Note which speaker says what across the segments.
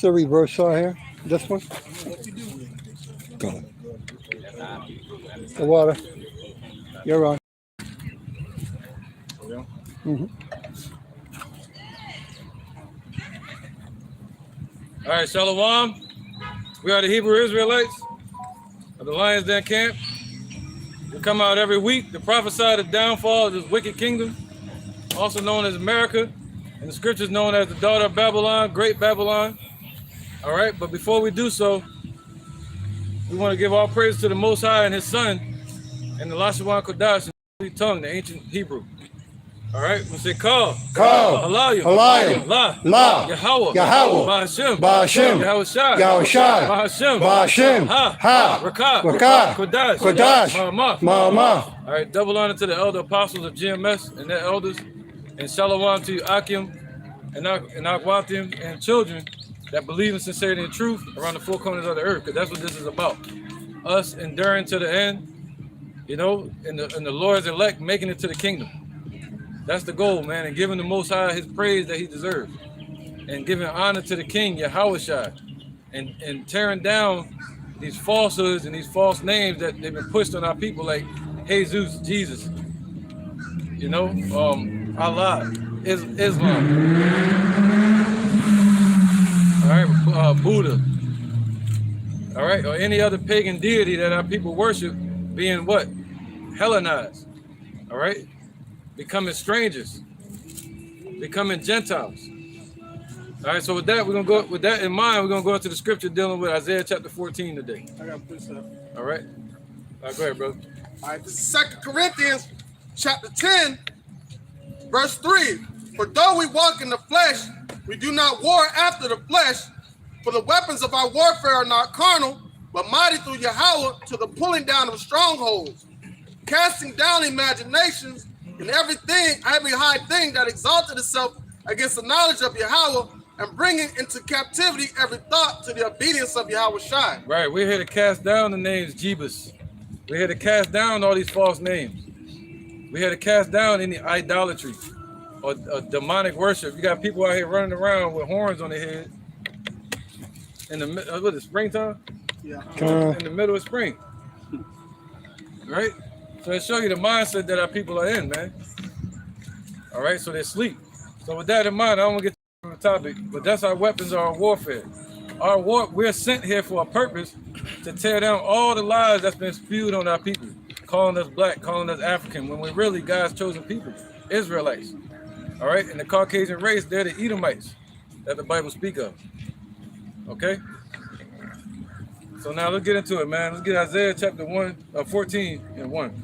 Speaker 1: The reverse saw here. This one. Go. The water. You're on. Mm-hmm.
Speaker 2: All right, Shalom. We are the Hebrew Israelites of the Lions Den camp. We come out every week to prophesy the downfall of this wicked kingdom, also known as America, and the scriptures known as the daughter of Babylon, Great Babylon. All right, but before we do so, we want to give all praise to the Most High and His Son, and the Lashawan Kodash, in the holy tongue, the ancient Hebrew. All right, we'll say Kal, Halayim, La, Yahweh, Ba'Hashem, Yahweh Shai, Ba'Hashem, Ha, Rakah, Kodash, Ma'amah. All right, double honor to the elder apostles of GMS and their elders, and Shalom to you, Akim, and Akwatim, and children that believe in sincerity and truth around the four corners of the earth, because that's what this is about. Us enduring to the end, you know, and the Lord's elect making it to the kingdom. That's the goal, man, and giving the Most High His praise that He deserves, and giving honor to the King, Yahweh Shai, and tearing down these falsehoods and these false names that they've been pushed on our people, like Jesus, Jesus, you know, Allah, Islam, all right, Buddha, all right, or any other pagan deity that our people worship, being what? Hellenized, all right? Becoming strangers, becoming Gentiles. All right, so with that, we're gonna go with that in mind. We're gonna go into the scripture dealing with Isaiah chapter 14 today.
Speaker 3: I got this up.
Speaker 2: All right, go ahead, brother.
Speaker 3: All right, this is 2 Corinthians chapter 10, verse 3. For though we walk in the flesh, we do not war after the flesh. For the weapons of our warfare are not carnal, but mighty through Yahweh to the pulling down of strongholds, casting down imaginations and every high thing that exalted itself against the knowledge of Yahweh, and bringing into captivity every thought to the obedience of Yahweh Shai.
Speaker 2: Right, we're here to cast down the names Jebus. We're here to cast down all these false names. We're here to cast down any idolatry or demonic worship. You got people out here running around with horns on their head in the springtime?
Speaker 3: Yeah.
Speaker 2: In the middle of spring. Right? So it shows you the mindset that our people are in, man. All right, so they sleep. So with that in mind, I don't want to get to the topic, but that's our weapons, our warfare. We're sent here for a purpose to tear down all the lies that's been spewed on our people, calling us black, calling us African, when we're really God's chosen people, Israelites. All right, and the Caucasian race, they're the Edomites that the Bible speak of. Okay? So now let's get into it, man. Let's get Isaiah chapter 14 and 1.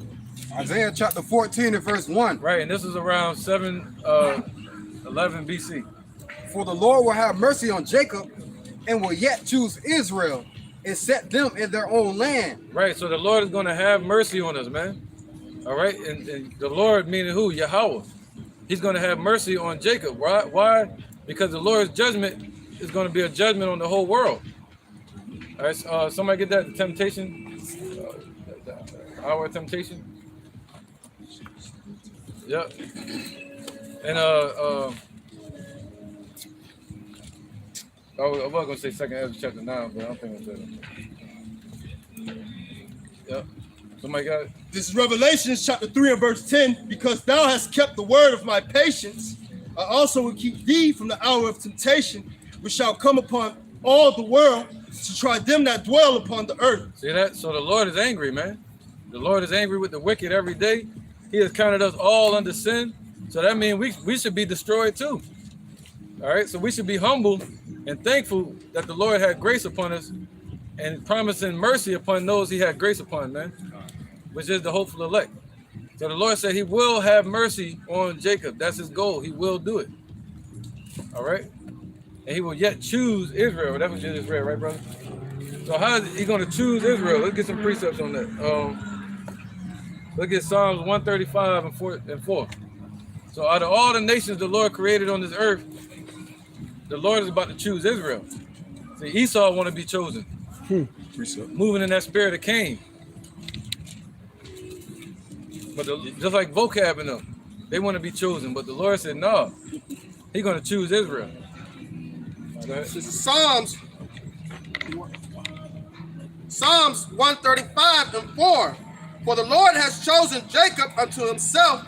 Speaker 4: Isaiah chapter 14 and verse 1.
Speaker 2: Right, and this is around 711 BC.
Speaker 4: For the Lord will have mercy on Jacob and will yet choose Israel and set them in their own land.
Speaker 2: Right, so the Lord is going to have mercy on us, man. All right, and the Lord meaning who? Yahweh. He's going to have mercy on Jacob. Why? Because the Lord's judgment is going to be a judgment on the whole world. All right, somebody get that, the temptation, our temptation. Yep. And I was gonna say 2nd Ezra chapter 9, but I don't think I said it. Yep. Somebody got it?
Speaker 5: This is Revelation chapter 3 and verse 10. Because thou hast kept the word of my patience, I also will keep thee from the hour of temptation, which shall come upon all the world to try them that dwell upon the earth.
Speaker 2: See that? So the Lord is angry, man. The Lord is angry with the wicked every day. He has counted us all under sin. So that means we should be destroyed too. All right. So we should be humble and thankful that the Lord had grace upon us and promising mercy upon those He had grace upon, man, which is the hopeful elect. So the Lord said He will have mercy on Jacob. That's His goal. He will do it. All right. And He will yet choose Israel. That's what you just read, right, brother? So how is He going to choose Israel? Let's get some precepts on that. Look at Psalms 135 and 4. So out of all the nations the Lord created on this earth, the Lord is about to choose Israel. See, Esau want to be chosen. Moving in that spirit of Cain. But just like Vocab and them, they want to be chosen. But the Lord said, no, He's going to choose Israel. Go ahead.
Speaker 3: This is Psalms 135:4. For the Lord has chosen Jacob unto himself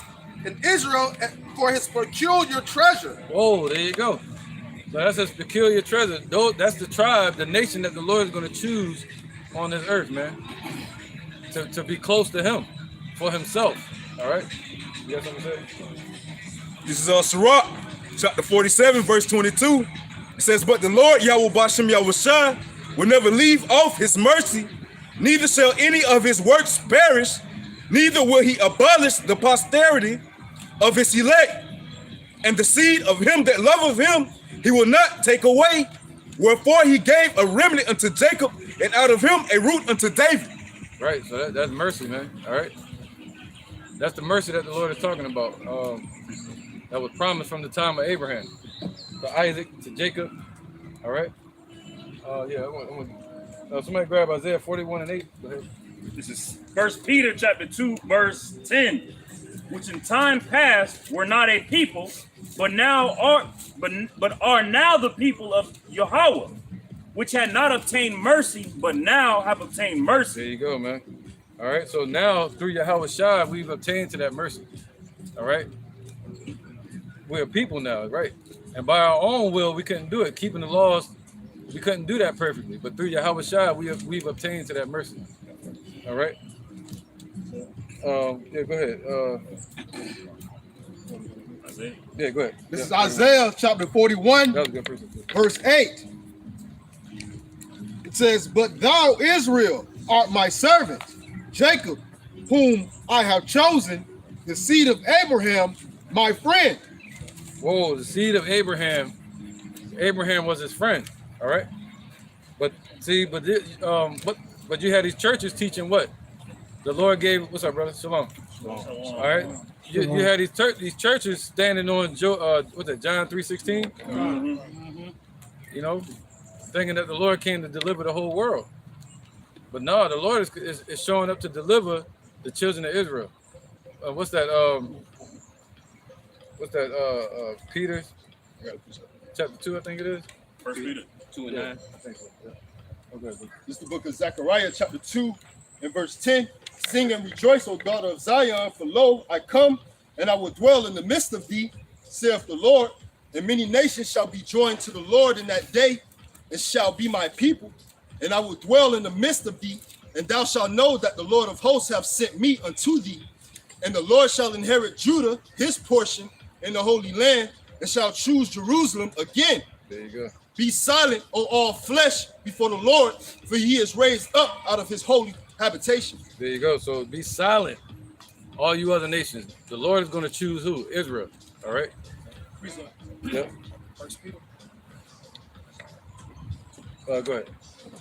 Speaker 3: and Israel for his peculiar treasure.
Speaker 2: Oh, there you go. So that's his peculiar treasure. That's the tribe, the nation that the Lord is going to choose on this earth, man. To be close to him for himself. All right? You got something to say?
Speaker 5: This is Sirach, chapter 47, verse 22. It says, but the Lord Yahweh Bashem Yahushua will never leave off his mercy, neither shall any of his works perish, neither will he abolish the posterity of his elect, and the seed of him that loveth him he will not take away. Wherefore he gave a remnant unto Jacob, and out of him a root unto David.
Speaker 2: Right, so that's mercy, man. All right? That's the mercy that the Lord is talking about. That was promised from the time of Abraham to Isaac, to Jacob. All right? Somebody grab Isaiah 41:8. Go ahead.
Speaker 6: This is 1 Peter chapter 2, verse 10, which in time past were not a people, but now are now the people of Yahweh, which had not obtained mercy, but now have obtained mercy.
Speaker 2: There you go, man. All right, so now through Yahweh Shai, we've obtained to that mercy. All right? We're a people now, right? And by our own will, we couldn't do it. Keeping the laws, we couldn't do that perfectly. But through Yahweh Shai, we've obtained to that mercy. All right? Go ahead. Yeah, go ahead.
Speaker 4: This is Isaiah chapter 41,
Speaker 2: That was a good person.
Speaker 4: verse 8. It says, but thou, Israel, art my servant, Jacob, whom I have chosen, the seed of Abraham, my friend.
Speaker 2: Whoa, the seed of Abraham. Abraham was his friend. All right. But see, but you had these churches teaching what? The Lord gave. What's up, brother? Shalom. All right. You had these churches standing on John 3:16. You know, thinking that the Lord came to deliver the whole world. But no, the Lord is showing up to deliver the children of Israel. What's that? Peter, chapter 2, I think it is.
Speaker 6: 1 Peter 2:9.
Speaker 2: I think so. Yeah. Okay.
Speaker 5: This is the book of Zechariah, chapter 2, and verse 10. Sing and rejoice, O daughter of Zion, for lo, I come, and I will dwell in the midst of thee, saith the Lord. And many nations shall be joined to the Lord in that day, and shall be my people. And I will dwell in the midst of thee, and thou shalt know that the Lord of hosts hath sent me unto thee. And the Lord shall inherit Judah, his portion, in the Holy Land, and shall choose Jerusalem again.
Speaker 2: There you go.
Speaker 5: Be silent, O all flesh, before the Lord, for he is raised up out of his holy habitation.
Speaker 2: There you go. So be silent, all you other nations. The Lord is going to choose who? Israel. All right. Yep. Go ahead.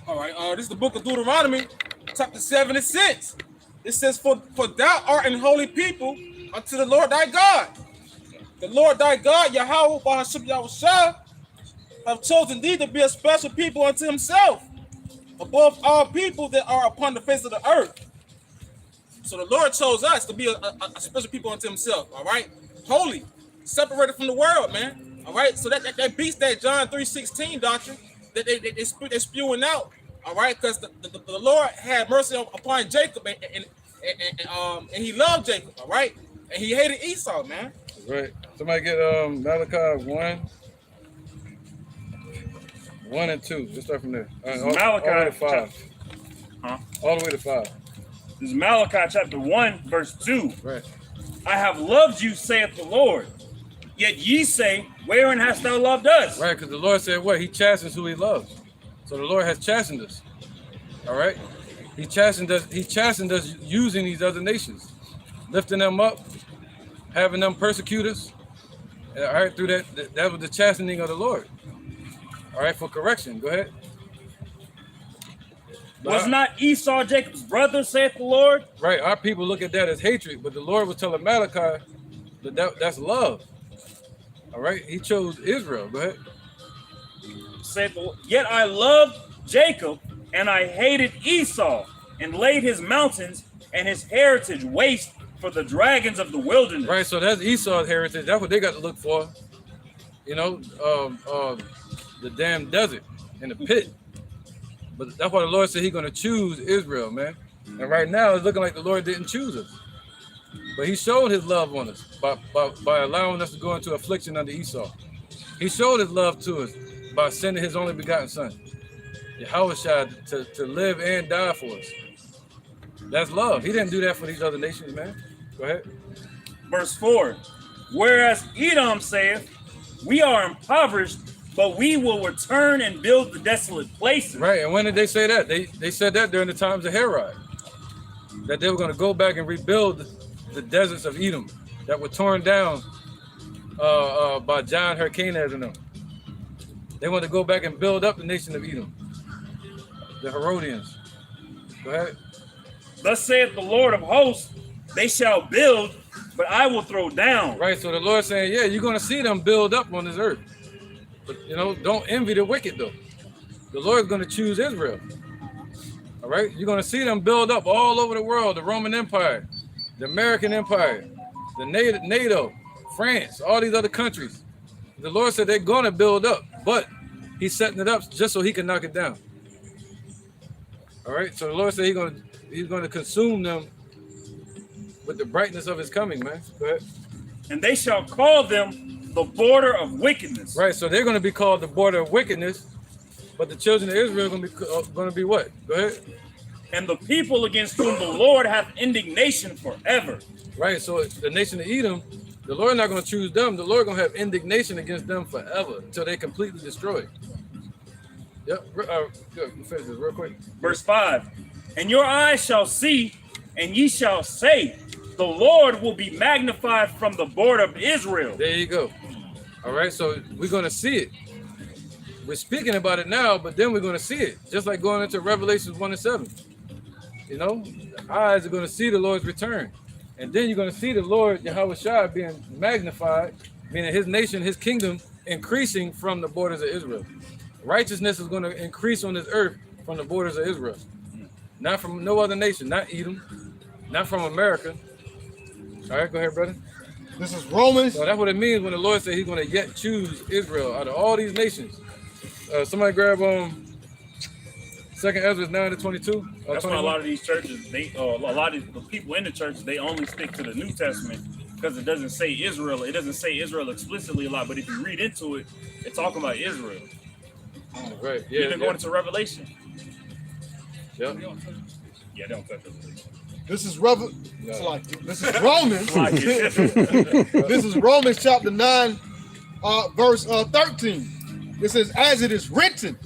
Speaker 7: All right, this is the book of Deuteronomy, chapter 7 and 6. It says, for thou art an holy people unto the Lord thy God. The Lord thy God, Yahweh Bahashim Yahushua, have chosen thee to be a special people unto himself, above all people that are upon the face of the earth. So the Lord chose us to be a special people unto himself, all right? Holy, separated from the world, man, all right? So that beats that John 3:16 doctrine that they're spewing out, all right? Because the Lord had mercy upon Jacob, and he loved Jacob, all right? And he hated Esau, man.
Speaker 2: Right. Somebody get Malachi 1 and 2. Let's start from there. All the way to 5. All the way to 5.
Speaker 6: This is Malachi chapter 1, verse 2.
Speaker 2: Right.
Speaker 6: I have loved you, saith the Lord. Yet ye say, wherein hast thou loved us?
Speaker 2: Right, because the Lord said what? He chastens who he loves. So the Lord has chastened us. All right? He chastened us using these other nations, lifting them up, having them persecute us. All right, through that was the chastening of the Lord. All right, for correction. Go ahead.
Speaker 6: Was not Esau Jacob's brother, saith the Lord?
Speaker 2: Right, our people look at that as hatred, but the Lord was telling Malachi that's love. All right, he chose Israel. Go ahead.
Speaker 6: Saith the Lord, yet I loved Jacob, and I hated Esau, and laid his mountains and his heritage waste for the dragons of the wilderness.
Speaker 2: Right, so that's Esau's heritage. That's what they got to look for. You know, the damn desert, in the pit. But that's why the Lord said he's going to choose Israel, man. And right now, it's looking like the Lord didn't choose us. But he showed his love on us by allowing us to go into affliction under Esau. He showed his love to us by sending his only begotten son, Yahushua, to live and die for us. That's love. He didn't do that for these other nations, man. Go ahead.
Speaker 6: Verse 4. Whereas Edom saith, we are impoverished, but we will return and build the desolate places.
Speaker 2: Right, and when did they say that? They said that during the times of Herod, that they were going to go back and rebuild the deserts of Edom that were torn down by John Hyrcanus and them. They wanted to go back and build up the nation of Edom, the Herodians. Go ahead.
Speaker 6: Thus saith the Lord of hosts, they shall build, but I will throw down.
Speaker 2: Right, so the Lord's saying, yeah, you're going to see them build up on this earth. But, you know, don't envy the wicked, though. The Lord's going to choose Israel. All right? You're going to see them build up all over the world, the Roman Empire, the American Empire, the NATO, France, all these other countries. The Lord said they're going to build up, but he's setting it up just so he can knock it down. All right? So the Lord said he's going to consume them with the brightness of his coming, man. Go ahead.
Speaker 6: And they shall call them the border of wickedness.
Speaker 2: Right, so they're going to be called the border of wickedness, but the children of Israel are going to be what? Go ahead.
Speaker 6: And the people against whom the Lord hath indignation forever.
Speaker 2: Right, so the nation of Edom, the Lord not going to choose them. The Lord going to have indignation against them forever until they completely destroyed. Yep, good. Finish this real quick.
Speaker 6: Verse 5. And your eyes shall see, and ye shall say, the Lord will be magnified from the border of Israel.
Speaker 2: There you go. All right, so we're going to see it. We're speaking about it now, but then we're going to see it. Just like going into Revelations 1 and 7. You know, the eyes are going to see the Lord's return. And then you're going to see the Lord, Yahushua, being magnified, meaning his nation, his kingdom, increasing from the borders of Israel. Righteousness is going to increase on this earth from the borders of Israel. Not from no other nation, not Edom, not from America. All right, go ahead, brother.
Speaker 4: This is Romans.
Speaker 2: So that's what it means when the Lord said he's going to yet choose Israel out of all these nations. Somebody grab 2nd Ezra 9 to 22.
Speaker 6: That's why a lot of these churches, a lot of the people in the church, they only stick to the New Testament because it doesn't say Israel. It doesn't say Israel explicitly a lot, but if you read into it, it's talking about Israel.
Speaker 2: Right. Yeah.
Speaker 6: Even going into Revelation.
Speaker 2: Yeah.
Speaker 6: Yeah, they don't touch Revelation.
Speaker 4: This is Romans.
Speaker 6: Like
Speaker 4: This is Romans chapter 9, verse 13. It says, as it is written,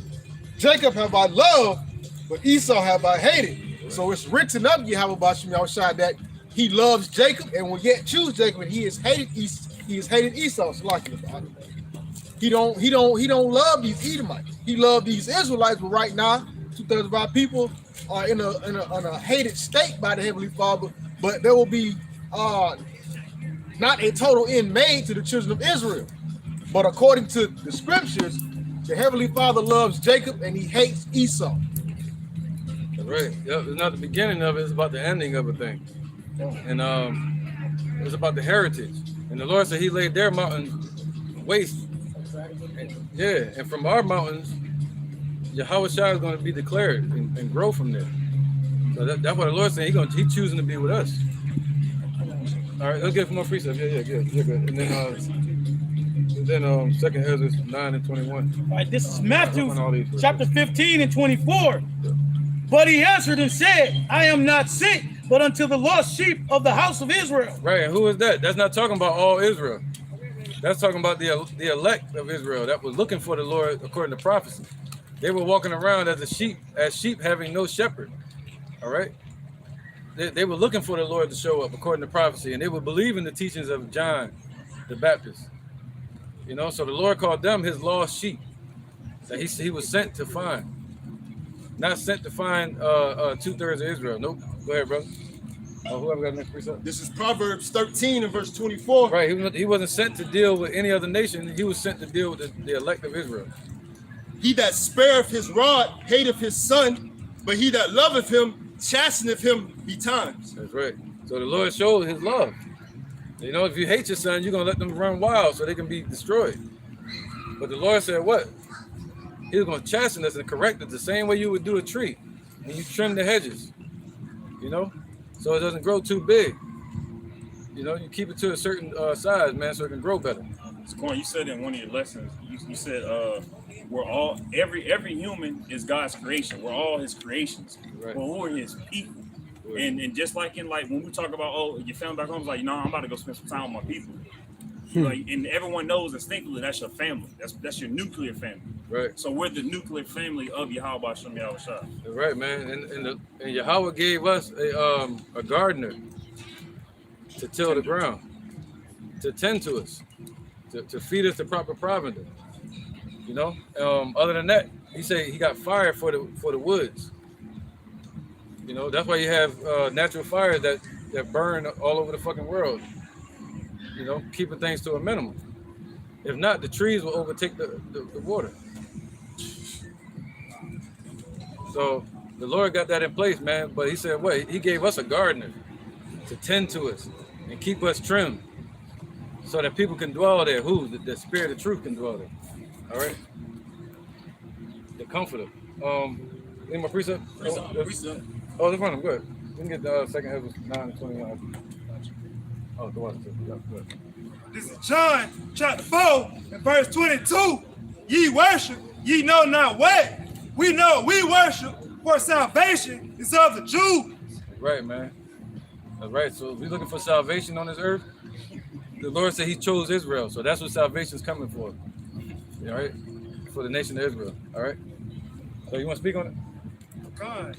Speaker 4: Jacob have I loved, but Esau have I hated. So it's written up, Yahushua, that he loves Jacob and will yet choose Jacob, and he has hated Esau. So like he don't love these Edomites. He loved these Israelites, but right now, 2/3 of our people are in a hated state by the Heavenly Father. But there will be not a total end made to the children of Israel. But according to the scriptures, the Heavenly Father loves Jacob and he hates Esau.
Speaker 2: That's right. Yep. It's not the beginning of it, it's about the ending of a thing. And it's about the heritage. And the Lord said he laid their mountains waste. And from our mountains, Yahushua is going to be declared and grow from there. So that's what the Lord said. He's choosing to be with us. All right, let's get some more precepts. Yeah, good. And then 2nd Ezra 9 and 21.
Speaker 8: All right, this is Matthew chapter 15 and 24. But he answered and said, I am not sent, but unto the lost sheep of the house of Israel.
Speaker 2: Right, and who is that? That's not talking about all Israel. That's talking about the elect of Israel that was looking for the Lord according to prophecy. They were walking around as sheep having no shepherd. All right. They were looking for the Lord to show up according to prophecy, and they would believe in the teachings of John the Baptist. You know, so the Lord called them his lost sheep that he was sent to find. Not sent to find 2/3 of Israel. Nope. Go ahead, brother. Whoever got the next precept.
Speaker 5: This is Proverbs 13 and verse 24.
Speaker 2: Right. He wasn't sent to deal with any other nation. He was sent to deal with the elect of Israel.
Speaker 5: He that spareth his rod hateth his son, but he that loveth him chasteneth him betimes.
Speaker 2: That's right. So the Lord showed his love. You know, if you hate your son, you're going to let them run wild so they can be destroyed. But the Lord said what? He was going to chasten us and correct us the same way you would do a tree. And you trim the hedges, you know, so it doesn't grow too big. You know, you keep it to a certain size, man, so it can grow better.
Speaker 6: Corn, you said in one of your lessons, you said we're all every human is God's creation. We're all His creations.
Speaker 2: Right.
Speaker 6: But we're His people.
Speaker 2: Right.
Speaker 6: And just like when we talk about, oh, your family back home, it's like, you know, I'm about to go spend some time with my people. Like, and everyone knows instinctively that's your family. That's your nuclear family.
Speaker 2: Right.
Speaker 6: So we're the nuclear family of Yahweh Shem Yahweh Shah.
Speaker 2: Right, man. And Yahweh gave us a gardener to till the ground, to tend to us, to feed us the proper provender. You know. Other than that, he said he got fire for the woods. You know, that's why you have natural fires that burn all over the fucking world. You know, keeping things to a minimum. If not, the trees will overtake the water. So the Lord got that in place, man. But he said, what? He gave us a gardener to tend to us and keep us trimmed so that people can dwell there. Who? The spirit of truth can dwell there. All right? The comforter. Any more precept?
Speaker 6: Precept.
Speaker 2: Oh, that's fine. Good. We can get second Ezra 9 and 21. Oh, the one. Yeah, good.
Speaker 8: This is John chapter 4 and verse 22. Ye worship, ye know not what. We know we worship, for salvation is of the Jews.
Speaker 2: Right, man. That's right. So we're looking for salvation on this earth. The Lord said He chose Israel, so that's what salvation is coming for. All right, for the nation of Israel. All right. So you want to speak on it?
Speaker 8: God.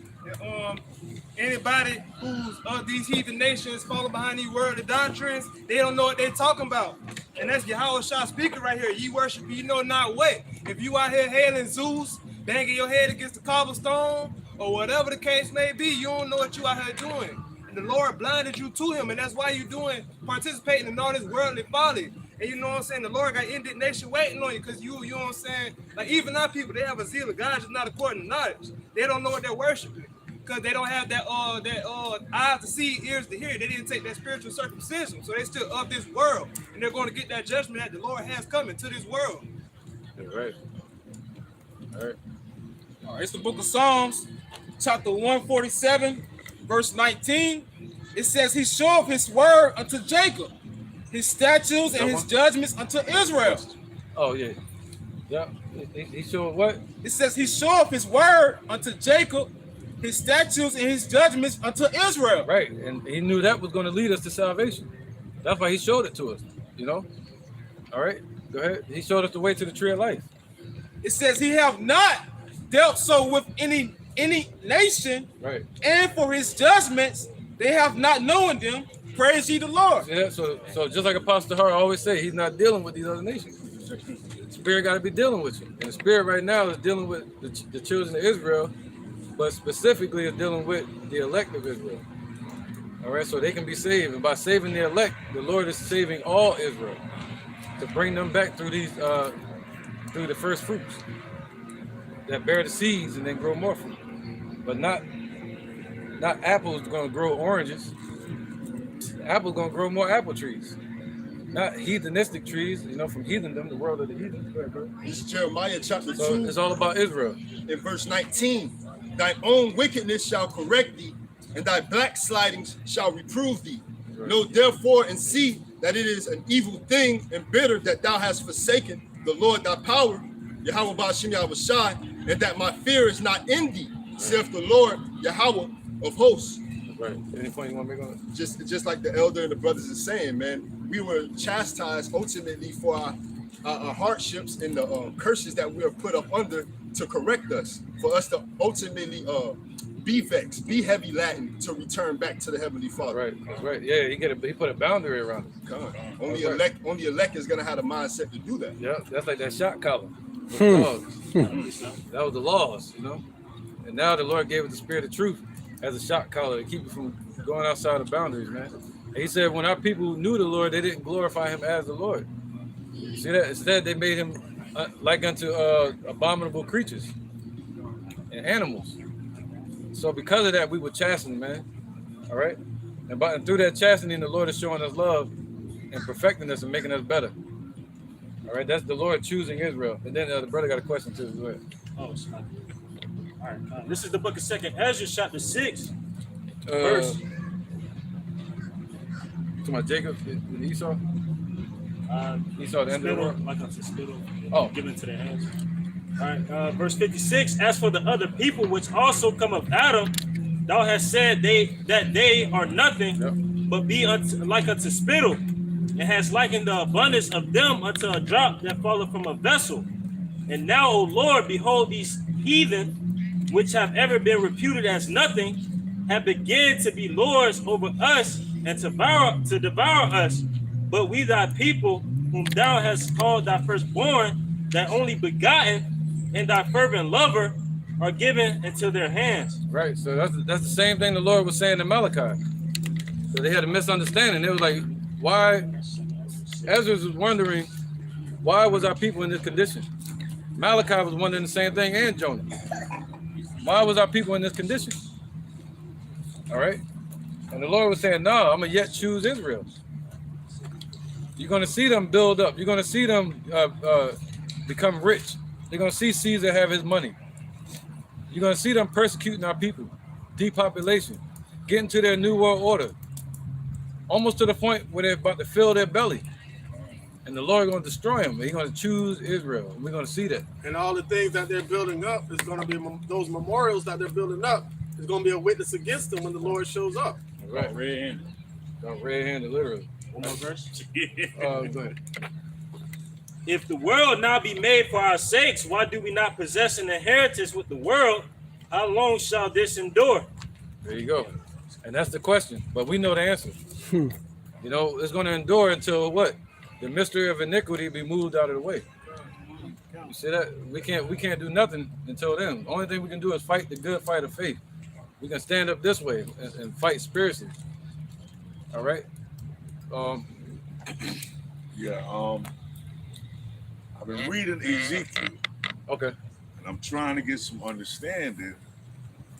Speaker 8: Anybody who's of these heathen nations falling behind these worldly doctrines, they don't know what they're talking about. And that's Yahweh Shah speaking right here. Ye worship, you know not what. If you out here hailing Zeus, banging your head against the cobblestone, or whatever the case may be, you don't know what you out here doing. And the Lord blinded you to Him, and that's why you participating in all this worldly folly. And you know what I'm saying? The Lord got indignation waiting on you, because you know what I'm saying? Like, even our people, they have a zeal of God, just not according to knowledge. They don't know what they're worshiping, because they don't have that eyes to see, ears to hear. They didn't take that spiritual circumcision, so they still of this world, and they're going to get that judgment that the Lord has coming to this world.
Speaker 2: That's right. All right.
Speaker 7: All right, it's the book of Psalms, chapter 147, verse 19. It says, He showeth His word unto Jacob, His statutes and His judgments unto Israel.
Speaker 2: Oh, yeah. Yeah. He showed what?
Speaker 7: It says, He showeth His word unto Jacob, His statutes and His judgments unto Israel.
Speaker 2: Right. And He knew that was going to lead us to salvation. That's why He showed it to us, you know? All right. Go ahead. He showed us the way to the tree of life.
Speaker 7: It says, He have not dealt so with any nation,
Speaker 2: right? And
Speaker 7: for His judgments, they have not known them. Praise ye the Lord.
Speaker 2: Yeah, so just like Apostle Hart always say, he's not dealing with these other nations. The Spirit got to be dealing with you. And the Spirit right now is dealing with the children of Israel, but specifically is dealing with the elect of Israel. All right, so they can be saved. And by saving the elect, the Lord is saving all Israel to bring them back through these, through the first fruits that bear the seeds and then grow more fruit. But not apples going to grow oranges. Apple's going to grow more apple trees. Not heathenistic trees, you know, from heathendom, the world of the heathen.
Speaker 4: This is Jeremiah chapter 2.
Speaker 2: So it's all about Israel.
Speaker 4: In verse 19, thy own wickedness shall correct thee, and thy backslidings shall reprove thee. Right. Know therefore and see that it is an evil thing and bitter that thou hast forsaken the Lord thy power, Yahweh Ba'ashem Yahweh Shai, and that my fear is not in thee, saith the Lord Yahweh of hosts.
Speaker 2: Right. Any point you want to make on it?
Speaker 4: Just like the elder and the brothers is saying, man, we were chastised ultimately for our hardships and the curses that we are put up under to correct us, for us to ultimately be vexed, be heavy laden, to return back to the Heavenly Father.
Speaker 2: Right. That's right. Yeah, he put a boundary around it.
Speaker 4: God. Only elect is gonna have the mindset to do that.
Speaker 2: Yeah, that's like that shot collar. That was the laws, you know. And now the Lord gave us the Spirit of truth as a shot collar to keep it from going outside the boundaries, man. And He said when our people knew the Lord, they didn't glorify Him as the Lord. See that? Instead, they made Him like unto abominable creatures and animals. So because of that, we were chastened, man. All right? And through that chastening, the Lord is showing us love and perfecting us and making us better. All right? That's the Lord choosing Israel. And then the brother got a question too. Go ahead.
Speaker 6: Oh, it's not. All right. This is the book of 2nd Ezra, chapter 6.
Speaker 2: Uh,
Speaker 6: Verse.
Speaker 2: To my Jacob and Esau. Esau, the end of the
Speaker 6: Spittle,
Speaker 2: world.
Speaker 6: like unto spittle,
Speaker 2: Oh.
Speaker 6: given to their hands. All right, verse 56. As for the other people which also come of Adam, thou hast said that they are nothing, but be like unto spittle, and hast likened the abundance of them unto a drop that falleth from a vessel. And now, O Lord, behold, these heathen, which have ever been reputed as nothing, have begun to be lords over us and to devour us. But we thy people, whom thou hast called thy firstborn, thy only begotten, and thy fervent lover, are given into their hands.
Speaker 2: Right. So that's the same thing the Lord was saying to Malachi. So they had a misunderstanding. They was like, why? Ezra was wondering, why was our people in this condition? Malachi was wondering the same thing, and Jonah. Why was our people in this condition? All right. And the Lord was saying, no, I'm going to yet choose Israel. You're going to see them build up. You're going to see them become rich. You're going to see Caesar have his money. You're going to see them persecuting our people, depopulation, getting to their new world order, almost to the point where they're about to fill their belly. And the Lord is going to destroy them. He's going to choose Israel. We're going to see that.
Speaker 3: And all the things that they're building up is going to be those memorials that they're building up is going to be a witness against them when the Lord shows up.
Speaker 2: Right.
Speaker 6: Red-handed.
Speaker 2: Red-handed, literally.
Speaker 6: One more verse.
Speaker 2: Go ahead.
Speaker 6: If the world now be made for our sakes, why do we not possess an inheritance with the world? How long shall this endure?
Speaker 2: There you go. And that's the question. But we know the answer. You know, it's going to endure until what? The mystery of iniquity be moved out of the way. You see that? We can't do nothing until then. The only thing we can do is fight the good fight of faith. We can stand up this way and fight spiritually. All right.
Speaker 9: I've been reading Ezekiel.
Speaker 2: Okay.
Speaker 9: And I'm trying to get some understanding.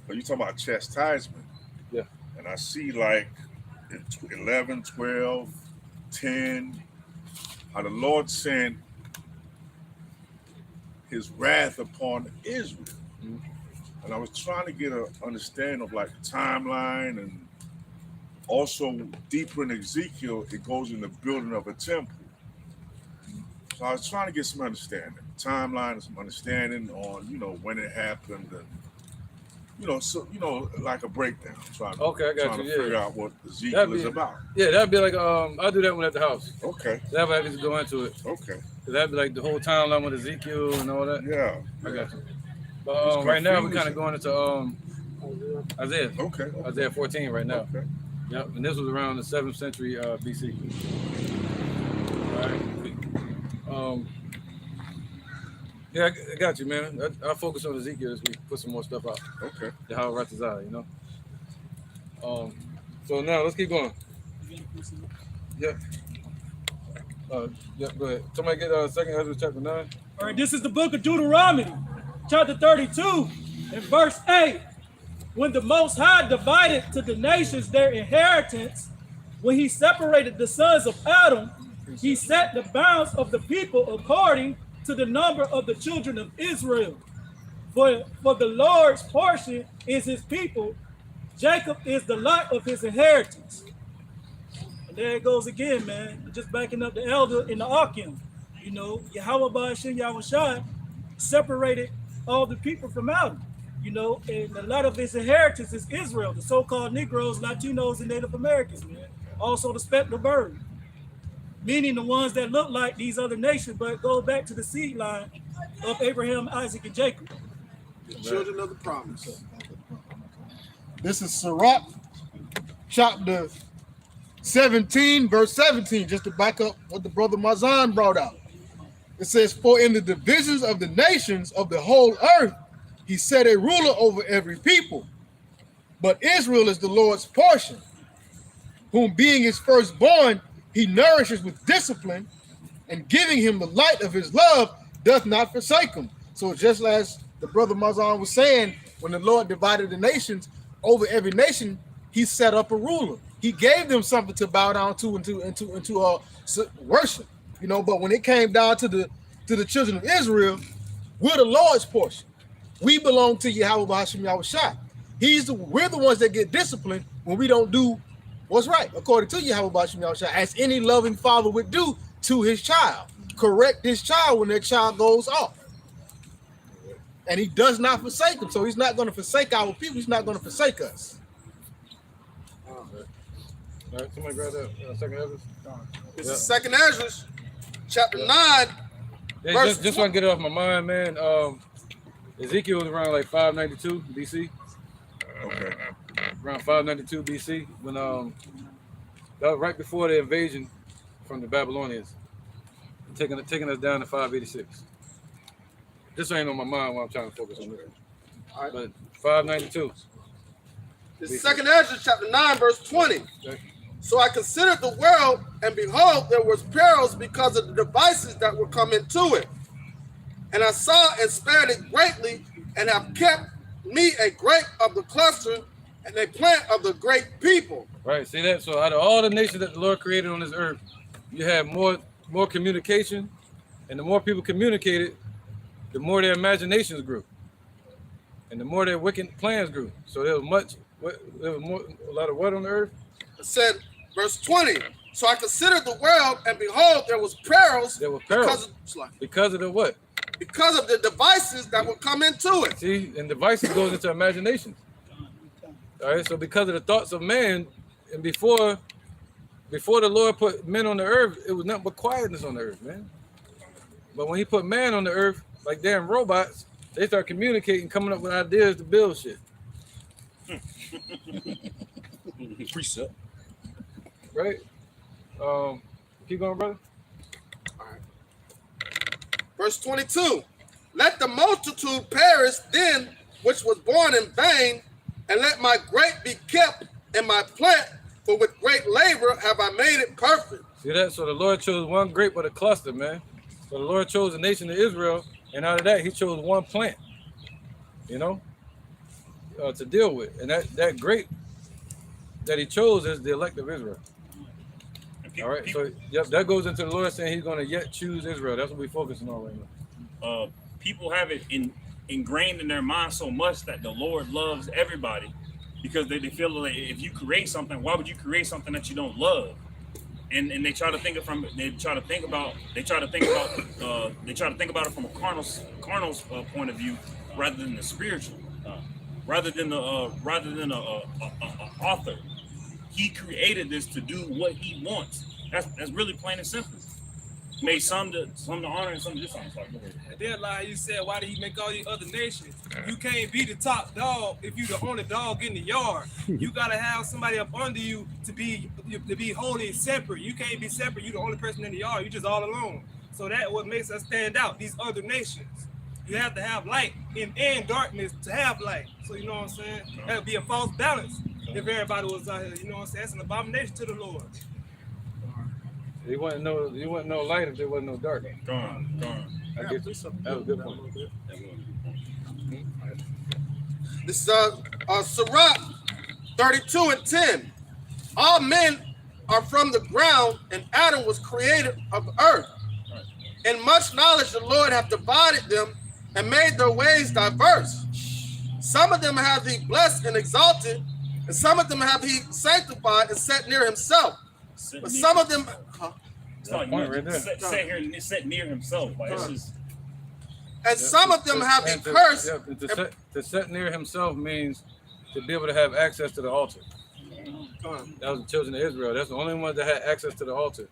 Speaker 9: But you talking about chastisement.
Speaker 2: Yeah.
Speaker 9: And I see like in 11, 12, 10, how the Lord sent his wrath upon Israel.
Speaker 2: Mm-hmm.
Speaker 9: And I was trying to get an understanding of like the timeline, and also deeper in Ezekiel, it goes in the building of a temple. So I was trying to get some understanding, timeline and some understanding on, when it happened, and like a breakdown. Trying to figure out what Ezekiel is about.
Speaker 2: Yeah, that'd be like I'll do that one at the house.
Speaker 9: Okay.
Speaker 2: That way I can just go into it.
Speaker 9: Okay.
Speaker 2: That'd be like the whole timeline with Ezekiel and all that.
Speaker 9: Yeah.
Speaker 2: I got you. But right now we're kind of going into Isaiah.
Speaker 9: Okay.
Speaker 2: Isaiah 14 right now.
Speaker 9: Okay.
Speaker 2: Yep. And this was around the 7th century BC. All right. Yeah, I got you, man. I'll focus on Ezekiel this week. Put some more stuff out.
Speaker 9: Okay.
Speaker 2: The how Ratazah, So now let's keep going. Yeah. Yeah, go ahead. Somebody get 2nd Ezra chapter 9.
Speaker 10: All right, this is the book of Deuteronomy, chapter 32, and verse 8. When the Most High divided to the nations their inheritance, when he separated the sons of Adam, he set the bounds of the people according to the number of the children of Israel. For the Lord's portion is his people. Jacob is the lot of his inheritance. And there it goes again, man. Just backing up the elder in the Arkim. Yahweh Ba'ashem Yahushua separated all the people from Adam. And a lot of his inheritance is Israel, the so-called Negroes, Latinos, and Native Americans, man. Also the spectral bird, meaning the ones that look like these other nations, but go back to the seed line of Abraham, Isaac, and Jacob.
Speaker 3: The children of the promise.
Speaker 4: This is Sirach, chapter 17, verse 17, just to back up what the brother Mazan brought out. It says, for in the divisions of the nations of the whole earth, he set a ruler over every people. But Israel is the Lord's portion, whom being his firstborn, he nourishes with discipline, and giving him the light of his love, doth not forsake him. So just as the brother Mazan was saying, when the Lord divided the nations, over every nation, he set up a ruler. He gave them something to bow down to and to worship. But when it came down to the children of Israel, we're the Lord's portion. We belong to Yahweh B'Hashem Yahushua. We're the ones that get disciplined when we don't do what's right, according to Yahweh B'Hashem Yahushua, as any loving father would do to his child. Correct his child when their child goes off. And he does not forsake them. So he's not going to forsake our people. He's not going to forsake us.
Speaker 2: All right, somebody grab that second Ezra.
Speaker 3: This is second Ezra, chapter 9.
Speaker 2: Yeah, just so I can get it off my mind, man. Ezekiel was around like 592 BC.
Speaker 9: Okay.
Speaker 2: Around 592 BC, when that was right before the invasion from the Babylonians, taking us down to 586. This ain't on my mind while I'm trying to focus on this.
Speaker 3: All right.
Speaker 2: But 592.
Speaker 3: This is second Ezra, chapter 9, verse 20.
Speaker 2: Okay.
Speaker 3: So I considered the world, and behold, there was perils because of the devices that were come into it. And I saw and spared it greatly, and have kept me a grape of the cluster and a plant of the great people.
Speaker 2: Right, see that? So out of all the nations that the Lord created on this earth, you have more communication, and the more people communicated, the more their imaginations grew, and the more their wicked plans grew. So there was a lot of what on the earth?
Speaker 3: It said, verse 20. So I considered the world, and behold, there was perils.
Speaker 2: There were perils. Because of the what?
Speaker 3: Because of the devices that would come into it.
Speaker 2: See, and devices goes into imagination. All right, so because of the thoughts of man, and before the Lord put men on the earth, it was nothing but quietness on the earth, man. But when he put man on the earth, like damn robots, they start communicating, coming up with ideas to build shit.
Speaker 6: Precept.
Speaker 2: Right? Keep going, brother.
Speaker 3: All right. Verse 22. Let the multitude perish then, which was born in vain, and let my grape be kept and my plant, for with great labor have I made it perfect.
Speaker 2: See that? So the Lord chose one grape of the cluster, man. So the Lord chose the nation of Israel, and out of that, he chose one plant, to deal with. And that grape that he chose is the elect of Israel. All right, so yep, that goes into the Lord saying he's going to yet choose Israel. That's what we're focusing on right now.
Speaker 6: People have it ingrained in their mind so much that the Lord loves everybody, because they feel like if you create something, why would you create something that you don't love? And they try to think about it from a carnal point of view, rather than the spiritual, rather than a author. He created this to do what he wants. That's really plain and simple. Made some to honor and some to dishonor.
Speaker 8: And then, like you said, why did he make all these other nations? You can't be the top dog if you the only dog in the yard. You gotta have somebody up under you to be holy and separate. You can't be separate. You the only person in the yard. You just all alone. So that's what makes us stand out. These other nations. You have to have light and darkness to have light. So you know what I'm saying? That would be a false balance if everybody was out here. You know what I'm saying? That's an abomination to the Lord.
Speaker 2: He wasn't no light if there wasn't no dark.
Speaker 6: Gone.
Speaker 2: I get you. That was a good point.
Speaker 3: This is Sirach 32 and 10. All men are from the ground, and Adam was created of the earth. In much knowledge the Lord hath divided them and made their ways diverse. Some of them have he blessed and exalted, and some of them have he sanctified and set near himself. But some of them,
Speaker 6: set near himself. Like,
Speaker 3: and some of them have he cursed.
Speaker 2: To set near himself means to be able to have access to the altar. That was the children of Israel. That's the only one that had access to the altar.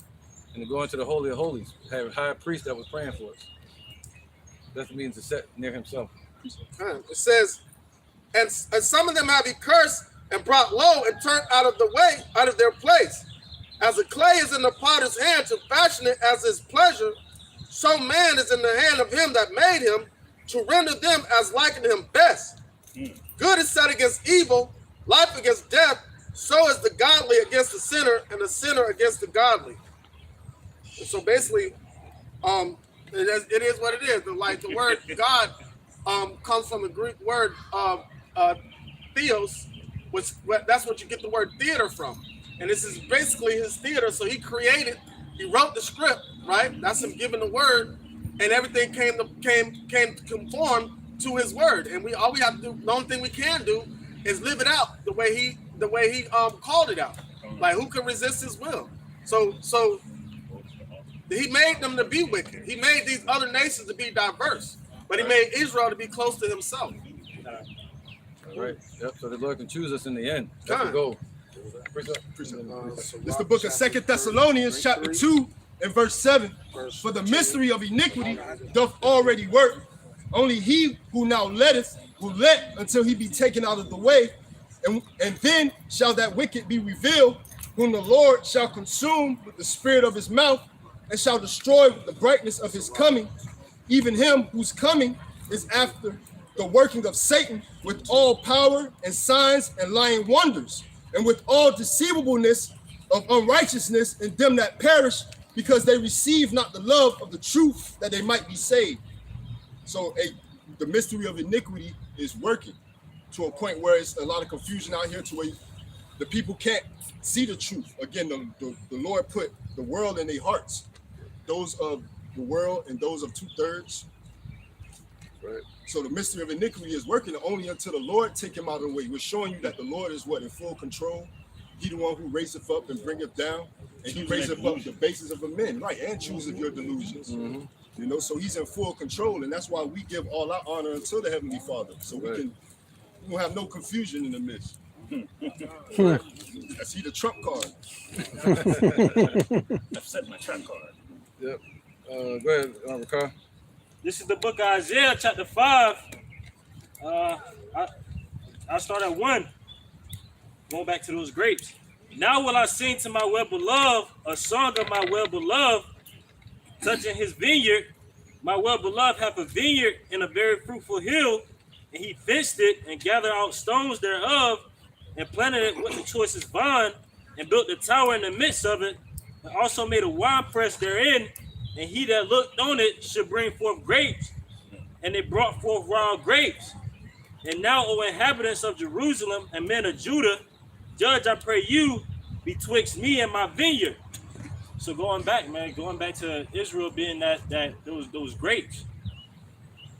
Speaker 2: And to go into the Holy of Holies, have a high priest that was praying for us. That means to set near himself.
Speaker 3: It says, and some of them have he cursed and brought low and turned out of the way, out of their place. As the clay is in the potter's hand to fashion it as his pleasure, so man is in the hand of him that made him to render them as liking him best. Good is set against evil, life against death, so is the godly against the sinner, and the sinner against the godly. And so basically, it is what it is. Like the word God comes from the Greek word theos, which that's what you get the word theater from. And this is basically his theater. So he wrote the script, right? That's him giving the word, and everything came to conform to his word, and all we have to do, the only thing we can do is live it out the way he called it out. Like, who can resist his will? So he made them to be wicked. He made these other nations to be diverse, but he made Israel to be close to himself.
Speaker 2: All right. Yep. So the Lord can choose us in the end. That's the goal.
Speaker 4: This
Speaker 5: It's the book of 2 Thessalonians, chapter 2, and verse 7. For the mystery of iniquity doth already work. Only he who now letteth will let until he be taken out of the way. And then shall that wicked be revealed, whom the Lord shall consume with the spirit of his mouth, and shall destroy with the brightness of his coming, even him whose coming is after the working of Satan, with all power and signs and lying wonders, and with all deceivableness of unrighteousness in them that perish, because they receive not the love of the truth, that they might be saved. So the mystery of iniquity is working to a point where it's a lot of confusion out here, to where the people can't see the truth. Again, the Lord put the world in their hearts, those of the world and those of 2/3. Right. So the mystery of iniquity is working only until the Lord take him out of the way. We're showing you that the Lord is what? In full control. He the one who raiseth up and bringeth down, and he raiseth up the basis of the men, right? And chooseth your delusions. Mm-hmm. You know, so he's in full control, and that's why we give all our honor unto the Heavenly Father. So we won't have no confusion in the midst. I see the trump card.
Speaker 6: I've set my trump card.
Speaker 2: Yep. Go ahead, Ricardo.
Speaker 10: This is the book of Isaiah, chapter 5. I start at 1. Going back to those grapes. Now will I sing to my well-beloved a song of my well-beloved, touching his vineyard. My well-beloved hath a vineyard in a very fruitful hill, and he fenced it and gathered out stones thereof, and planted it with the choicest vine, and built the tower in the midst of it, and also made a winepress therein, and he that looked on it should bring forth grapes, and they brought forth wild grapes. And now, O inhabitants of Jerusalem and men of Judah, judge, I pray you, betwixt me and my vineyard. So going back to Israel being those grapes,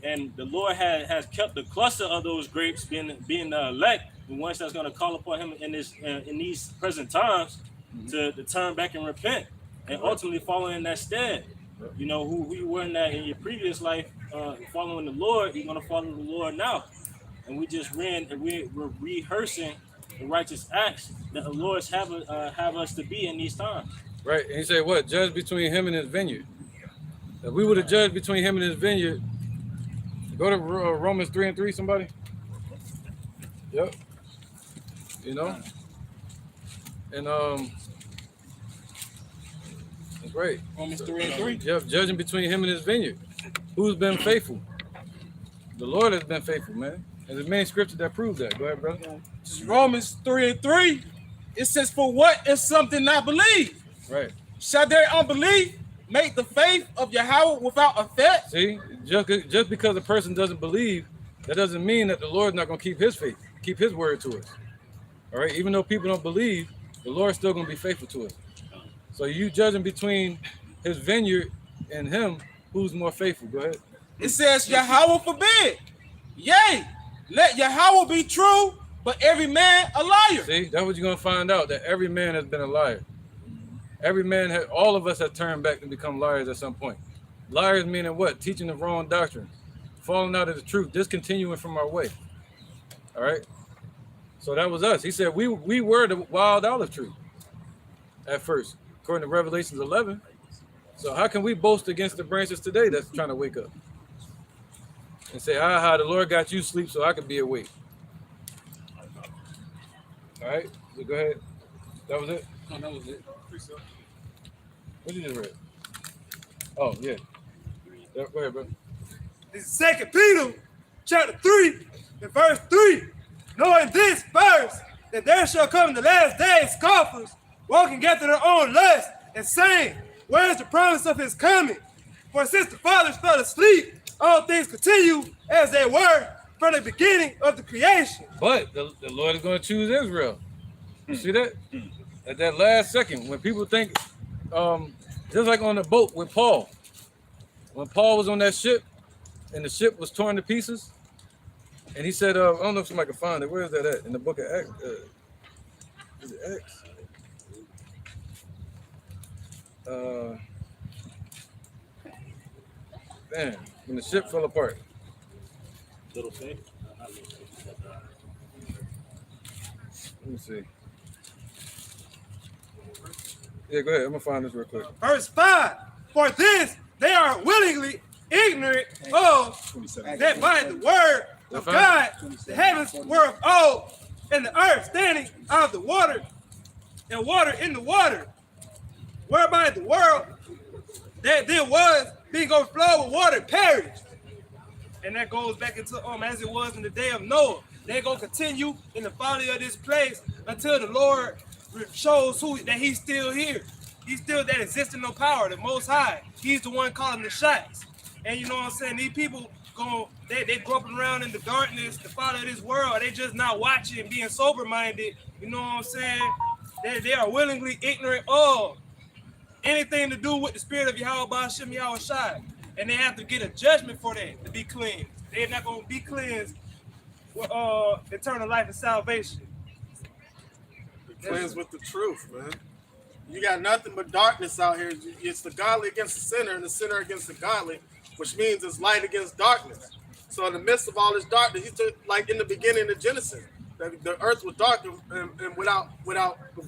Speaker 10: and the Lord has kept the cluster of those grapes being the elect, the ones that's going to call upon him in these present times to turn back and repent, and ultimately follow in that stead. You know, who you were in your previous life, following the Lord, you're going to follow the Lord now. And we're rehearsing the righteous acts that the Lord have us to be in these times.
Speaker 2: Right. And he said, what? Judge between him and his vineyard. If we would have judged between him and his vineyard, go to Romans 3:3, somebody. Yep. You know? And that's right.
Speaker 7: Romans 3:3.
Speaker 2: Yep, judging between him and his vineyard. Who's been faithful? The Lord has been faithful, man. And there's many scriptures that prove that. Go ahead, brother.
Speaker 7: Romans 3:3. It says, for what if something not believed?
Speaker 2: Right.
Speaker 7: Shall their unbelief make the faith of Yahweh without effect?
Speaker 2: See, just because a person doesn't believe, that doesn't mean that the Lord's not going to keep his faith, keep his word to us. All right. Even though people don't believe, the Lord's still going to be faithful to us. So you judging between his vineyard and him, who's more faithful? Go ahead.
Speaker 7: It says, Yahweh forbid. Yea, let Yahweh be true, but every man a liar.
Speaker 2: See, that's what you're going to find out, that every man has been a liar. Every man, all of us have turned back and become liars at some point. Liars meaning what? Teaching the wrong doctrine, falling out of the truth, discontinuing from our way. All right. So that was us. He said we were the wild olive tree at first, according to Revelations 11. So how can we boast against the branches today that's trying to wake up and say, the Lord got you sleep so I can be awake? All right. So go ahead. That was it?
Speaker 7: No, that was it.
Speaker 2: What you just read? Oh, yeah. Go ahead, bro.
Speaker 8: This is 2 Peter, chapter 3, and verse 3. Knowing this first, that there shall come in the last days scoffers, walking after their own lust, and saying, where is the promise of his coming? For since the fathers fell asleep, all things continue as they were from the beginning of the creation.
Speaker 2: But the Lord is going to choose Israel. You see that? At that last second, when people think, just like on the boat with Paul, when Paul was on that ship and the ship was torn to pieces, And he said, I don't know if somebody can find it. Where is that at? In the book of Acts? Is it Acts? Man, when the ship fell apart.
Speaker 6: Little thing.
Speaker 2: Let me see. Yeah, go ahead. I'm gonna find this real quick.
Speaker 8: Verse 5. For this they are willingly ignorant of that by the word of God, the heavens were of old, and the earth standing out of the water, and water in the water, whereby the world that there was being overflowed with water perished. And that goes back into as it was in the day of Noah. They're gonna continue in the folly of this place until the Lord shows that he's still here. He's still that existing no power, the Most High. He's the one calling the shots. And you know what I'm saying? These people they groping around in the darkness, the folly of this world. They just not watching, being sober-minded. You know what I'm saying? They are willingly ignorant of anything to do with the spirit of Yahweh Ba'ashem Yahweh Shai. And they have to get a judgment for that to be cleansed. They're not going to be cleansed with eternal life and salvation.
Speaker 3: Cleansed with the truth, man. You got nothing but darkness out here. It's the godly against the sinner and the sinner against the godly, which means it's light against darkness. So in the midst of all this darkness, he took, like in the beginning of Genesis, the earth was dark and without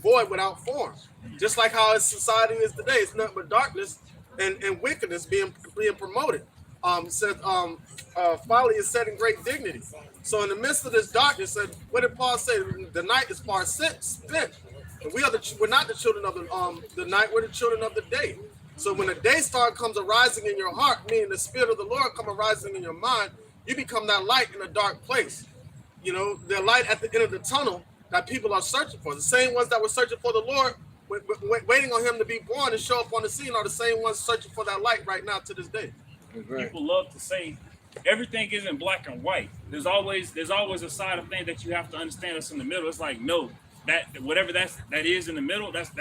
Speaker 3: void, without form. Just like how society is today, it's nothing but darkness and wickedness being promoted. Folly is set in great dignity. So in the midst of this darkness, and what did Paul say? The night is far spent. And we're not the children of the night, we're the children of the day. So when the day star comes arising in your heart, meaning the spirit of the Lord come arising in your mind, you become that light in a dark place. You know, the light at the end of the tunnel that people are searching for. The same ones that were searching for the Lord, waiting on him to be born and show up on the scene, are the same ones searching for that light right now to this day.
Speaker 2: Right.
Speaker 6: People love to say everything isn't black and white. There's always a side of thing that you have to understand that's in the middle. It's like, no, that whatever that is in the middle, that's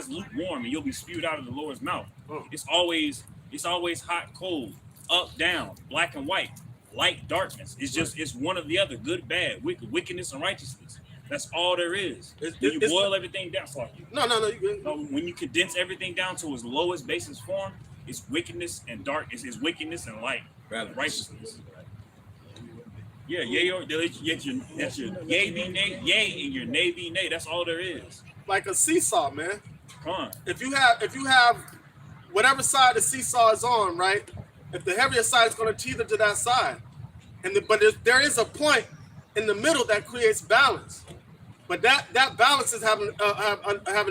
Speaker 6: lukewarm, and you'll be spewed out of the Lord's mouth. It's always hot, cold, up, down, black and white, light, darkness. It's one or the other, good, bad, wickedness and righteousness. That's all there is. When you boil everything down,
Speaker 3: No, you good.
Speaker 6: When you condense everything down to its lowest basis form, it's wickedness and dark. It's wickedness and light, righteousness. Yeah, that's your yay be nay, yay, and your nay be nay. That's all there is.
Speaker 3: Like a seesaw, man.
Speaker 6: Come on.
Speaker 3: If you have whatever side the seesaw is on, right? If the heavier side is going to teeter to that side, but there is a point in the middle that creates balance. But that balance is having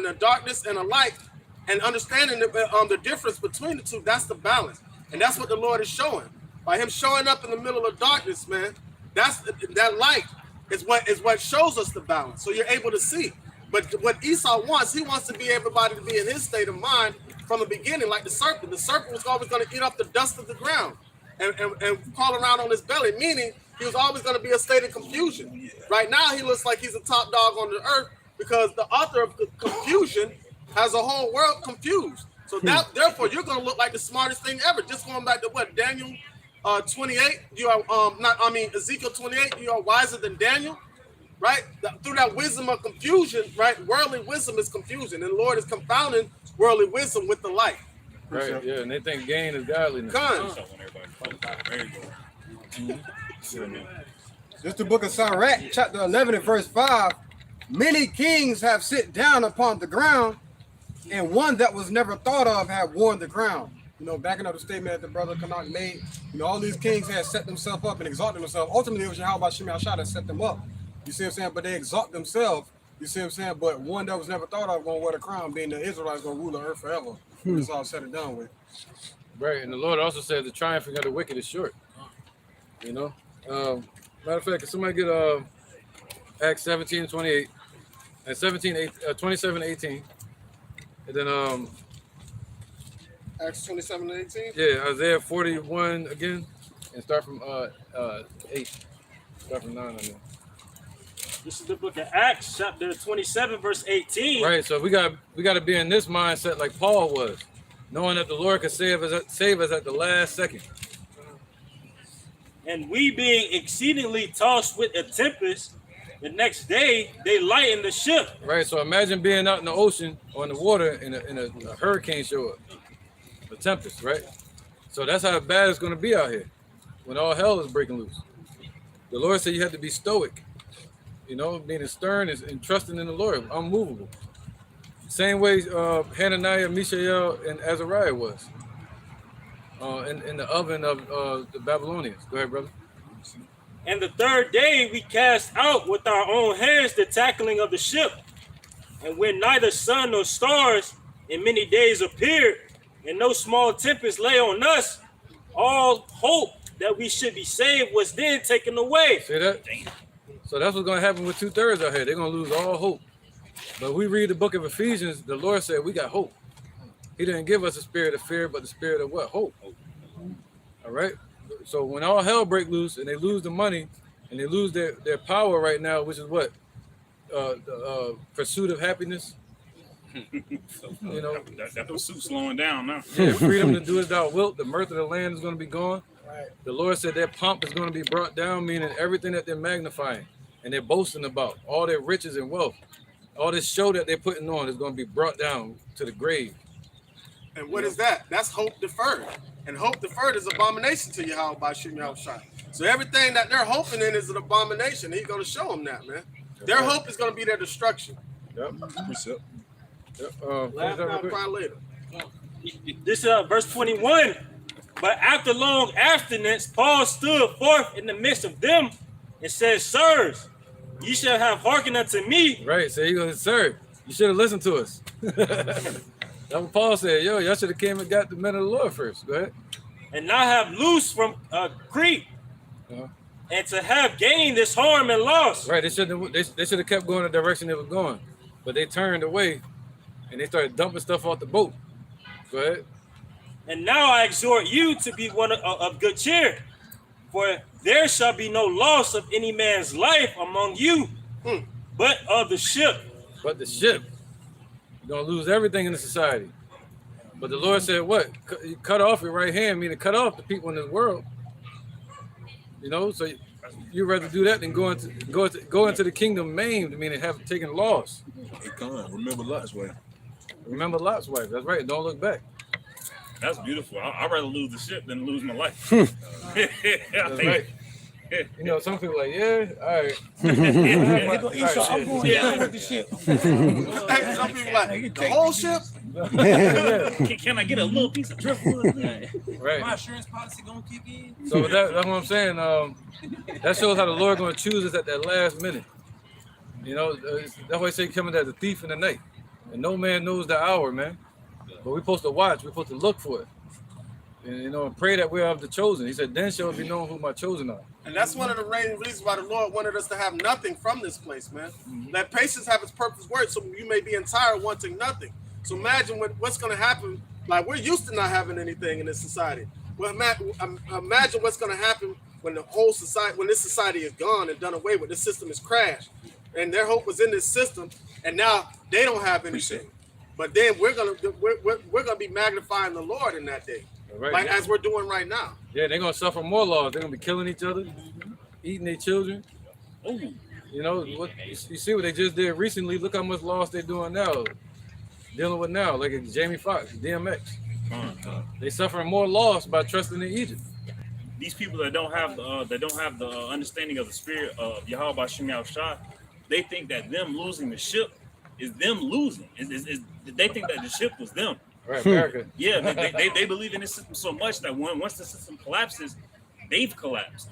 Speaker 3: a darkness and a light, and understanding the difference between the two. That's the balance, and that's what the Lord is showing by Him showing up in the middle of darkness, man. That light is what shows us the balance, so you're able to see. But what Esau wants, he wants to be everybody to be in his state of mind from the beginning, like the serpent. The serpent was always going to eat up the dust of the ground and crawl around on his belly, meaning he was always going to be a state of confusion. Right now, he looks like he's a top dog on the earth because the author of the confusion has a whole world confused. So therefore, you're going to look like the smartest thing ever. Just going back to what, Daniel 28, Ezekiel 28, you are wiser than Daniel, right? Through that wisdom of confusion, right? Worldly wisdom is confusion, and the Lord is confounding worldly wisdom with the light.
Speaker 2: Right, yeah, and they think gain is godliness.
Speaker 11: This is the book of Sirach, chapter 11 and verse 5. Many kings have sit down upon the ground, and one that was never thought of have worn the crown. You know, backing up the statement that the brother Kanak made, you know, all these kings had set themselves up and exalted themselves. Ultimately, it was Yahweh Shem Yahshua that set them up. You see what I'm saying? But they exalt themselves. You see what I'm saying? But one that was never thought of going to wear the crown, being the Israelites going to rule the earth forever. It's all said and done with.
Speaker 2: Right, and the Lord also said the triumphing of the wicked is short. You know? Matter of fact, can somebody get Acts 17 and 28 and 27 and 18, and then
Speaker 3: Acts 27 and 18.
Speaker 2: Yeah, Isaiah 41 again, and start from 8. Start from 9 on there.
Speaker 10: This is the book of Acts, chapter 27, verse 18.
Speaker 2: Right, so we got to be in this mindset like Paul was, knowing that the Lord could save us at the last second.
Speaker 12: And we being exceedingly tossed with a tempest, the next day they lightened the ship.
Speaker 2: Right. So imagine being out in the ocean or in the water and a hurricane show up, a tempest, right? So that's how bad it's going to be out here when all hell is breaking loose. The Lord said you have to be stoic, you know, being stern and trusting in the Lord, unmovable. Same way Hananiah, Mishael, and Azariah was in the oven of the Babylonians. Go ahead, brother.
Speaker 12: And the third day we cast out with our own hands the tackling of the ship. And when neither sun nor stars in many days appeared, and no small tempest lay on us, all hope that we should be saved was then taken away.
Speaker 2: See that? So that's what's going to happen with 2/3 out here. They're going to lose all hope. But we read the book of Ephesians, the Lord said we got hope. He didn't give us a spirit of fear, but the spirit of what? Hope. All right? So when all hell break loose and they lose the money and they lose their power right now, which is what? The pursuit of happiness. You know,
Speaker 6: that pursuit slowing down now.
Speaker 2: Yeah, freedom to do as thou wilt. The mirth of the land is going to be gone.
Speaker 11: Right.
Speaker 2: The Lord said their pomp is going to be brought down, meaning everything that they're magnifying and they're boasting about, all their riches and wealth, all this show that they're putting on is going to be brought down to the grave.
Speaker 3: And what is that? That's hope deferred. And hope deferred is abomination to Yahweh by Shem Yahushua. So everything that they're hoping in is an abomination. He's going to show them that, man. Their hope is going to be their destruction.
Speaker 2: Yep.
Speaker 3: Laugh now, cry later.
Speaker 12: This verse 21. But after long abstinence, Paul stood forth in the midst of them and said, Sirs, ye shall have hearkened unto me.
Speaker 2: Right. So he goes, sir, you should have listened to us. That's what Paul said. Yo, y'all should have came and got the men of the Lord first. Go ahead.
Speaker 12: And now have loosed from Crete, and to have gained this harm and loss.
Speaker 2: Right. They should have kept going the direction they was going, but they turned away and they started dumping stuff off the boat. Go ahead.
Speaker 12: And now I exhort you to be one of good cheer, for there shall be no loss of any man's life among you, but of the ship.
Speaker 2: But the ship. You're gonna lose everything in the society. But the Lord said, what? Cut off your right hand, meaning cut off the people in this world. You know, so you'd rather do that than go into the kingdom maimed, meaning have taken loss.
Speaker 9: Hey, come on, remember Lot's wife.
Speaker 2: Remember Lot's wife. That's right. Don't look back.
Speaker 6: That's beautiful. I'd rather lose the ship than lose my life.
Speaker 2: That's right. You know, some people like, yeah, all right.
Speaker 8: I'm going with the ship.
Speaker 3: Some people like, the whole ship?
Speaker 6: Can I get a little piece of driftwood?
Speaker 2: Right.
Speaker 8: My insurance policy gonna kick in.
Speaker 2: So that's what I'm saying. That shows how the Lord going to choose us at that last minute. You know, that's why he say coming as a thief in the night. And no man knows the hour, man. But we're supposed to watch. We're supposed to look for it. And, you know, and pray that we're of the chosen. He said, then shall it be known who my chosen are.
Speaker 3: And that's one of the main reasons why the Lord wanted us to have nothing from this place, man. Let patience have its purpose word, so you may be entire, wanting nothing. So imagine what's going to happen. Like, we're used to not having anything in this society. Well, imagine what's going to happen when the whole society, when this society is gone and done away with. This system is crashed, and their hope was in this system, and now they don't have anything. But then we're gonna be magnifying the Lord in that day,
Speaker 2: Right.
Speaker 3: like as we're doing right now.
Speaker 2: Yeah, they're gonna suffer more loss. They're gonna be killing each other, eating their children.
Speaker 6: Ooh.
Speaker 2: You know what? You see what they just did recently. Look how much loss they're doing now, dealing with now, like Jamie Foxx, DMX. They suffering more loss by trusting in Egypt.
Speaker 6: These people that don't have the understanding of the spirit of Yahweh Bashem Yahushua, they think that them losing the ship is them losing. They think that the ship was them.
Speaker 2: Right, America.
Speaker 6: Yeah, they believe in this system so much that once the system collapses, they've collapsed.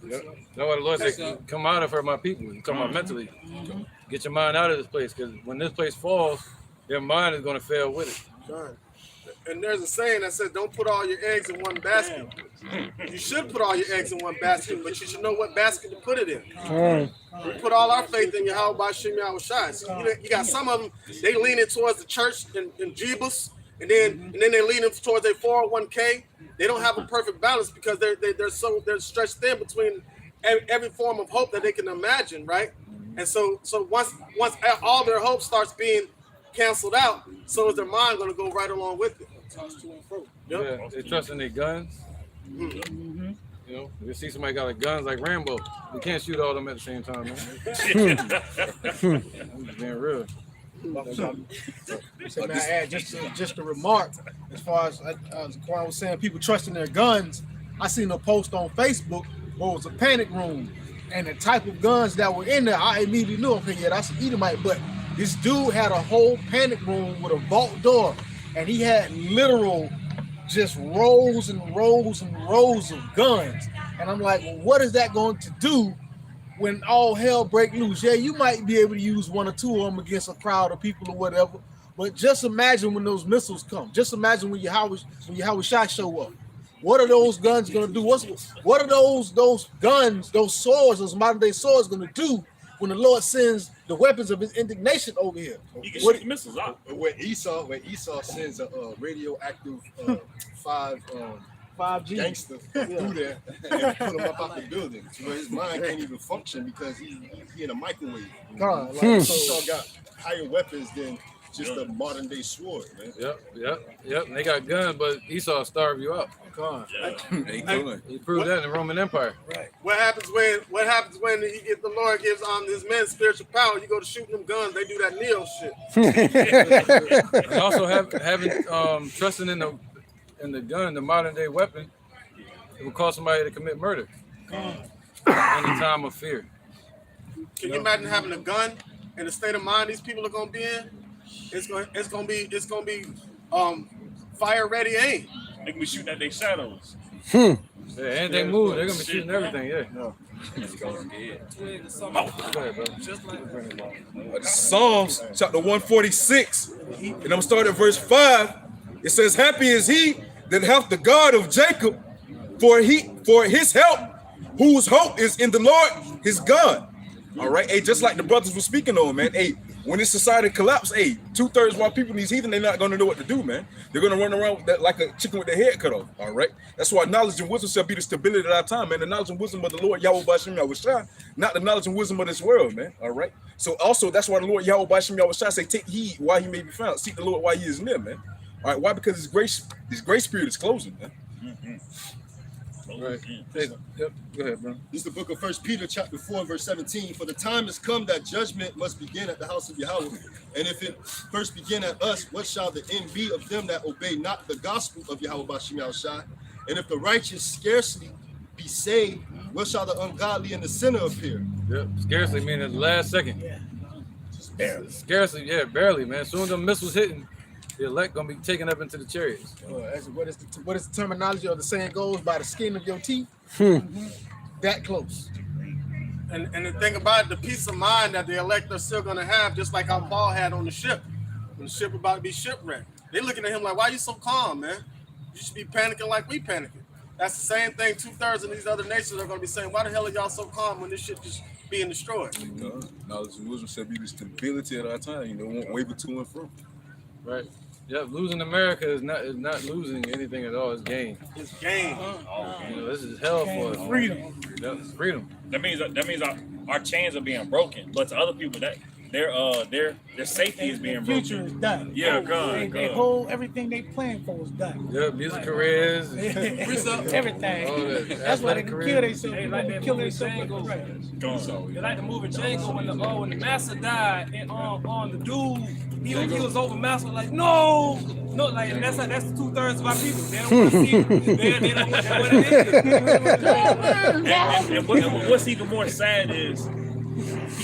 Speaker 2: Yep. That's why the Lord said, come out of her, my people. He's talking about mentally. Get your mind out of this place, because when this place falls, their mind is going to fail with it.
Speaker 3: Right. And there's a saying that says, don't put all your eggs in one basket. You should put all your eggs in one basket, but you should know what basket to put it in. We put all our faith in Yahweh Bashem Yahushua. So you got some of them, they leaning towards the church in Jebus, and then they leaning towards their 401k. They don't have a perfect balance because they're stretched thin between every form of hope that they can imagine, right? And so once all their hope starts being canceled out, so is their mind going to go right along with it.
Speaker 2: Yeah, they trust in their guns. You know, you see somebody got a gun like Rambo. We can't shoot all of them at the same time, man. I'm just being real.
Speaker 4: So, man, I add just a remark as far as Quan was saying, people trusting their guns. I seen a post on Facebook where it was a panic room, and the type of guns that were in there, I immediately knew, okay, yeah, that's an Edomite. But this dude had a whole panic room with a vault door, and he had literal just rows and rows and rows of guns. And I'm like, well, what is that going to do when all hell break loose? Yeah, you might be able to use one or two of them against a crowd of people or whatever, but just imagine when those missiles come. Just imagine when Yahweh Shai show up. What are those guns going to do? What are those guns, those swords, those modern day swords going to do when the Lord sends the weapons of his indignation over here?
Speaker 6: You can shoot missiles out.
Speaker 5: When Esau sends a radioactive 5G gangster through there and put him up out the building, so where his mind can't even function because he in a microwave. Esau got higher weapons than just a modern day sword, man.
Speaker 2: Yep. And they got guns, but Esau starved you out. He proved that in the Roman Empire.
Speaker 3: Right. What happens when the Lord gives his men spiritual power? You go to shooting them guns, they do that Neo shit.
Speaker 2: And also having trusting in the gun, the modern day weapon, it will cause somebody to commit murder in a time of fear.
Speaker 3: Can you imagine having a gun in the state of mind these people are gonna be in? It's gonna be fire ready aim.
Speaker 6: They can be shooting at their shadows.
Speaker 2: Yeah, and they move, they're gonna be shooting everything. Yeah.
Speaker 5: Psalms chapter 146, and I'm gonna start at verse 5. It says, "Happy is he that hath the God of Jacob, for his help, whose hope is in the Lord his God." All right, hey, just like the brothers were speaking on, man. Hey, when this society collapse, hey, 2/3 of our people, these heathen, they're not gonna know what to do, man. They're gonna run around with that like a chicken with their head cut off. All right, that's why knowledge and wisdom shall be the stability of our time, man. The knowledge and wisdom of the Lord Yahweh B'Shem Yahushua, not the knowledge and wisdom of this world, man. All right. So also that's why the Lord Yahweh B'Shem Yahushua say, "Take heed while he may be found. Seek the Lord while he is near," man. All right. Why? Because his grace period is closing, man.
Speaker 2: Right. Yep. Go ahead, bro.
Speaker 5: This is the book of 1 Peter chapter 4, verse 17. "For the time has come that judgment must begin at the house of Yahweh. And if it first begin at us, what shall the end be of them that obey not the gospel of Yahweh B'Shem Yahushua? And if the righteous scarcely be saved, what shall the ungodly and the sinner appear?"
Speaker 2: Yep. Scarcely meaning the last second.
Speaker 5: Yeah.
Speaker 2: Just barely. Scarcely, yeah, barely, man. As soon as the missiles hitting, the elect gonna be taken up into the chariots.
Speaker 4: What is the terminology or the saying goes? By the skin of your teeth. That close.
Speaker 3: And the thing about it, the peace of mind that the elect are still gonna have, just like how Paul had on the ship, when the ship about to be shipwrecked. They looking at him like, "Why are you so calm, man? You should be panicking like we panicking." That's the same thing 2/3 of these other nations are gonna be saying. Why the hell are y'all so calm when this shit just being destroyed?
Speaker 5: Knowledge and wisdom shall be the stability of our time. Won't waver to and fro.
Speaker 2: Right. Yeah, losing America is not losing anything at all. It's gain.
Speaker 3: It's gain.
Speaker 2: This is hell for us.
Speaker 6: Freedom.
Speaker 2: Yeah, freedom.
Speaker 6: That means our chains are being broken, but to other people that their safety is being broken.
Speaker 10: Future is done.
Speaker 6: Yeah,
Speaker 10: They whole everything they plan for is done.
Speaker 2: Yeah, music careers,
Speaker 10: everything. That's why they can kill themselves. They like that kill themselves.
Speaker 8: They like the movie Django when the master died and on the dude. He was over master like no, like and that's the 2/3 of our people. They don't want to see it. They don't want what it is.
Speaker 6: And what's even more sad is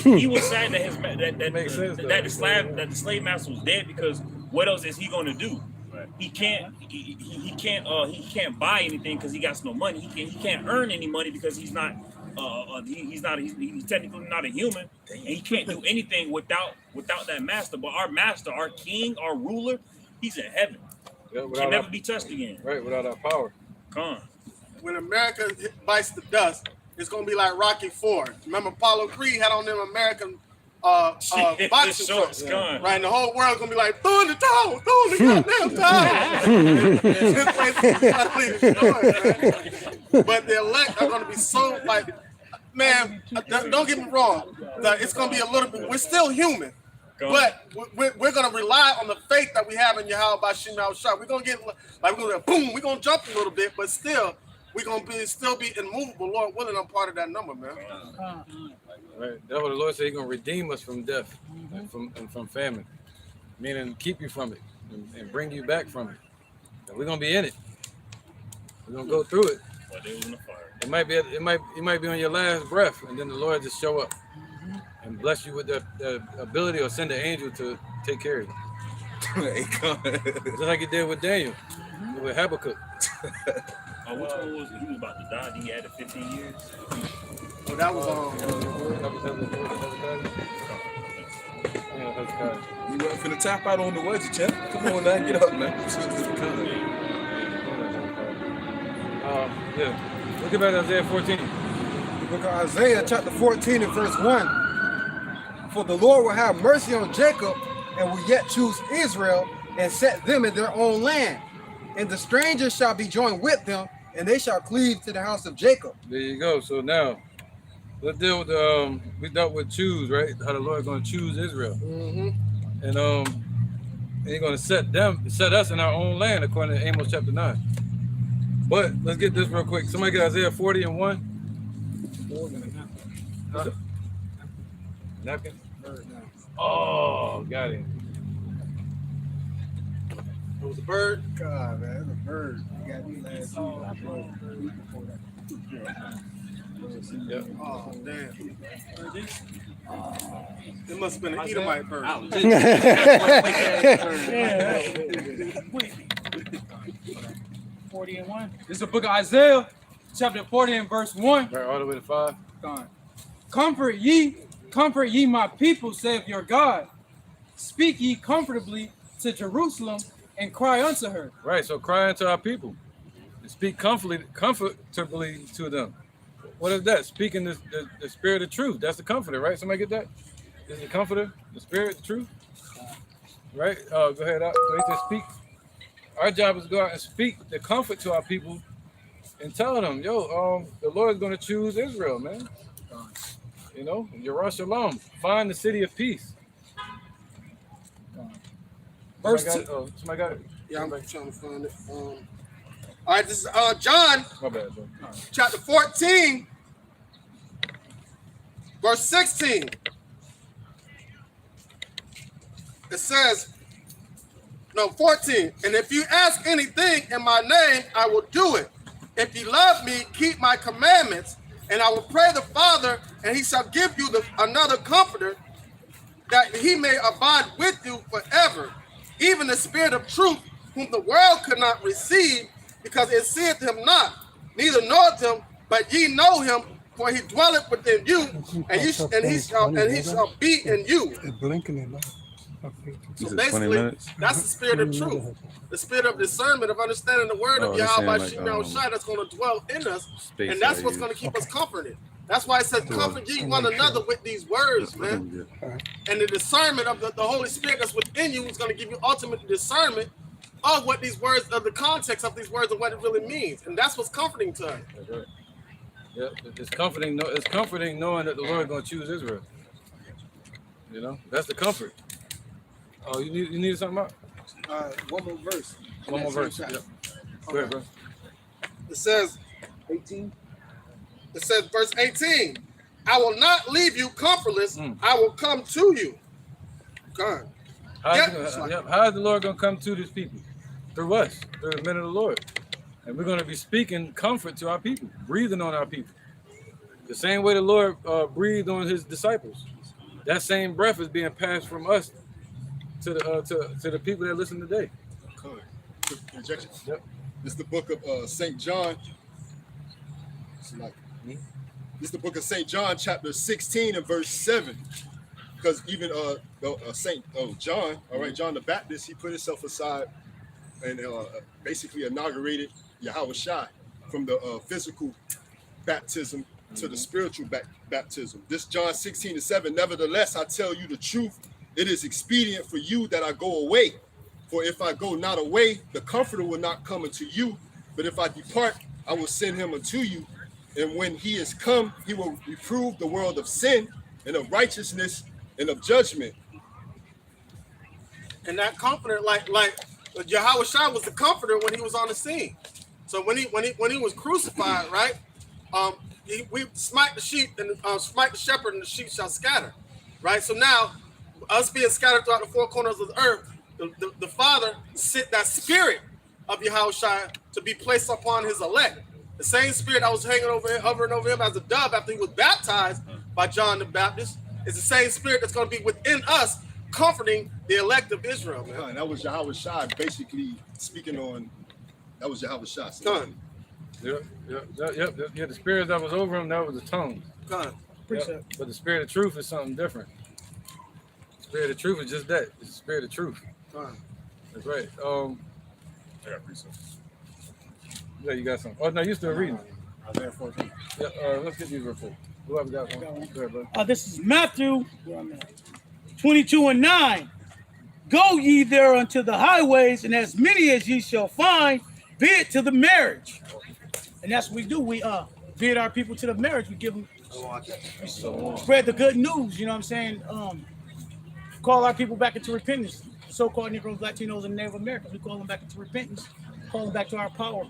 Speaker 6: he was sad that the slave master was dead, because what else is he going to do? He can't buy anything because he got no money. He can't earn any money because he's technically not a human, and he can't do anything without that master. But our master, our king, our ruler, he's in heaven. Yeah, can never be touched again.
Speaker 2: Right, without our power.
Speaker 6: Come on.
Speaker 3: When America bites the dust, it's gonna be like Rocky IV. Remember, Apollo Creed had on them American boxing shorts, right? And the whole world gonna be like, throw in the towel, throw in the goddamn towel. But the elect are gonna be so like, man, don't get me wrong. It's gonna be a little bit. We're still human, but we're gonna rely on the faith that we have in Yahweh B'Shem Yahushua. We're gonna get like we're gonna boom, we're gonna jump a little bit, but still. we're gonna still be immovable. Lord willing, I'm part of that number, man.
Speaker 2: Right. That's what the Lord said. He's gonna redeem us from death and from famine, meaning keep you from it and bring you back from it. And we're gonna be in it. We're gonna go through it. It might be you might be on your last breath, and then the Lord just show up and bless you with the ability or send an angel to take care of you. Just like he did with Daniel, with Habakkuk.
Speaker 6: Which one was it? He was about to die. He added 15 years.
Speaker 3: Well, that was
Speaker 7: You wasn't finna tap out on the wedgie, champ. Come on now, get up, man.
Speaker 2: Yeah. Look at Isaiah 14.
Speaker 11: The book of Isaiah, chapter 14 and verse 1. For the Lord will have mercy on Jacob and will yet choose Israel and set them in their own land. And the strangers shall be joined with them, and they shall cleave to the house of Jacob.
Speaker 2: There you go. So now, let's deal with we dealt with choose, right? How the Lord going to choose Israel, and He's going to set us in our own land, according to Amos chapter 9. But let's get this real quick. Somebody get Isaiah 40 and 1. Huh? Napkin? Oh, got it.
Speaker 3: It was a bird.
Speaker 4: God, man, it's a bird. You got me last week.
Speaker 2: Yep.
Speaker 3: Oh, damn. It must have been an Edomite bird.
Speaker 10: 40 and 1. This is the book of Isaiah, chapter 40 and verse 1.
Speaker 2: Right, all the way to 5.
Speaker 10: God. Comfort ye my people, saith your God. Speak ye comfortably to Jerusalem and cry unto her.
Speaker 2: Right, so cry unto our people and speak comfortably to them. What is that? Speaking the spirit of truth. That's the comforter, right? Somebody get that? Is the comforter the spirit, the truth? Right? Go ahead. So he said speak. Our job is to go out and speak the comfort to our people and tell them, the Lord is going to choose Israel, man. You know, Yerushalayim, find the city of peace.
Speaker 3: Verse
Speaker 2: somebody got it?
Speaker 3: Yeah, I'm trying to find it. All right, this is John,
Speaker 2: My bad, bro.
Speaker 3: chapter 14, verse 16. It says, 14. And if you ask anything in my name, I will do it. If you love me, keep my commandments, and I will pray the Father, and he shall give you another comforter, that he may abide with you forever. Even the spirit of truth, whom the world could not receive, because it seeth him not, neither knoweth him, but ye know him, for he dwelleth within you, and he shall be in you.
Speaker 1: It's blinking it.
Speaker 3: So basically, that's the spirit of truth, the spirit of discernment, of understanding the word of Yahweh Shai that's going to dwell in us, and that's what's going to keep us comforted. That's why it says, comfort ye one another with these words, man. And the discernment of the Holy Spirit that's within you is going to give you ultimate discernment of what these words, of the context of these words and what it really means. And that's what's comforting to us.
Speaker 2: That's right. Yeah, it's comforting. It's comforting knowing that the Lord is going to choose Israel. You know, that's the comfort. Oh, you needed something out?
Speaker 3: One more verse.
Speaker 2: One more verse. Yeah. Go ahead, bro.
Speaker 3: It says 18. It says verse 18. I will not leave you comfortless. I will come to you. God.
Speaker 2: How is the Lord going to come to these people? Through us, through the men of the Lord. And we're going to be speaking comfort to our people, breathing on our people. The same way the Lord breathed on his disciples. That same breath is being passed from us to the people that listen today.
Speaker 4: Injection. Yep. This is the book of St. John. This is the book of St. John, chapter 16 and verse 7. Because even St. John, all right, John the Baptist, he put himself aside and basically inaugurated Yahweh Shai from the physical baptism to the spiritual baptism. This John 16 and 7, nevertheless, I tell you the truth, it is expedient for you that I go away. For if I go not away, the Comforter will not come unto you. But if I depart, I will send him unto you. And when he is come, he will reprove the world of sin and of righteousness and of judgment.
Speaker 3: And that comforter, like Yahweh Shai was the comforter when he was on the scene. So when he was crucified, right? We smite the sheep and smite the shepherd, and the sheep shall scatter, right? So now, us being scattered throughout the four corners of the earth, the Father sent that spirit of Yahushua to be placed upon his elect. The same spirit that was hovering over him as a dove after he was baptized by John the Baptist is the same spirit that's going to be within us, comforting the elect of Israel, man.
Speaker 5: That was Yahushua basically speaking on. That was Yahushua.
Speaker 3: Done.
Speaker 2: Yep. The spirit that was over him, that was the tongue.
Speaker 3: Done.
Speaker 2: Yep. But the spirit of truth is something different. The spirit of truth is just that. It's the spirit of truth.
Speaker 3: Done.
Speaker 2: That's right.
Speaker 6: I got precepts.
Speaker 2: Yeah, you got something. Oh no, you still reading.
Speaker 5: Isaiah 14.
Speaker 2: Yeah, let's get these real quick. Whoever got one. Go ahead, bro.
Speaker 10: This is Matthew 22:9. Go ye there unto the highways, and as many as ye shall find, bid to the marriage. And that's what we do. We bid our people to the marriage. We give them, we spread the good news. You know what I'm saying? Call our people back into repentance. So-called Negroes, Latinos, and Native Americans. We call them back into repentance. Call them back to our power.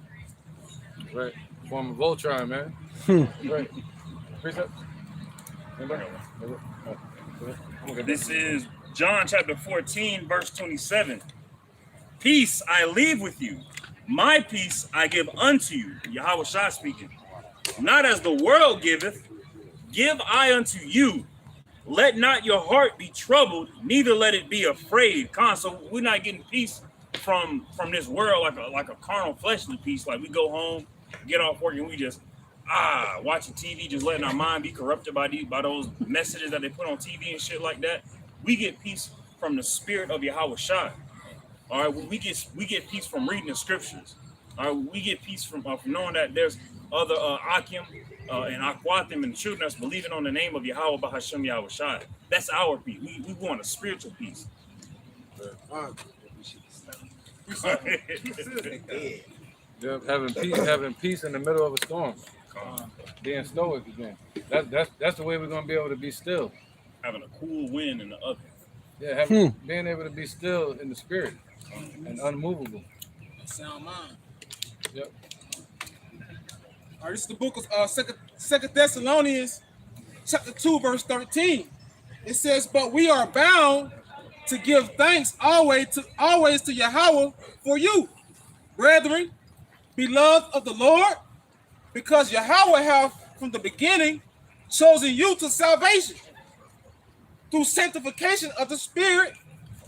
Speaker 2: Right. Form of Voltron, man. Right. Precept? Anybody?
Speaker 6: This is John chapter 14, verse 27. Peace I leave with you. My peace I give unto you. Yahushua speaking. Not as the world giveth, give I unto you. Let not your heart be troubled, neither let it be afraid. So we're not getting peace from this world like a carnal fleshly peace. Like we go home, get off work, and we just watching TV, just letting our mind be corrupted by those messages that they put on TV and shit like that. We get peace from the spirit of Yahushua. All right, we get peace from reading the scriptures. All right, we get peace from knowing that there's other Akim and Aquatim and children that's believing on the name of Yahweh Bahashem Yahushua. That's our peace. We want a spiritual peace.
Speaker 2: Yeah, having peace in the middle of a storm. Being stoic again. That's the way we're gonna be able to be still.
Speaker 6: Having a cool wind in the oven.
Speaker 2: Yeah, being able to be still in the spirit and unmovable.
Speaker 8: Sound mind.
Speaker 2: Yep.
Speaker 7: All right, this is the book of Second Thessalonians, chapter 2, verse 13. It says, "But we are bound to give thanks always to Yahweh for you, brethren, beloved of the Lord, because Yahweh hath from the beginning chosen you to salvation through sanctification of the Spirit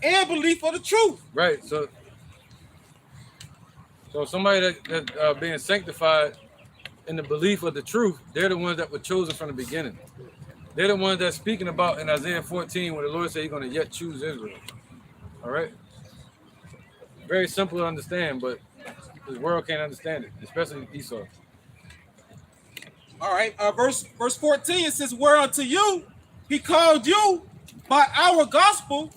Speaker 7: and belief of the truth."
Speaker 2: Right. So somebody that being sanctified in the belief of the truth, they're the ones that were chosen from the beginning. They're the ones that's speaking about in Isaiah 14 where the Lord said he's going to yet choose Israel. All right. Very simple to understand, but this world can't understand it, especially Esau.
Speaker 7: All right, verse 14, it says, "Whereunto you he called you by our gospel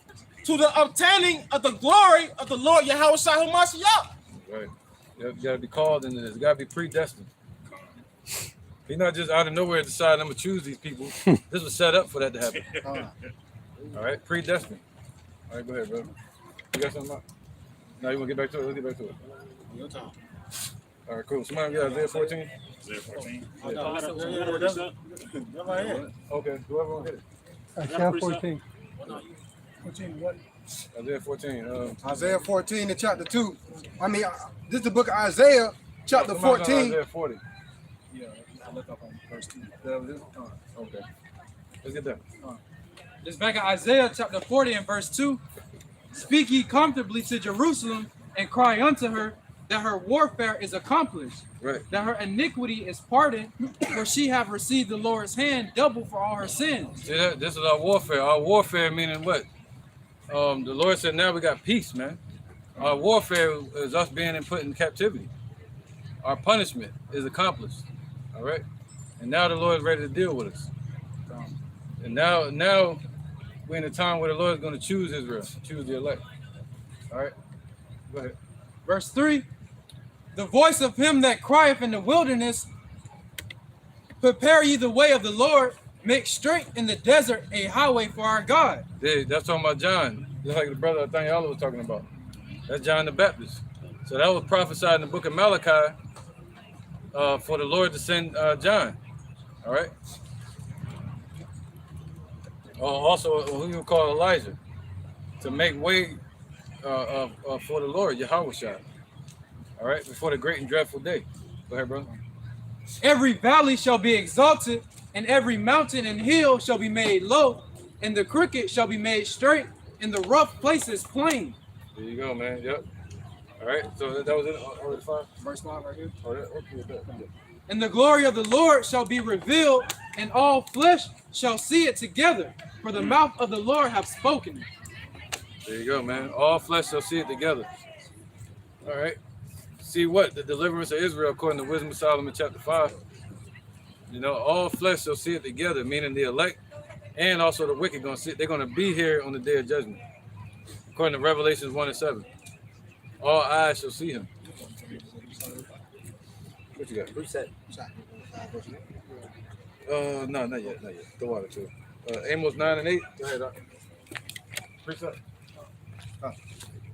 Speaker 7: to the obtaining of the glory of the Lord Yahushua HaMashiach."
Speaker 2: Right. You got to be called, and it's got to be predestined. He's not just out of nowhere deciding I'm going to choose these people. This was set up for that to happen. All right, predestined. All right, go ahead, bro. You got something up? No, you want to get back to it? Let's get back to it.
Speaker 5: Your time.
Speaker 2: All right, cool. Somebody got Isaiah 14?
Speaker 6: Isaiah 14.
Speaker 2: Okay, whoever want to hit it.
Speaker 1: Isaiah 14.
Speaker 2: Isaiah 14.
Speaker 11: Isaiah 14 in chapter 2. I mean, this is the book of Isaiah, chapter 14.
Speaker 2: Isaiah 40.
Speaker 5: Yeah, I look up on verse 2.
Speaker 2: Okay. Let's get that.
Speaker 13: It's back in Isaiah chapter 40 and verse 2. Speak ye comfortably to Jerusalem and cry unto her that her warfare is accomplished,
Speaker 2: right?
Speaker 13: That her iniquity is pardoned, for she have received the Lord's hand double for all her sins.
Speaker 2: See that? This is our warfare. Our warfare meaning what? The Lord said, now we got peace, man. Our warfare is us being put in captivity. Our punishment is accomplished. All right. And now the Lord is ready to deal with us. And now we're in a time where the Lord is going to choose Israel, choose the elect. All right. Go ahead.
Speaker 13: Verse 3. The voice of him that crieth in the wilderness, prepare ye the way of the Lord, make straight in the desert a highway for our God.
Speaker 2: Yeah, that's talking about John, just like the brother Nathaniel was talking about. That's John the Baptist. So that was prophesied in the book of Malachi for the Lord to send John. All right. Also, who you call Elijah, to make way for the Lord, Yahushua. All right, before the great and dreadful day. Go ahead, brother.
Speaker 13: Every valley shall be exalted, and every mountain and hill shall be made low, and the crooked shall be made straight, and the rough places plain.
Speaker 2: There you go, man. Yep. All right. So that was it. Verse 5.
Speaker 13: Verse 5 right here.
Speaker 2: Oh, that, okay.
Speaker 13: And the glory of the Lord shall be revealed, and all flesh shall see it together, for the mouth of the Lord hath spoken.
Speaker 2: There you go, man. All flesh shall see it together. All right. See what? The deliverance of Israel, according to Wisdom of Solomon, chapter 5. You know, all flesh shall see it together, meaning the elect and also the wicked gonna see it. They're gonna be here on the day of judgment. According to Revelations 1 and 7. All eyes shall see him. What you got?
Speaker 11: Reset.
Speaker 2: No, not yet. The water too. Amos 9 and 8. Go ahead, Doc. Reset.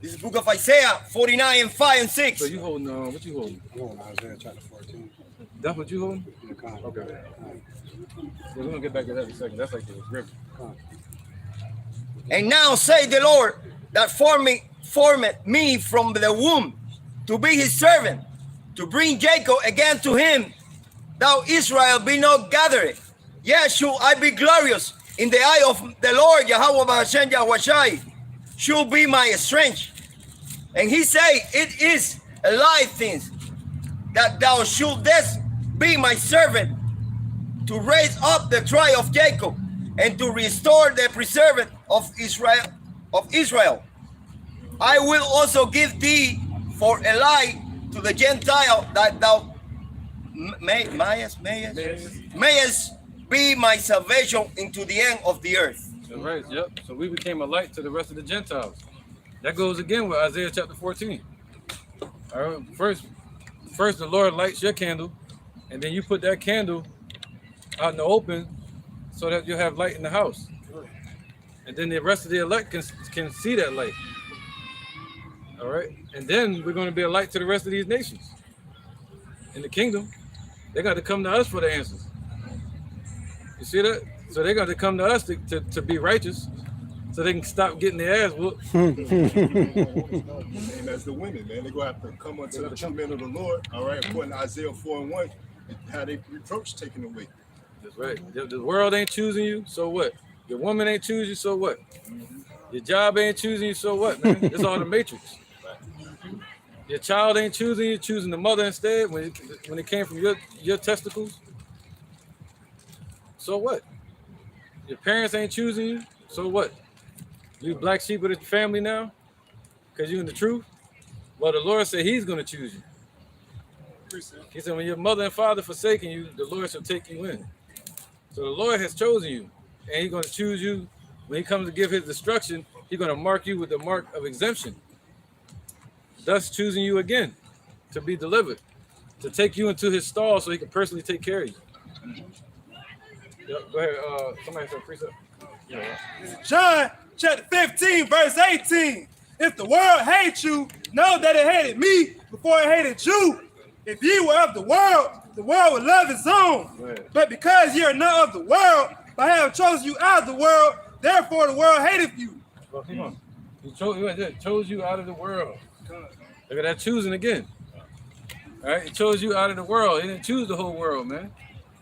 Speaker 14: This is book of Isaiah 49 and 5 and 6.
Speaker 2: So you holding on? What you holding?
Speaker 1: I'm holding Isaiah chapter 14.
Speaker 2: That's what you holding?
Speaker 1: Okay.
Speaker 2: Yeah, we're gonna get back to that in a second. That's like the scripture.
Speaker 14: And now say the Lord that formed me from the womb to be his servant, to bring Jacob again to him. Thou Israel be not gathered. Yet should I be glorious in the eye of the Lord, Yahweh Hashem Yahushai, should be my strength. And he say, it is a light thing that thou shouldest be my servant, to raise up the tribe of Jacob and to restore the preserved of Israel. I will also give thee for a light to the Gentile, that thou mayest be my salvation into the end of the earth.
Speaker 2: That's right. Yep. So we became a light to the rest of the Gentiles. That goes again with Isaiah chapter 14. All right. First the Lord lights your candle, and then you put that candle out in the open so that you have light in the house. And then the rest of the elect can see that light. All right. And then we're going to be a light to the rest of these nations. In the kingdom, they got to come to us for the answers. You see that? So they got to come to us to be righteous, so they can stop getting their ass whooped.
Speaker 4: And as the women, man, they're going to have to come unto the true men of the Lord, all right, according to Isaiah 4 and 1, how they reproach taken away.
Speaker 2: That's right. The world ain't choosing you, so what? Your woman ain't choosing you, so what? Your job ain't choosing you, so what, man? It's all the matrix. Your child ain't choosing you, choosing the mother instead when it came from your testicles. So what? Your parents ain't choosing you, so what? You black sheep of the family now? Because you in the truth? Well, the Lord said he's going to choose you. He said, when your mother and father forsaken you, the Lord shall take you in. So the Lord has chosen you, and he's going to choose you. When he comes to give his destruction, he's going to mark you with the mark of exemption, thus choosing you again to be delivered, to take you into his stall so he can personally take care of you. Yep, go ahead. Somebody said precept. Yeah.
Speaker 8: John chapter 15, verse 18. If the world hates you, know that it hated me before it hated you. If ye were of the world would love its own. But because ye are not of the world, but I have chosen you out of the world, therefore the world hateth you.
Speaker 2: Well, come on. He chose you out of the world. Look at that choosing again. All right, he chose you out of the world. He didn't choose the whole world, man.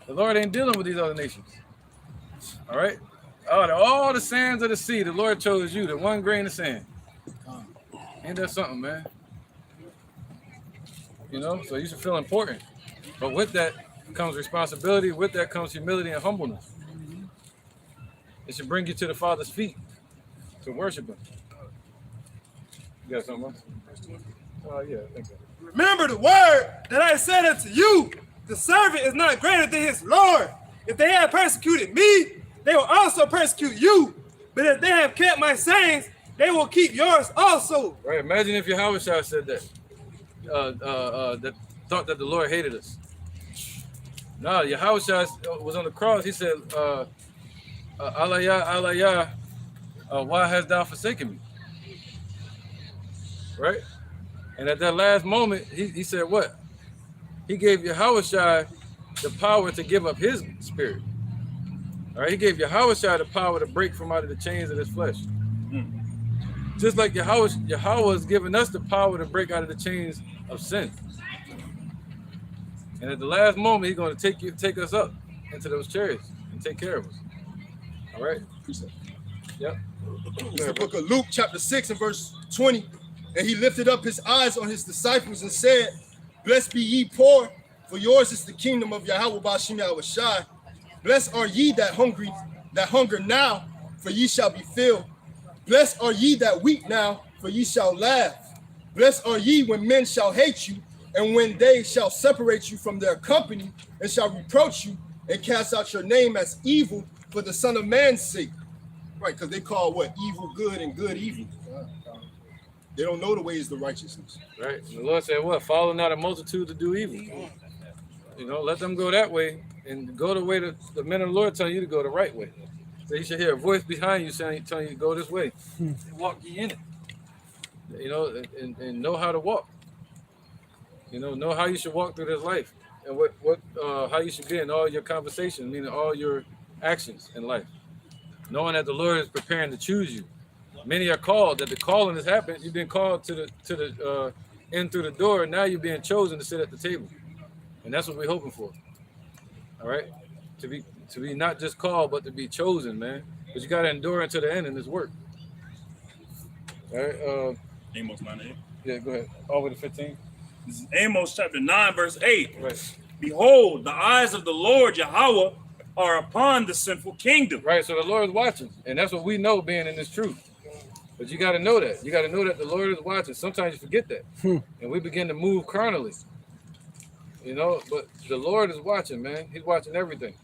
Speaker 2: The Lord ain't dealing with these other nations. All right? Out of all the sands of the sea, the Lord chose you, the one grain of sand. Ain't that something, man? You know, so you should feel important. But with that comes responsibility. With that comes humility and humbleness. It should bring you to the Father's feet to worship him. You got something else? Yeah, I think so.
Speaker 8: Remember the word that I said unto you. The servant is not greater than his Lord. If they have persecuted me, they will also persecute you. But if they have kept my sayings, they will keep yours also.
Speaker 2: Right. Imagine if Yahushua said that. That thought that the Lord hated us. No, Yahushua was on the cross. He said, Alayah, Alayah, why hast thou forsaken me? Right? And at that last moment, he said what? he gave Yahushua the power to give up his spirit. All right, he gave Yahushua the power to break from out of the chains of his flesh. Just like Yahweh has given us the power to break out of the chains of sin. And at the last moment, he's going to take us up into those chariots and take care of us. All right? Yep.
Speaker 5: It's the book of Luke, chapter 6 and verse 20. And he lifted up his eyes on his disciples and said, Blessed be ye poor, for yours is the kingdom of Yahweh Bashim Yahushai. Blessed are ye that hunger now, for ye shall be filled. Blessed are ye that weep now, for ye shall laugh. Blessed are ye when men shall hate you, and when they shall separate you from their company, and shall reproach you, and cast out your name as evil for the Son of Man's sake. Right, because they call what? Evil good and good evil. They don't know the ways of the righteousness.
Speaker 2: Right. And the Lord said, what? Follow not a multitude to do evil. You know, let them go that way and go the way that the men of the Lord tell you to go the right way. So you should hear a voice behind you telling you to go this way. And walk ye in it. You know, and know how to walk. You know how you should walk through this life. And how you should be in all your conversations, meaning all your actions in life. Knowing that the Lord is preparing to choose you. Many are called, that the calling has happened. You've been called to the in through the door, and now you're being chosen to sit at the table. And that's what we're hoping for. All right? To be not just called, but to be chosen, man. But you gotta endure until the end in this work. All right.
Speaker 6: Amos 9:8.
Speaker 2: Yeah, go ahead. All the way to 15.
Speaker 6: This is Amos chapter 9, verse 8.
Speaker 2: Right.
Speaker 6: Behold, the eyes of the Lord Yahweh are upon the sinful kingdom.
Speaker 2: Right. So the Lord is watching, and that's what we know being in this truth. But you got to know that. You got to know that the Lord is watching. Sometimes you forget that, and we begin to move carnally. You know, but the Lord is watching, man. He's watching everything.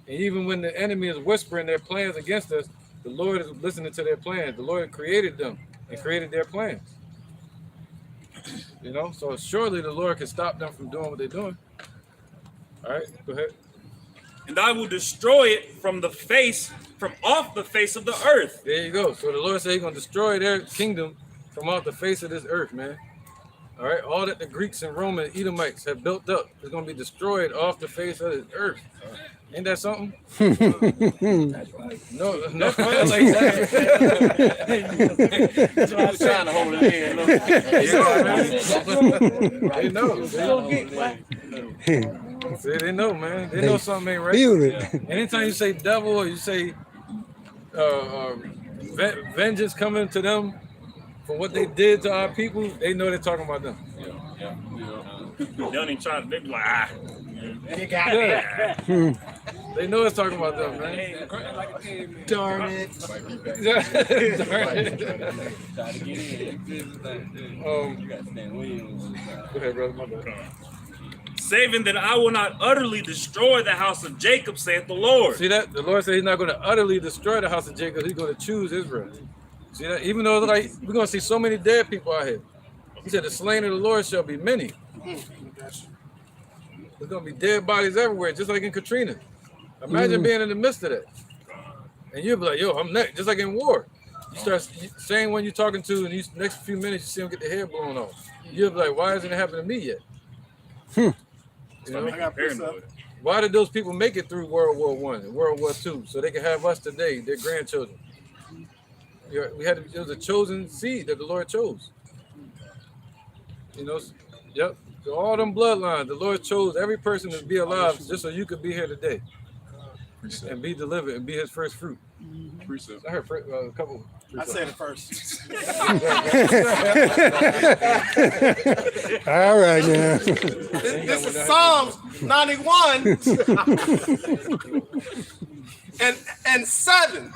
Speaker 2: And even when the enemy is whispering their plans against us, the Lord is listening to their plans. The Lord created them and created their plans. You know, so surely the Lord can stop them from doing what they're doing. All right, go ahead.
Speaker 6: And I will destroy it from off the face of the earth.
Speaker 2: There you go. So the Lord said he's going to destroy their kingdom from off the face of this earth, man. All right, all that the Greeks and Roman Edomites have built up is going to be destroyed off the face of this earth. Ain't that something? No, like that.
Speaker 7: That's why I was trying to hold it in.
Speaker 2: See, they know, man. They know something ain't right.
Speaker 15: Feel it.
Speaker 2: Anytime you say devil or you say vengeance coming to them for what they did to our people, they know they're talking about them.
Speaker 6: They don't even try to, they be like,
Speaker 2: They got it. They know it's talking about them, man.
Speaker 5: Darn it.
Speaker 2: Darn it. Go ahead, brother. My bad.
Speaker 6: saving that I will not utterly destroy the house of Jacob, saith the Lord.
Speaker 2: See that? The Lord said he's not going to utterly destroy the house of Jacob. He's going to choose Israel. See that? Even though like we're going to see so many dead people out here. He said the slain of the Lord shall be many. There's going to be dead bodies everywhere, just like in Katrina. Imagine being in the midst of that. And you'll be like, yo, I'm next. Just like in war. You start saying when you're talking to, and these next few minutes you see them get their head blown off. You'll be like, why hasn't it happened to me yet? You know? Why did those people make it through World War I and World War II so they can have us today, their grandchildren? It was a chosen seed that the Lord chose. You know, yep. So all them bloodlines, the Lord chose every person to be alive just so you could be here today and be delivered and be His first fruit. I heard a couple.
Speaker 8: I said it first.
Speaker 15: All right now.
Speaker 3: This is Psalms 91 and 7.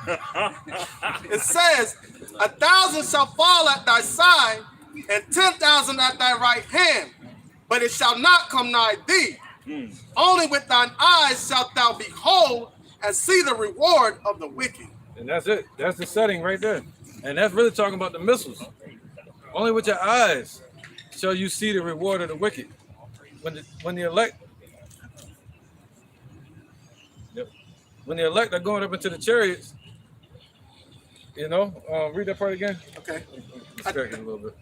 Speaker 3: It says, 1,000 shall fall at thy side and 10,000 at thy right hand, but it shall not come nigh thee. Only with thine eyes shalt thou behold and see the reward of the wicked.
Speaker 2: And that's it. That's the setting right there. And that's really talking about the missiles. Only with your eyes shall you see the reward of the wicked. When the elect are going up into the chariots, you know, read that part again.
Speaker 3: Okay.
Speaker 2: Distracting a little bit.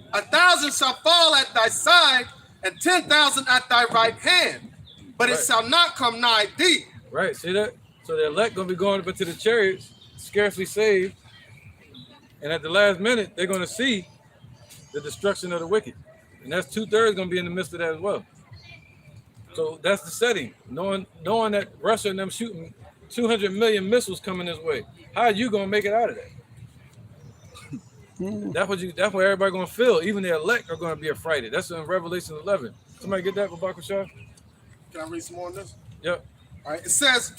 Speaker 3: 1,000 shall fall at thy side and 10,000 at thy right hand, but it
Speaker 2: Right.
Speaker 3: shall not come nigh thee.
Speaker 2: Right, see that? So the elect gonna be going up into the chariots, scarcely saved, and at the last minute they're gonna see the destruction of the wicked, and that's 2/3 gonna be in the midst of that as well. So that's the setting, knowing that Russia and them shooting 200 million missiles coming this way. How are you gonna make it out of that? That's what everybody gonna feel. Even the elect are gonna be affrighted. That's in Revelation 11. Somebody get that for Baruch?
Speaker 3: Can I read some more on this?
Speaker 2: Yep.
Speaker 3: All right, it says,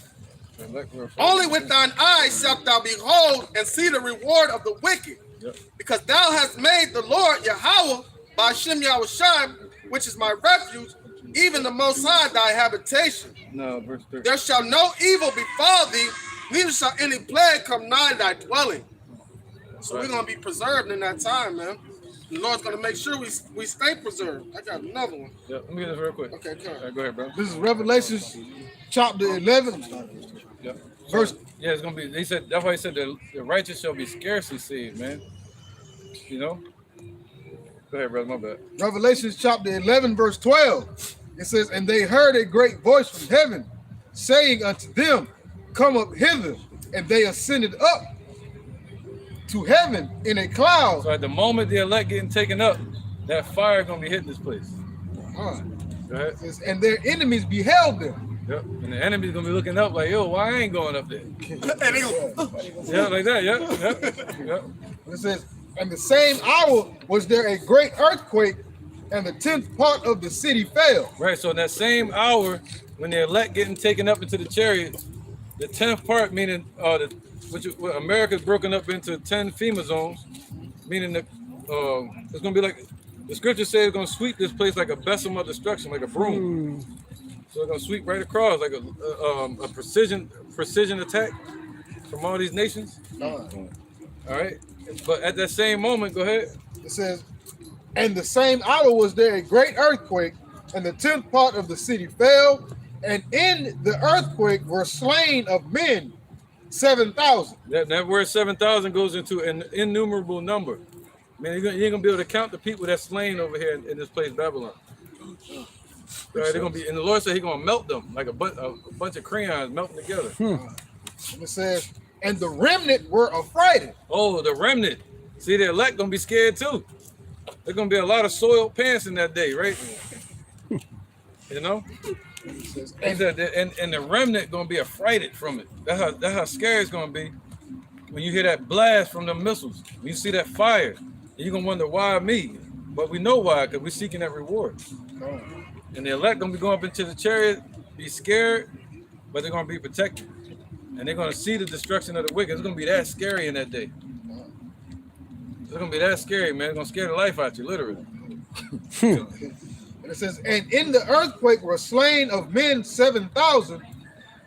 Speaker 2: The elect were
Speaker 3: only with thine eyes shalt thou behold and see the reward of the wicked,
Speaker 2: Yep.
Speaker 3: because thou hast made the Lord Yahweh by Shem Yahushai, which is my refuge, even the Most High thy habitation.
Speaker 2: No, verse 13.
Speaker 3: There shall no evil befall thee, neither shall any plague come nigh thy dwelling. So we're gonna be preserved in that time, man. The Lord's gonna make sure we stay preserved. I got another one.
Speaker 2: Yeah, let me get this real quick.
Speaker 3: Okay, come on.
Speaker 2: All right, go ahead, bro.
Speaker 4: This is Revelation chapter 11,
Speaker 2: Yep.
Speaker 4: verse.
Speaker 2: Yeah, it's gonna be. They said that's why he said the righteous shall be scarcely saved, man. You know. Go ahead, brother. My bad.
Speaker 4: Revelation chapter 11, verse 12. It says, and they heard a great voice from heaven, saying unto them, come up hither. And they ascended up to heaven in a cloud.
Speaker 2: So at the moment the elect getting taken up, that fire gonna be hitting this place.
Speaker 4: All right.
Speaker 2: Go ahead.
Speaker 4: It says, and their enemies beheld them.
Speaker 2: Yep. And the enemy's gonna be looking up like, yo, why I ain't going up there? Yeah, like that. Yep.
Speaker 4: It says, and the same hour was there a great earthquake, and the 10th part of the city fell.
Speaker 2: Right. So in that same hour, when the elect getting taken up into the chariots, the 10th part, meaning America's broken up into 10 FEMA zones, meaning that it's gonna be like the scripture says it's gonna sweep this place like a besom of destruction, like a broom. So it's gonna sweep right across like a precision attack from all these nations. All right. But at that same moment, go ahead.
Speaker 4: It says, and the same hour was there a great earthquake, and the 10th part of the city fell, and in the earthquake were slain of men 7,000.
Speaker 2: That word 7,000 goes into an innumerable number. Man, you ain't gonna be able to count the people that's slain over here in this place, Babylon. Right, they're gonna be, and the Lord said He's gonna melt them like a bunch of crayons melting together.
Speaker 4: And it says, and the remnant were affrighted.
Speaker 2: Oh, the remnant. See, the elect gonna be scared too. There's gonna be a lot of soiled pants in that day, right? You know? And the remnant gonna be affrighted from it. That's how scary it's gonna be when you hear that blast from the missiles. When you see that fire, you're gonna wonder why me. But we know why, because we're seeking that reward. And the elect gonna be going up into the chariot, be scared, but they're gonna be protected. And they're gonna see the destruction of the wicked. It's gonna be that scary in that day. It's gonna be that scary, man. It's gonna scare the life out you, literally.
Speaker 4: And it says, and in the earthquake were slain of men 7,000,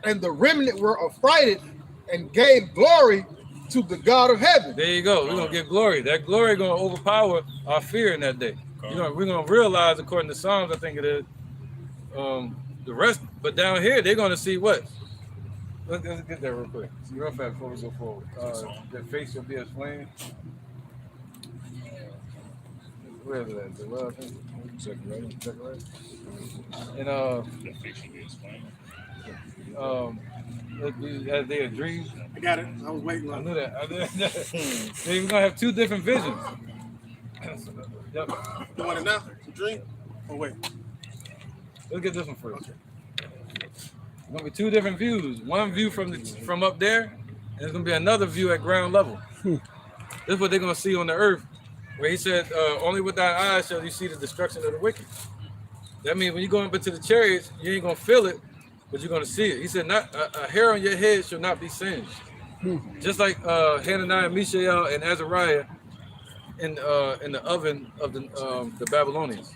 Speaker 4: and the remnant were affrighted and gave glory to the God of heaven.
Speaker 2: There you go. We're gonna give glory. That glory gonna overpower our fear in that day. We're gonna realize, according to Psalms, I think it is, the rest. But down here, they're gonna see what? Let's get that real quick. See real fast before we go forward. Their face shall be as flame. Where is it at? The love thing? Check it right. Check it right. And as they are dreams.
Speaker 3: I got it. I was waiting.
Speaker 2: I knew that. They're gonna have two different visions. Yep.
Speaker 3: You want it now? The dream? Oh wait.
Speaker 2: Let's get this one first. It's gonna be two different views. One view from up there, and it's gonna be another view at ground level. This is what they're gonna see on the earth, where He said, "Only with thy eyes shall you see the destruction of the wicked." That means when you go up into the chariots, you ain't gonna feel it, but you're gonna see it. He said, "Not a hair on your head shall not be singed." Just like Hananiah, Mishael, and Azariah in the oven of the Babylonians.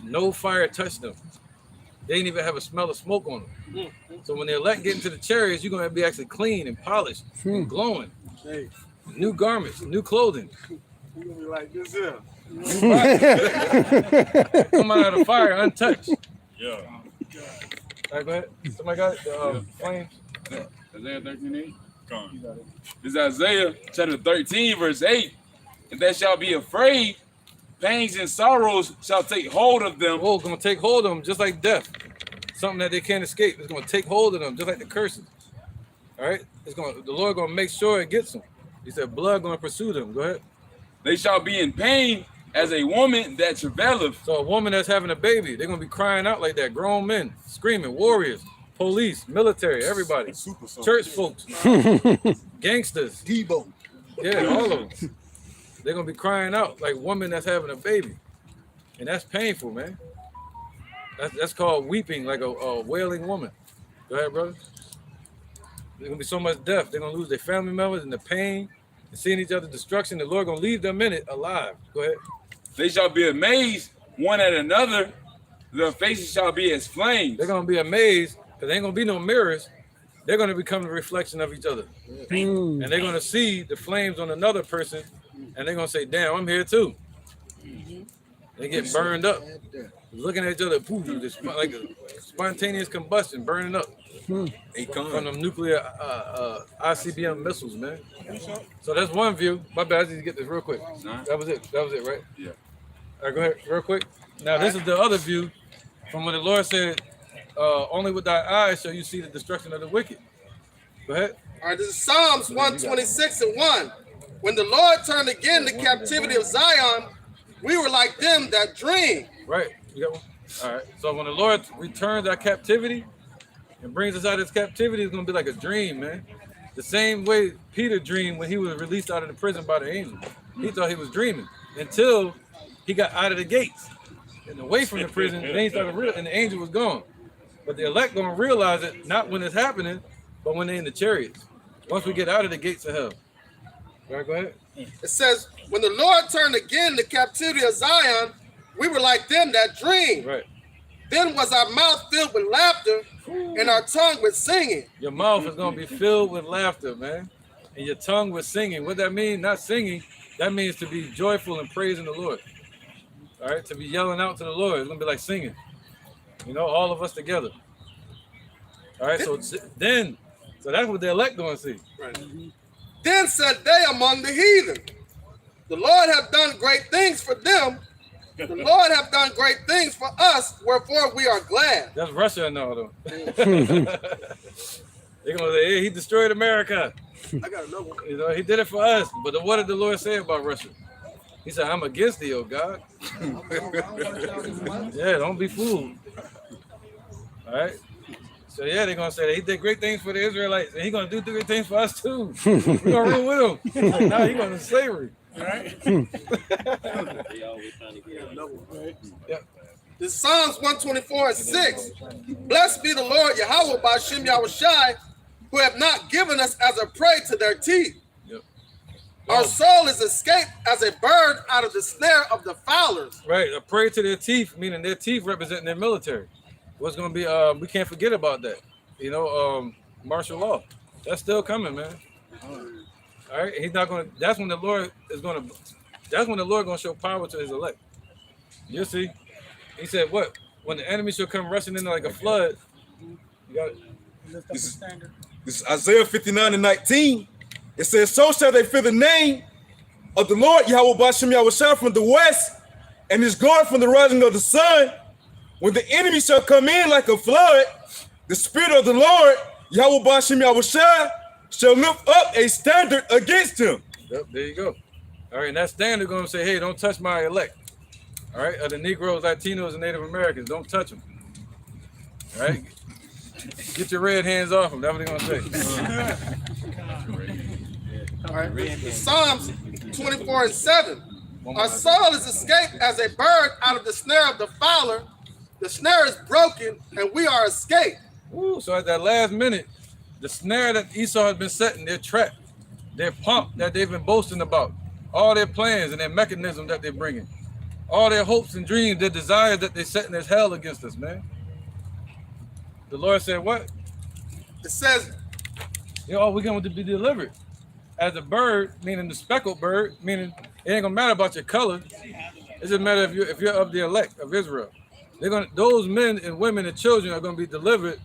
Speaker 2: No fire touched them. They didn't even have a smell of smoke on them. So when the elect get into the chariots, you're gonna be actually clean and polished and glowing.
Speaker 3: Hey.
Speaker 2: New garments, new clothing.
Speaker 3: You're gonna be like this here.
Speaker 2: Come out of the fire untouched.
Speaker 6: Yeah.
Speaker 2: All right, go ahead. Somebody got it? The flames?
Speaker 15: Isaiah 13:8. This is Isaiah chapter 13, verse 8. And they shall be afraid Pains and sorrows shall take hold of them.
Speaker 2: Oh, it's gonna take hold of them just like death. Something that they can't escape. It's gonna take hold of them just like the curses. All right, the Lord gonna make sure it gets them. He said, blood gonna pursue them. Go ahead.
Speaker 15: They shall be in pain as a woman that travaileth.
Speaker 2: So a woman that's having a baby, they're gonna be crying out like that. Grown men screaming, warriors, police, military, everybody, church folks, gangsters,
Speaker 4: Debo.
Speaker 2: yeah, all of them. They're gonna be crying out like woman that's having a baby, and that's painful, man. That's called weeping, like a wailing woman. Go ahead, brother. There's gonna be so much death. They're gonna lose their family members and the pain and seeing each other's destruction. The Lord gonna leave them in it alive. Go ahead.
Speaker 15: They shall be amazed one at another. Their faces shall be as flames.
Speaker 2: They're gonna be amazed because there ain't gonna be no mirrors. They're gonna become the reflection of each other, and they're gonna see the flames on another person, and they're gonna say, "Damn, I'm here too." They get burned up, looking at each other, poof, like a spontaneous combustion, burning up from them nuclear ICBM missiles, man. So that's one view. My bad, I just need to get this real quick. That was it, right?
Speaker 15: Yeah.
Speaker 2: All right, go ahead, real quick. Now, this is the other view from when the Lord said, only with thy eyes shall you see the destruction of the wicked. Go ahead.
Speaker 3: All right, this is Psalms 126:1. When the Lord turned again the captivity of Zion, we were like them that dream.
Speaker 2: Right. You got one? All right. So when the Lord returns our captivity and brings us out of this captivity, it's going to be like a dream, man. The same way Peter dreamed when he was released out of the prison by the angel. He thought he was dreaming until he got out of the gates and away from the prison. Then he started and the angel was gone. But the elect going to realize it not when it's happening, but when they're in the chariots. Once we get out of the gates of hell. All right, go ahead.
Speaker 3: It says, when the Lord turned again the captivity of Zion, we were like them that dream.
Speaker 2: Right.
Speaker 3: Then was our mouth filled with laughter and our tongue with singing.
Speaker 2: Your mouth is going to be filled with laughter, man. And your tongue with singing. What that means, not singing, that means to be joyful and praising the Lord. All right, to be yelling out to the Lord. It's going to be like singing. You know, all of us together. All right, so that's what the elect going to see.
Speaker 3: Right. Then said they among the heathen, the Lord hath done great things for them. The Lord hath done great things for us, wherefore we are glad.
Speaker 2: That's Russia now, though. They're going to say, hey, he destroyed America.
Speaker 3: I got another one.
Speaker 2: You know, he did it for us. But what did the Lord say about Russia? He said, I'm against thee, oh God. Yeah, don't be fooled. All right. So yeah, they're gonna say that he did great things for the Israelites, and he's gonna do great things for us too. We're gonna rule with him. Like, now he's going to slavery. All right.
Speaker 3: Yeah. This Psalms 124:6. Blessed be the Lord Yahweh Ba'ashem Yahushai, who have not given us as a prey to their teeth.
Speaker 2: Yep.
Speaker 3: Our soul is escaped as a bird out of the snare of the fowlers.
Speaker 2: Right, a prey to their teeth, meaning their teeth representing their military. What's going to be, we can't forget about that. You know, martial law. That's still coming, man. All right, he's not going to, that's when the Lord going to show power to his elect. You'll see. He said, what? When the enemy shall come rushing in like a flood, you got it.
Speaker 5: This is Isaiah 59:19. It says, so shall they fear the name of the Lord Yahweh Ba'ashem Yahushua from the west, and his glory from the rising of the sun. When the enemy shall come in like a flood, the spirit of the Lord Yahweh Ba'ashem Yahushua shall lift up a standard against him.
Speaker 2: Yep, there you go. All right, and that standard going to say, hey, don't touch my elect. All right, the Negroes, Latinos, and Native Americans, don't touch them. All right, get your red hands off them. That's what they're going to say.
Speaker 3: All right, Psalms 24:7. Our soul is escaped as a bird out of the snare of the fowler. The snare is broken, and we are escaped.
Speaker 2: Ooh, so at that last minute, the snare that Esau has been setting, their trap, their pump that they've been boasting about, all their plans and their mechanism that they're bringing, all their hopes and dreams, their desires that they're setting as hell against us, man. The Lord said what?
Speaker 3: It says,
Speaker 2: we're going to be delivered. As a bird, meaning the speckled bird, meaning it ain't gonna matter about your color. It doesn't matter if you're of the elect of Israel. Those men and women and children are gonna be delivered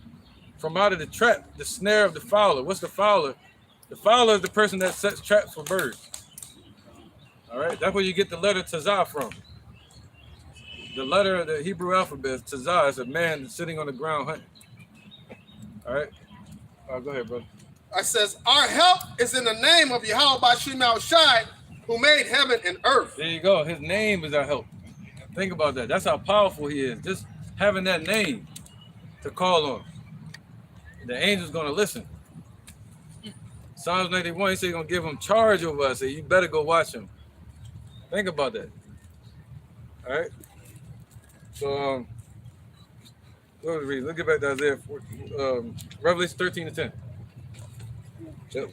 Speaker 2: from out of the trap, the snare of the fowler. What's the fowler? The fowler is the person that sets traps for birds. All right, that's where you get the letter Tazah from. the letter of the Hebrew alphabet is Tazah. It's a man sitting on the ground hunting. All right. Go ahead, brother.
Speaker 3: I says, our help is in the name of Yahweh Bashim Shai, who made heaven and earth.
Speaker 2: There you go. His name is our help. Think about that. That's how powerful he is. Just having that name to call on. The angel's going to listen. Psalms 91, he said he's going to give him charge over us. So you better go watch him. Think about that. All right. So, what was we read? Let's get back to Isaiah Revelation 13 to 10. Yep.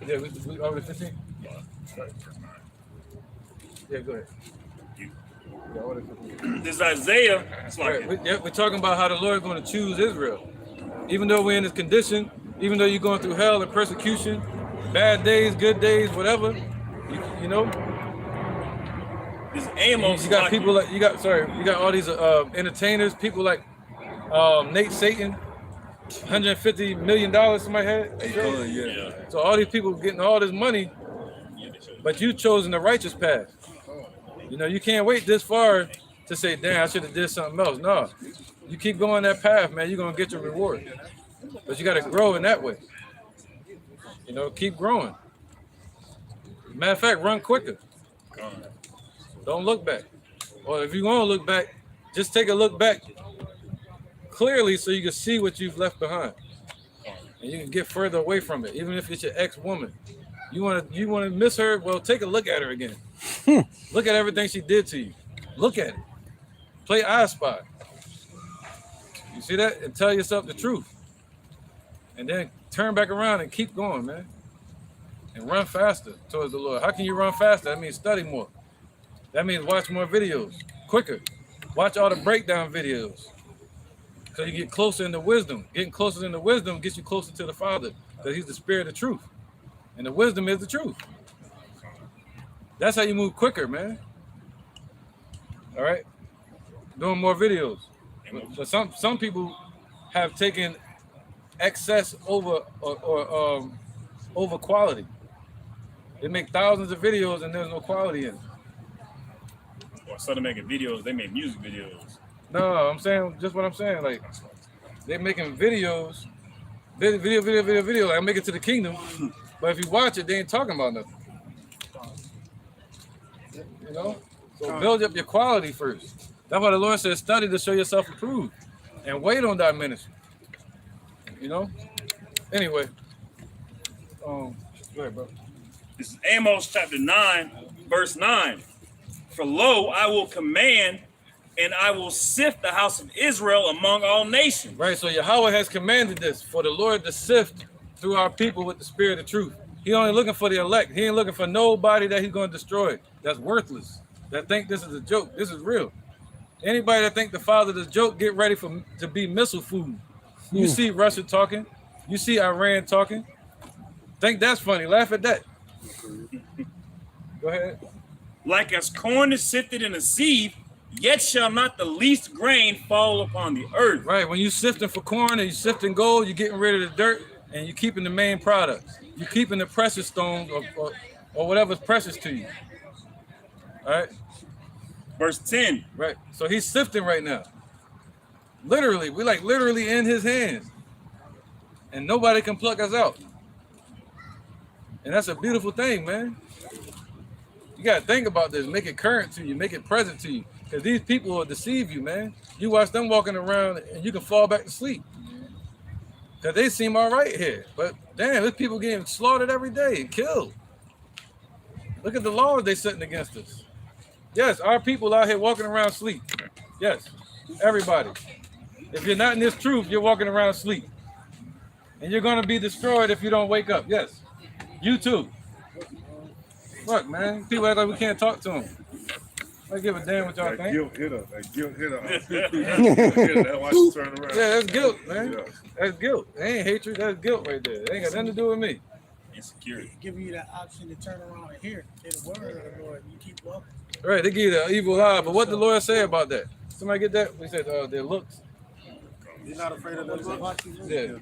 Speaker 2: Yeah, we over 15? Yeah, go ahead.
Speaker 6: This is Isaiah.
Speaker 2: Right. We're talking about how the Lord is going to choose Israel. Even though we're in this condition, even though you're going through hell and persecution, bad days, good days, whatever, you know.
Speaker 6: This Amos.
Speaker 2: You got people like you got all these entertainers, people like Nate Satan, $150 million somebody had.
Speaker 15: Yeah.
Speaker 2: So all these people getting all this money, but you chosen the righteous path. You know, you can't wait this far to say, damn, I should have did something else. No, you keep going that path, man, you're going to get your reward. But you got to grow in that way. You know, keep growing. Matter of fact, run quicker. Don't look back. Or if you're going to look back, just take a look back clearly so you can see what you've left behind. And you can get further away from it, even if it's your ex-woman. You want to miss her? Well, take a look at her again. Look at everything she did to you. Look at it. Play I Spy. You see that? And tell yourself the truth. And then turn back around and keep going, man. And run faster towards the Lord. How can you run faster? That means study more. That means watch more videos quicker. Watch all the breakdown videos. So you get closer into wisdom. Getting closer into wisdom gets you closer to the Father, because he's the spirit of truth. And the wisdom is the truth. That's how you move quicker, man. All right? Doing more videos. So some people have taken excess over or over quality. They make thousands of videos and there's no quality in it.
Speaker 6: Or instead of making videos, they make music videos.
Speaker 2: No, I'm saying just what I'm saying. Like, they're making videos, video. Like, I make it to the kingdom. But if you watch it, they ain't talking about nothing. You know? So build up your quality first. That's why the Lord says, study to show yourself approved. And wait on that ministry. You know? Anyway. Go ahead, bro.
Speaker 6: This is Amos chapter 9, verse 9. For lo, I will command and I will sift the house of Israel among all nations.
Speaker 2: Right, so Yahweh has commanded this for the Lord to sift through our people with the spirit of truth. He only looking for the elect. He ain't looking for nobody that he's going to destroy. That's worthless. That think this is a joke. This is real. Anybody that think the Father is a joke, get ready to be missile food. You see Russia talking. You see Iran talking. Think that's funny. Laugh at that. Go ahead.
Speaker 6: Like as corn is sifted in a sieve, yet shall not the least grain fall upon the earth.
Speaker 2: Right. When you sifting for corn and you sifting gold, you're getting rid of the dirt and you're keeping the main products. You're keeping the precious stones or whatever's precious to you. All right.
Speaker 6: Verse 10.
Speaker 2: Right. So he's sifting right now. Literally, we're like literally in his hands. And nobody can pluck us out. And that's a beautiful thing, man. You got to think about this. Make it current to you. Make it present to you. Because these people will deceive you, man. You watch them walking around and you can fall back to sleep. Because they seem all right here. But damn, there's people getting slaughtered every day and killed. Look at the laws they're setting against us. Yes, our people out here walking around asleep. Yes, everybody. If you're not in this truth, you're walking around asleep. And you're going to be destroyed if you don't wake up. Yes, you too. Fuck, man. People act like we can't talk to them. I give a damn what y'all think.
Speaker 9: Guilt hit her. That guilt hit her. That's why she turned around.
Speaker 2: Yeah, that's guilt, man.
Speaker 9: Yeah.
Speaker 2: That's guilt. That ain't hatred. That's guilt right there. It ain't got nothing to do with me.
Speaker 6: Insecurity.
Speaker 16: Give you that option to turn around and hear the word of the Lord. You keep walking.
Speaker 2: Right, they give you the evil eye. But what the Lord say about that? Somebody get that? We said their looks.
Speaker 3: You're not afraid of those looks?
Speaker 2: Yeah.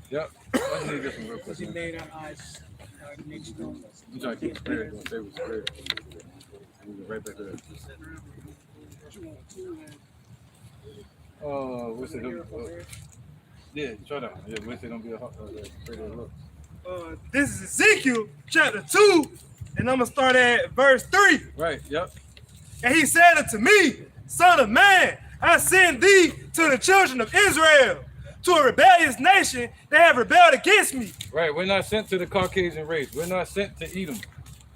Speaker 2: Yep. I need to get some real quick.
Speaker 16: He made our eyes.
Speaker 2: You trying to keep spirit. Don't say with spirit. Right back there. What's it? Yeah, try that one. Yeah, what's it gonna be a pretty look?
Speaker 8: This is Ezekiel chapter 2, and I'm gonna start at verse 3.
Speaker 2: Right. Yep.
Speaker 8: And he said unto me, Son of man, I send thee to the children of Israel, to a rebellious nation that have rebelled against me.
Speaker 2: Right. We're not sent to the Caucasian race. We're not sent to Edom.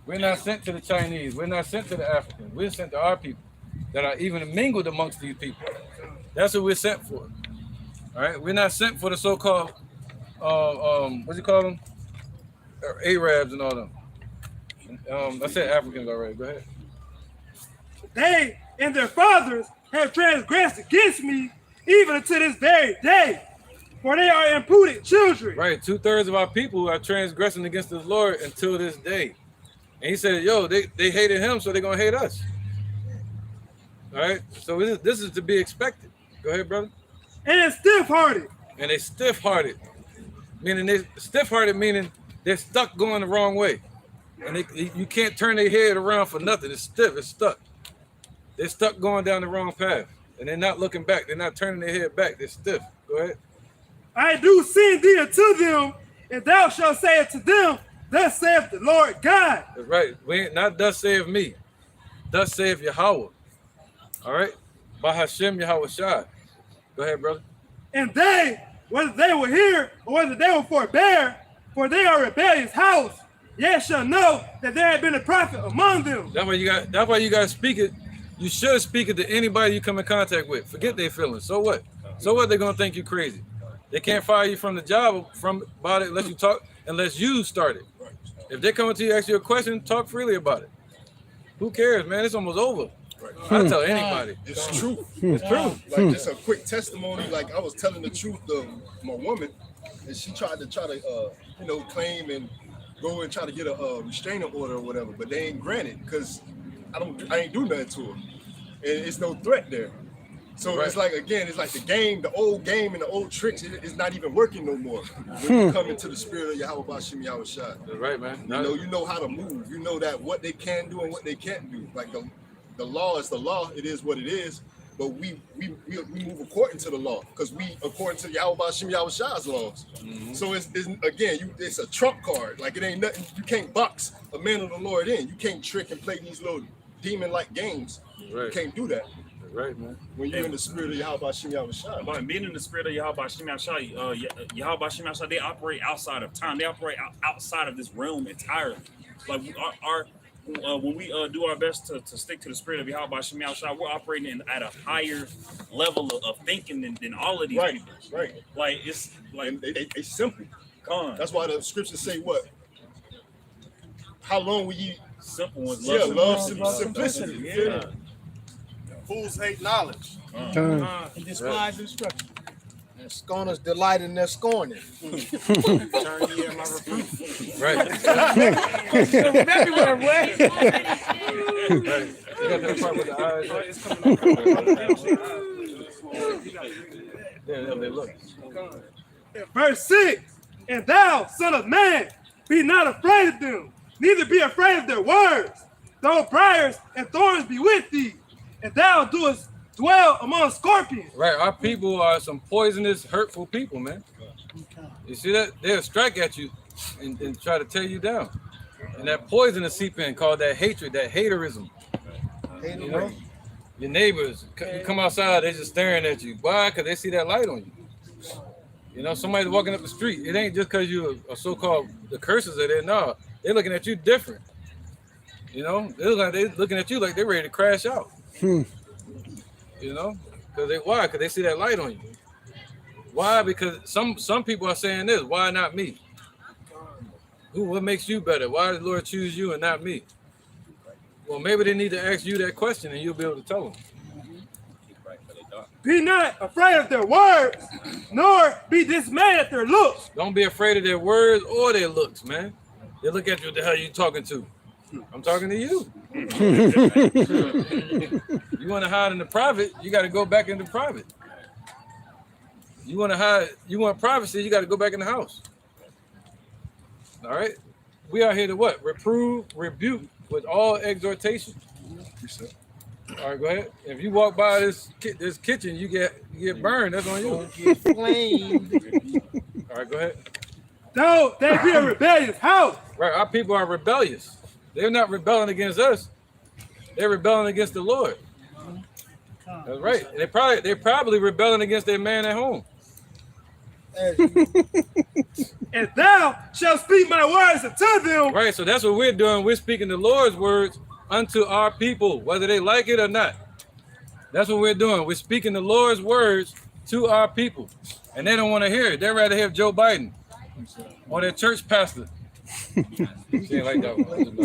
Speaker 2: We're not sent to the Chinese. We're not sent to the Africans. We're sent to our people that are even mingled amongst these people. That's what we're sent for. All right. We're not sent for the so-called, what do you call them? Arabs and all them. I said Africans already. Go ahead.
Speaker 8: They and their fathers have transgressed against me, even unto this very day, for they are imputed children.
Speaker 2: Right. 2/3 of our people are transgressing against the Lord until this day. And he said, yo, they hated him, so they're going to hate us. All right. So this is to be expected. Go ahead, brother.
Speaker 8: And stiff-hearted.
Speaker 2: And they stiff-hearted. Meaning stiff-hearted meaning they're stuck going the wrong way. And you can't turn their head around for nothing. It's stiff. It's stuck. They're stuck going down the wrong path. And they're not looking back. They're not turning their head back. They're stiff. Go ahead.
Speaker 8: I do send thee unto them, and thou shalt say unto them, Thus saith the Lord God.
Speaker 2: That's right. We ain't not thus saith me. Thus saith Yahweh. All right. Bahashem Yahweh Shai. Go ahead, brother.
Speaker 8: And they, whether they will hear or whether they will forbear, for they are a rebellious house, yet shall know that there had been a prophet among them.
Speaker 2: That's why you got to speak it. You should speak it to anybody you come in contact with. Forget their feelings. So what? So what? They're gonna think you crazy. They can't fire you from the job about it unless you start it. If they come to you, ask you a question, talk freely about it. Who cares, man? It's almost over. I tell anybody.
Speaker 5: It's true.
Speaker 2: It's true.
Speaker 5: Like just a quick testimony. Like I was telling the truth to my woman, and she tried to claim and go and try to get a restraining order or whatever, but they ain't granted because I ain't do nothing to her, and it's no threat there. So It's like, again, it's like the old game and the old tricks. It's not even working no more. When you come into the spirit of Yahweh Bashim Yahweh Shai.
Speaker 2: That's right, man.
Speaker 5: You know how to move. You know that what they can do and what they can't do. Like the law is the law. It is what it is. But we move according to the law because we according to Yahweh Bashim Yahweh Shai's laws.
Speaker 2: Mm-hmm.
Speaker 5: So it's a trump card. Like it ain't nothing. You can't box a man of the Lord in. You can't trick and play these little demon-like games.
Speaker 2: Right.
Speaker 5: You can't do that.
Speaker 2: Right, man.
Speaker 5: When you're in the spirit of Yahweh Bashim Yahweh Shai.
Speaker 6: By being in the spirit of Yahweh Bashim Yahweh Shai, Yahweh Bashim Yahweh Shai, they operate outside of time. They operate outside of this realm entirely. Like when we do our best to stick to the spirit of Yahweh Bashim Yahweh Shai, we're operating at a higher level of thinking than all of these people.
Speaker 5: Right.
Speaker 6: Like it's like
Speaker 5: they simple. That's why the scriptures say what? How long will you
Speaker 6: simple ones
Speaker 5: love simplicity?
Speaker 6: Yeah.
Speaker 3: Fools hate knowledge.
Speaker 16: And despise instruction.
Speaker 4: And scorners delight in their scorning.
Speaker 2: Right.
Speaker 16: Everywhere, right?
Speaker 2: Right. You got that part with the eyes. Yeah, they look.
Speaker 8: Verse 6, and thou, son of man, be not afraid of them, neither be afraid of their words, though briars and thorns be with thee, and thou doest dwell among scorpions.
Speaker 2: Right, our people are some poisonous, hurtful people, man. You see that? They'll strike at you and try to tear you down. And that poison will seep in, called that hatred, that haterism. You know? Your neighbors, you come outside, they're just staring at you. Why? Because they see that light on you. You know, somebody's walking up the street. It ain't just because you're a so-called, the curses are there. No, they're looking at you different. You know, they're looking at you like they're ready to crash out. You know, why? Because they see that light on you. Why? Because some people are saying this. Why not me? What makes you better? Why did the Lord choose you and not me? Well, maybe they need to ask you that question, and you'll be able to tell them.
Speaker 8: Be not afraid of their words, nor be dismayed at their looks.
Speaker 2: Don't be afraid of their words or their looks, man. They look at you. What the hell are you talking to? I'm talking to you. You want to hide in the private, you got to go back into private. You want to hide, you want privacy, you got to go back in the house. All right? We are here to what? Reprove, rebuke with all exhortation.
Speaker 4: precept.
Speaker 2: All right, go ahead. If you walk by this kitchen, you get burned. That's on you.
Speaker 4: Get flamed.
Speaker 2: All right, go ahead.
Speaker 8: No, they be a rebellious house.
Speaker 2: Right, our people are rebellious. They're not rebelling against us. They're rebelling against the Lord. That's right. They're probably rebelling against their man at home.
Speaker 8: And thou shalt speak my words unto them.
Speaker 2: Right, so that's what we're doing. We're speaking the Lord's words unto our people, whether they like it or not. That's what we're doing. We're speaking the Lord's words to our people. And they don't want to hear it. They'd rather hear Joe Biden or their church pastor. She ain't like that one.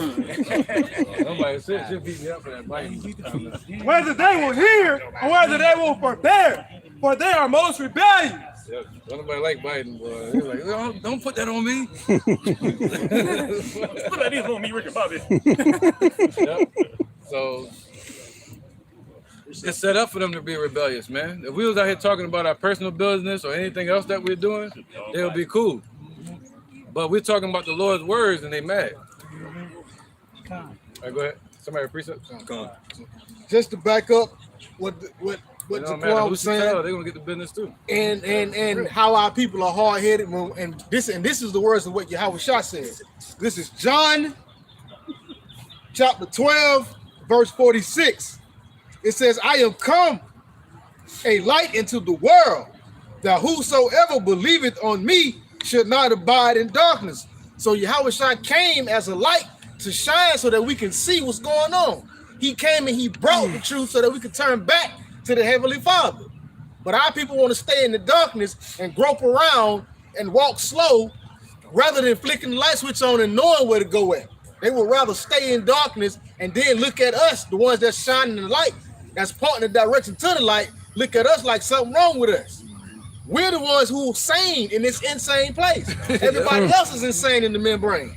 Speaker 2: Nobody said she'll beat me up for that Biden.
Speaker 8: Whether they will hear or whether they will forbear, for they are most rebellious.
Speaker 2: Yep. Don't nobody like Biden, boy. He's like, don't put that on me.
Speaker 6: Put that in on me, Rick and Bobby.
Speaker 2: Yep. So it's set up for them to be rebellious, man. If we was out here talking about our personal business or anything else that we're doing, they'll be cool. But we're talking about the Lord's words and they mad. All right, go ahead. Somebody precept?
Speaker 4: Just to back up what
Speaker 2: Jaquan
Speaker 4: was saying,
Speaker 2: they're gonna get the business too.
Speaker 4: and how our people are hard headed, and this is the words of what Yahweh Shah said. This is John chapter 12, verse 46. It says, "I am come a light into the world, that whosoever believeth on me should not abide in darkness." So Yahweh Shah came as a light to shine so that we can see what's going on. He came and he brought the truth so that we could turn back to the Heavenly Father. But our people want to stay in the darkness and grope around and walk slow rather than flicking the light switch on and knowing where to go at. They would rather stay in darkness and then look at us, the ones that's shining the light, that's pointing the direction to the light, look at us like something wrong with us. We're the ones who are sane in this insane place. Everybody else is insane in the membrane.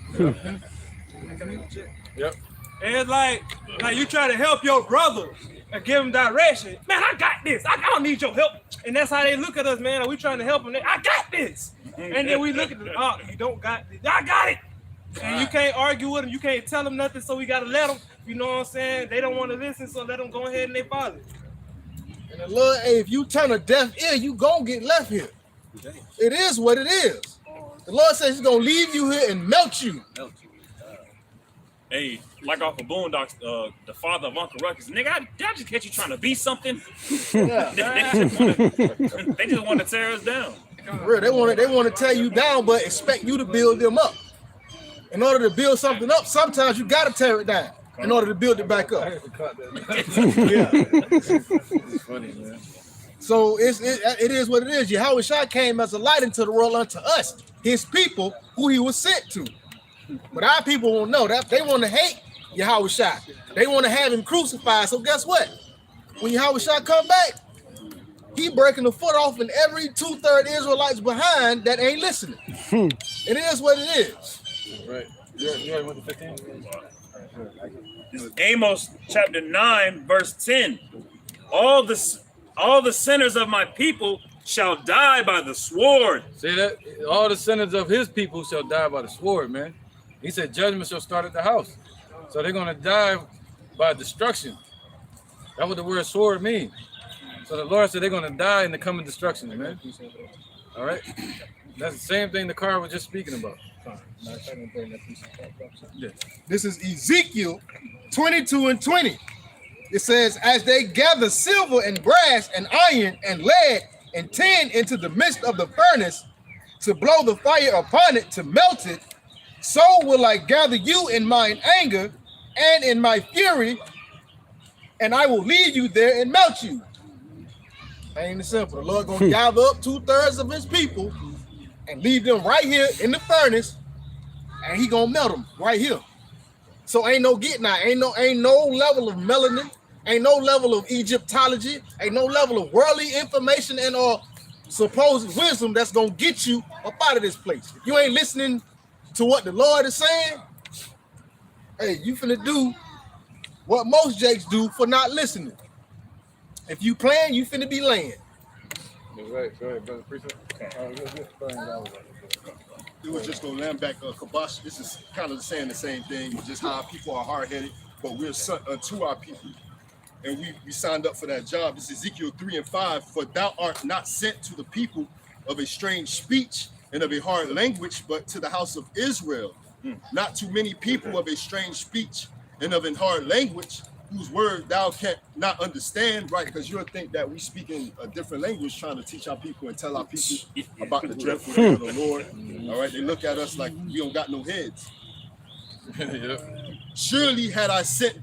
Speaker 2: Yep.
Speaker 8: And it's like you try to help your brother and give him direction. Man, I got this. I don't need your help. And that's how they look at us, man. Are we trying to help them? I got this. And then we look at them. Oh, you don't got this. I got it. And you can't argue with them. You can't tell them nothing. So we got to let them. You know what I'm saying? They don't want to listen. So let them go ahead and they follow.
Speaker 4: And the Lord, hey, if you turn a deaf ear, you gonna get left here. It is what it is. The Lord says he's gonna leave you here and melt you.
Speaker 6: Hey, like off of Boondocks, the father of Uncle Ruckus, nigga, did I just catch you trying to be something?
Speaker 4: Yeah.
Speaker 6: they just want to tear us down.
Speaker 4: Real, they want to tear you down, but expect you to build them up. In order to build something up, sometimes you gotta tear it down in order to build it back up. Yeah.
Speaker 2: It's funny, man.
Speaker 4: So it is what it is. Yahweh Shah came as a light into the world unto us, his people, who he was sent to. But our people won't know that. They want to hate Yahweh Shah. They want to have him crucified. So guess what? When Yahweh Shah come back, he breaking the foot off in every 2/3 Israelites behind that ain't listening. It is what it is.
Speaker 2: Right. You already went to 15?
Speaker 6: This is Amos chapter 9, verse 10. All the sinners of my people shall die by the sword.
Speaker 2: See that? All the sinners of his people shall die by the sword, man. He said judgment shall start at the house. So they're going to die by destruction. That's what the word sword means. So the Lord said they're going to die in the coming destruction, man. All right? That's the same thing the car was just speaking about. Yeah.
Speaker 4: This is Ezekiel 22 and 20. It says, as they gather silver and brass and iron and lead and tin into the midst of the furnace to blow the fire upon it to melt it, so will I gather you in mine anger and in my fury, and I will leave you there and melt you. Ain't it simple? The Lord gonna gather up 2/3 of his people and leave them right here in the furnace, and he gonna melt them right here. So ain't no getting out, ain't no level of melanin, ain't no level of Egyptology, ain't no level of worldly information and or supposed wisdom that's gonna get you up out of this place. If you ain't listening to what the Lord is saying, hey, you finna do what most jakes do for not listening. If you playing, you finna be laying.
Speaker 2: Right, go ahead, brother. Appreciate
Speaker 5: It was just gonna land back Kabash. This is kind of saying the same thing, just how people are hard-headed. but we're sent unto our people. And we signed up for that job. This is Ezekiel 3 and 5. For thou art not sent to the people of a strange speech and of a hard language, but to the house of Israel. Not too many people of a strange speech and of a hard language, whose word thou canst not understand, right? Because you'll think that we speak in a different language trying to teach our people and tell our people about the dreadful day of the Lord. All right, they look at us like we don't got no heads. Surely had I sent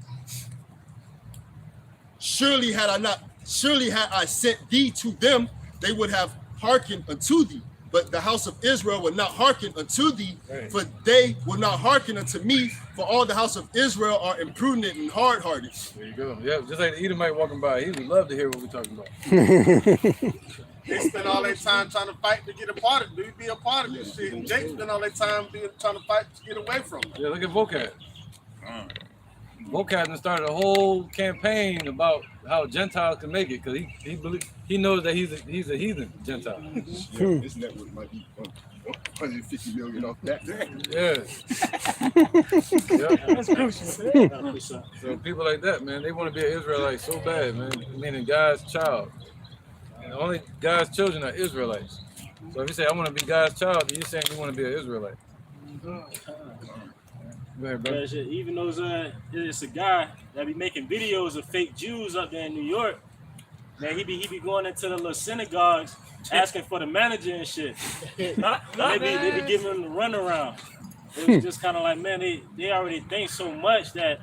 Speaker 5: thee to them, they would have hearkened unto thee. But the house of Israel will not hearken unto thee, for they will not hearken unto me, for all the house of Israel are imprudent and hard-hearted.
Speaker 2: There you go. Yeah, just like the Edomite walking by, he would love to hear what we're talking about.
Speaker 3: They spend all their time trying to fight to get a part of it. Be a part of this shit. And Jake spend all their time trying to fight to get away from it.
Speaker 2: Yeah, look at Vocab. Vocab started a whole campaign about how Gentiles can make it because he knows that he's a heathen Gentile.
Speaker 5: Yeah, this network might be 150 million off that.
Speaker 2: That's crucial. So people like that, man, they want to be an Israelite so bad, man. Meaning God's child. And only God's children are Israelites. So if you say I want to be God's child, then you're saying you want to be an Israelite. Go ahead, bro.
Speaker 12: Even though it's a guy that be making videos of fake Jews up there in New York, man, he be going into the little synagogues asking for the manager and shit. They be giving him the runaround. It was just kind of like, man, they already think so much that,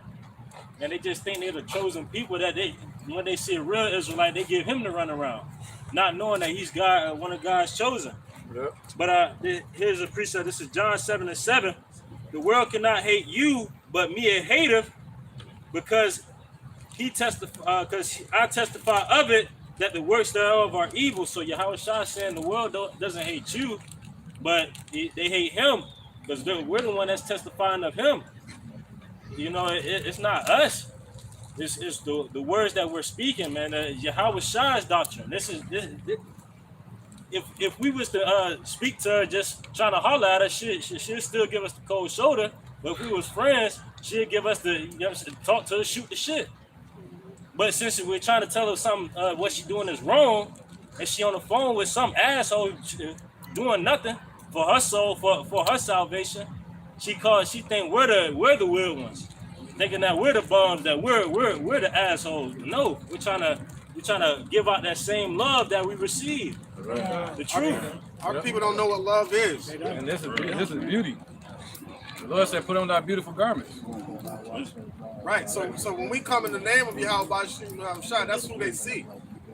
Speaker 12: and they just think they're the chosen people that when they see a real Israelite, they give him the runaround, not knowing that he's God, one of God's chosen.
Speaker 2: Yep.
Speaker 12: But here's a precept. This is John 7:7. The world cannot hate you, but me it hateth, because I testify of it that the works thereof are evil. So Yahweh Shah saying the world doesn't hate you, but they hate him because we're the one that's testifying of him. You know, it's not us. It's the words that we're speaking, man. Yahweh Shah's doctrine. If we was to speak to her just trying to holler at her, she'd still give us the cold shoulder. But if we was friends, she'd give us talk to her, shoot the shit. But since we're trying to tell her something, what she's doing is wrong, and she on the phone with some asshole doing nothing for her soul, for her salvation, she think we're the weird ones, thinking that we're the bums, that we're the assholes. No, we're trying to give out that same love that we receive. The truth.
Speaker 3: Our people don't know what love is.
Speaker 2: And this is beauty. The Lord said, put on thy beautiful garments.
Speaker 3: Right. So when we come in the name of Yahweh Shah, that's who they see.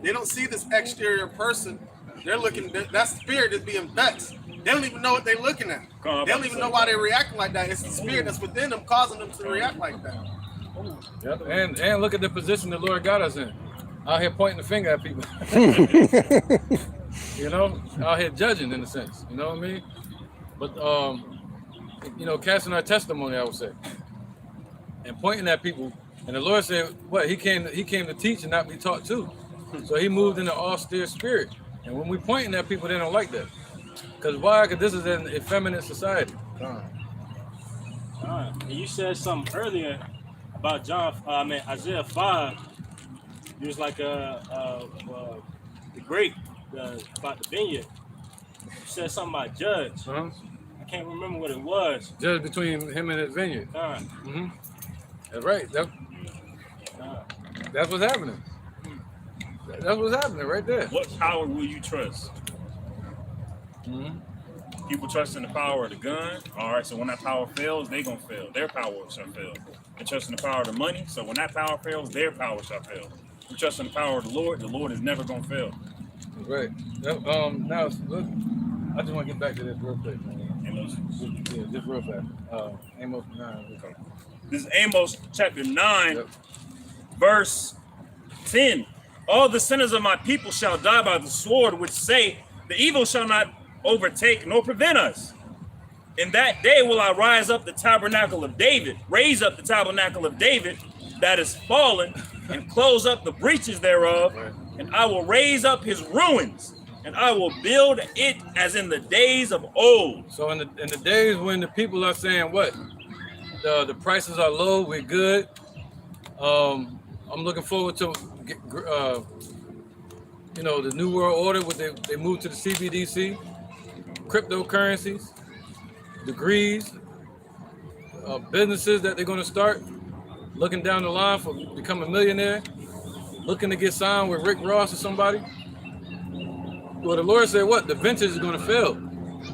Speaker 3: They don't see this exterior person. They're looking, that spirit is being vexed. They don't even know what they're looking at. They don't even know why they're reacting like that. It's the spirit that's within them causing them to react like that.
Speaker 2: Yep. And look at the position the Lord got us in. Out here pointing the finger at people. You know, out here judging in a sense. You know what I mean? But you know, casting our testimony, I would say, and pointing at people. And the Lord said, "What? He came to teach and not be taught too." So He moved in an austere spirit. And when we pointing at people, they don't like that. Because why? Because this is an effeminate society.
Speaker 12: And you said something earlier about Isaiah 5. It was like the grape about the vineyard. You said something about judge. I can't remember what it was.
Speaker 2: Judge between him and his vineyard. That's right. That's what's happening. That's what's happening right there.
Speaker 6: What power will you trust? People trust in the power of the gun. All right, so when that power fails, they gonna fail. Their power shall fail. They trust in the power of the money. So when that power fails, their power shall fail. We trust in the power of the Lord is never gonna fail.
Speaker 2: Right. Now, look, I just want to get back to this real quick.
Speaker 6: Amos.
Speaker 2: Yeah, just real fast. Amos 9. Okay.
Speaker 6: This is Amos chapter 9, verse 10. All the sinners of my people shall die by the sword, which say, the evil shall not overtake nor prevent us. In that day will I raise up the tabernacle of David that is fallen, and close up the breaches thereof, and I will raise up his ruins, and I will build it as in the days of old.
Speaker 2: So in the days when the people are saying what? The prices are low, we're good. I'm looking forward to, the New World Order, what they moved to the CBDC, cryptocurrencies, degrees, businesses that they're going to start, looking down the line for becoming a millionaire, looking to get signed with Rick Ross or somebody. Well, the Lord said, what? The ventures is going to fail.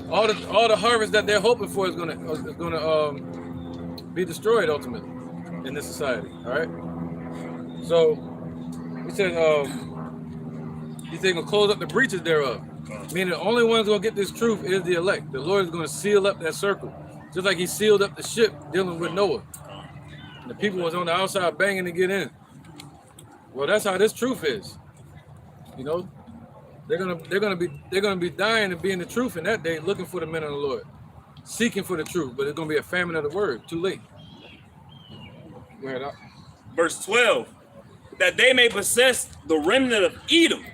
Speaker 2: All the harvest that they're hoping for is going to be destroyed ultimately in this society. All right. So he said he's going to close up the breaches thereof. Meaning the only ones going to get this truth is the elect. The Lord is going to seal up that circle, just like He sealed up the ship dealing with Noah. And the people was on the outside banging to get in. Well, that's how this truth is. You know, they're gonna be dying to be in the truth in that day, looking for the men of the Lord, seeking for the truth. But it's gonna be a famine of the word. Too late. Go ahead.
Speaker 6: Verse 12, that they may possess the remnant of Edom,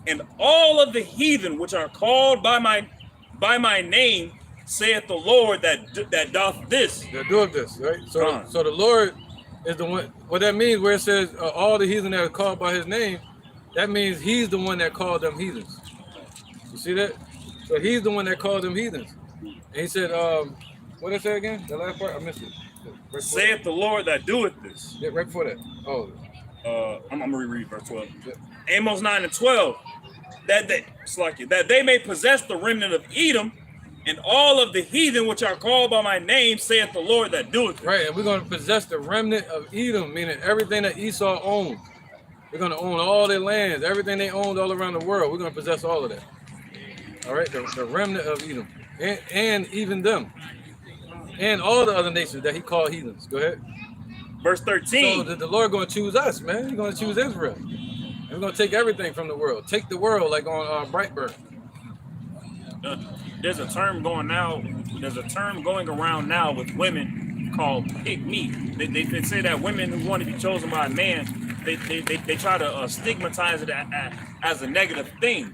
Speaker 6: and all of the heathen which are called by my name, saith the Lord that doth this.
Speaker 2: That doeth this, right? So the Lord is the one. What that means, where it says all the heathen that are called by His name, that means He's the one that called them heathens. You see that? So He's the one that called them heathens. And He said, what did I say again? The last part, I missed it. Right,
Speaker 6: saith the Lord that doeth this.
Speaker 2: Yeah, right before that. Oh,
Speaker 6: I'm gonna reread verse 12. Yeah. Amos 9 and 12. That they may possess the remnant of Edom, and all of the heathen which are called by my name, saith the Lord that doeth it.
Speaker 2: Right, and we're going to possess the remnant of Edom, meaning everything that Esau owned. We're going to own all their lands, everything they owned all around the world. We're going to possess all of that. All right, the remnant of Edom, and even them, and all the other nations that He called heathens. Go ahead.
Speaker 6: Verse 13.
Speaker 2: So the Lord going to choose us, man. He's going to choose Israel. And we're going to take everything from the world. Take the world like on Brightburn.
Speaker 6: There's a term going around now with women called pick me. They say that women who want to be chosen by a man, they try to stigmatize it as a negative thing.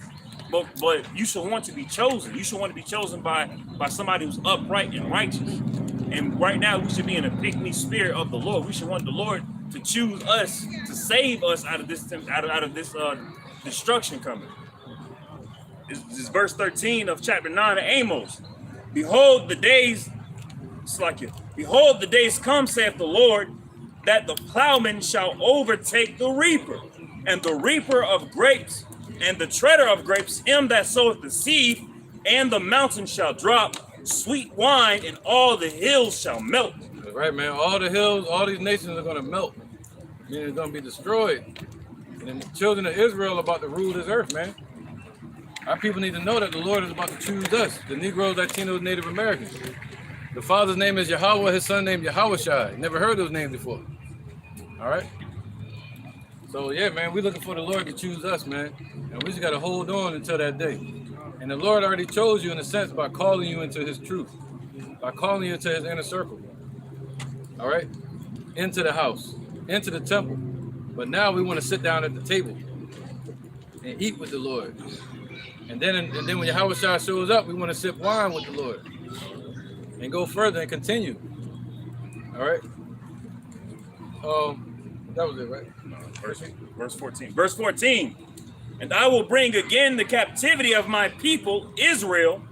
Speaker 6: But you should want to be chosen. You should want to be chosen by somebody who's upright and righteous. And right now we should be in a pick me spirit of the Lord. We should want the Lord to choose us, to save us out of this destruction coming. This is verse 13 of chapter 9 of Amos. Behold the days come, saith the Lord, that the plowman shall overtake the reaper, and the reaper of grapes, and the treader of grapes, him that soweth the seed, and the mountain shall drop sweet wine, and all the hills shall melt.
Speaker 2: Right, man. All the hills, all these nations are going to melt. Meaning it's going to be destroyed. And the children of Israel are about to rule this earth, man. Our people need to know that the Lord is about to choose us, the Negroes, Latinos, Native Americans. The Father's name is Yahweh, His Son named Yahushai. Never heard those names before. All right? So, yeah, man, we're looking for the Lord to choose us, man. And we just got to hold on until that day. And the Lord already chose you in a sense by calling you into His truth, by calling you into His inner circle. All right? Into the house, into the temple. But now we want to sit down at the table and eat with the Lord. And then when Yahushua shows up, we want to sip wine with the Lord and go further and continue. All right. That was it, right?
Speaker 6: Verse 14. Verse 14. And I will bring again the captivity of my people, Israel,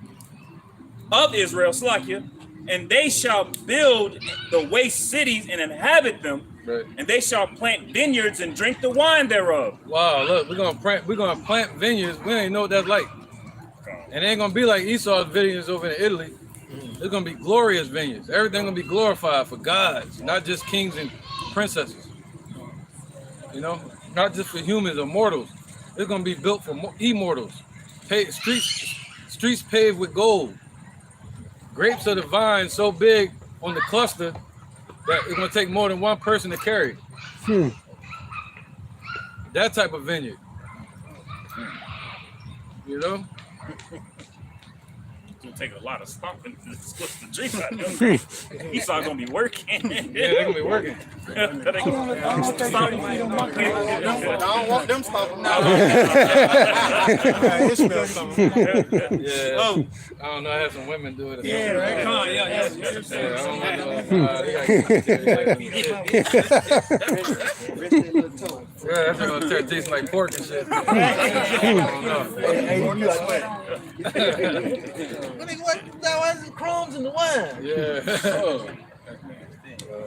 Speaker 6: Slakia, and they shall build the waste cities and inhabit them.
Speaker 2: Right.
Speaker 6: And they shall plant vineyards and drink the wine thereof.
Speaker 2: Wow, look, we're gonna plant vineyards. We ain't know what that's like. And it ain't gonna be like Esau's vineyards over in Italy. It's gonna be glorious vineyards. Everything gonna be glorified for gods, not just kings and princesses. You know, not just for humans or mortals. It's gonna be built for immortals. Streets paved with gold. Grapes of the vine so big on the cluster that it's gonna take more than one person to carry. That type of vineyard. You know?
Speaker 6: gonna take a lot of stomping to split the drink out of them. Esau gonna be working.
Speaker 2: Yeah, they're gonna be working.
Speaker 3: I don't want them stomping now.
Speaker 2: Yeah. Oh. I don't know. I had some women do it.
Speaker 10: Yeah, right. Come on, yeah.
Speaker 2: I don't know. Yeah, that's gonna taste like pork and shit. I don't know.
Speaker 17: What? That was the crumbs in the wine.
Speaker 2: Yeah.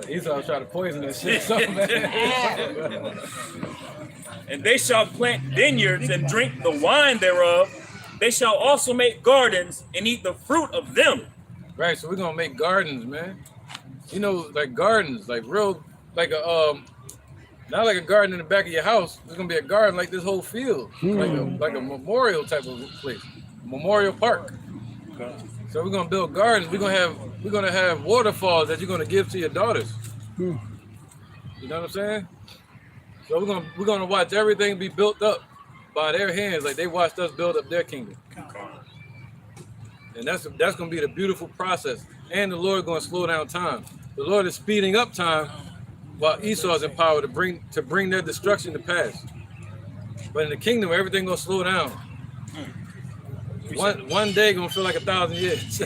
Speaker 2: Esau tried to poison that shit so bad.
Speaker 6: And they shall plant vineyards and drink the wine thereof. They shall also make gardens and eat the fruit of them.
Speaker 2: Right, so we're gonna make gardens, man. You know, like gardens, like real, like a not like a garden in the back of your house. It's gonna be a garden like this whole field, like a memorial type of place, memorial park. So we're gonna build gardens. We're gonna have waterfalls that you're gonna give to your daughters. You know what I'm saying? So we're gonna watch everything be built up by their hands, like they watched us build up their kingdom. And that's gonna be the beautiful process. And the Lord gonna slow down time. The Lord is speeding up time while Esau is in power to bring their destruction to pass. But in the kingdom, everything gonna slow down. One day gonna feel like 1,000 years.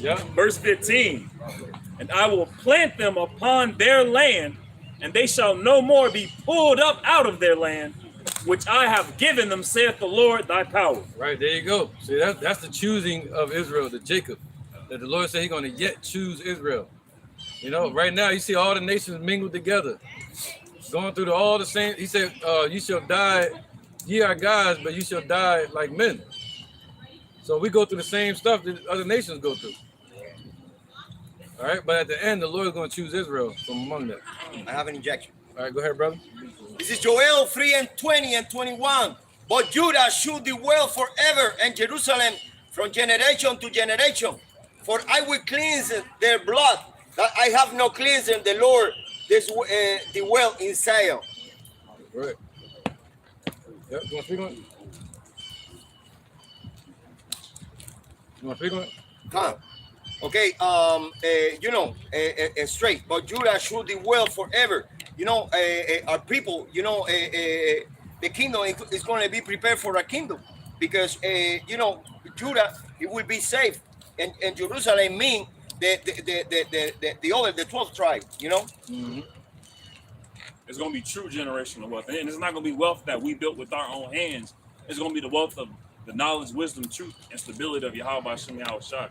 Speaker 6: Yeah. Verse 15. And I will plant them upon their land, and they shall no more be pulled up out of their land, which I have given them, saith the Lord thy power.
Speaker 2: Right, there you go. See, that's the choosing of Israel, to Jacob. That the Lord said he's gonna yet choose Israel. You know, right now you see all the nations mingled together, going through all the same. He said, you shall die, ye are gods, but you shall die like men. So we go through the same stuff that other nations go through. All right, but at the end, the Lord is going to choose Israel from among them.
Speaker 14: I have an injection.
Speaker 2: All right, go ahead, brother.
Speaker 14: This is Joel 3:20 and 21. But Judah should dwell forever, and Jerusalem from generation to generation. For I will cleanse their blood, that I have no cleansing. The Lord dwell in Zion.
Speaker 2: Right. Yep, you want to speak on it? You want to speak on it?
Speaker 14: Huh. Okay, straight, but Judah should dwell forever. Our people, the kingdom is going to be prepared for a kingdom because, Judah, it will be safe. And Jerusalem mean the 12th tribe,
Speaker 6: Mm-hmm. It's going to be true generational wealth. And it's not going to be wealth that we built with our own hands. It's going to be the wealth of the knowledge, wisdom, truth, and stability of Yahweh Hashem Yahushua.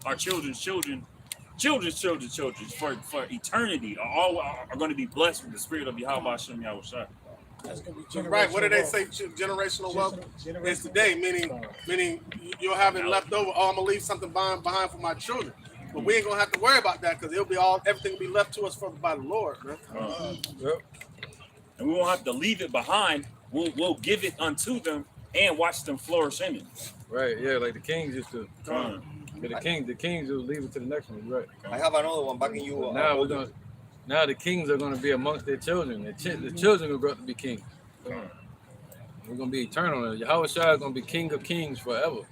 Speaker 6: Our children's children for eternity are going to be blessed with the spirit of Yahweh Hashem Yahushua.
Speaker 3: Right. What do they say? Generational wealth is today, meaning you'll have it left over. Oh, I'm gonna leave something behind for my children. But we ain't gonna have to worry about that because everything will be left to us by the Lord, man.
Speaker 6: And we won't have to leave it behind. We'll give it unto them and watch them flourish in it.
Speaker 2: Right. Yeah, like the kings used to. The kings will leave it to the next one. Right.
Speaker 14: I have another one back in you.
Speaker 2: Now the kings are going to be amongst their children. The children will grow up to be kings. We're going to be eternal. Yahweh Shai is going to be king of kings forever.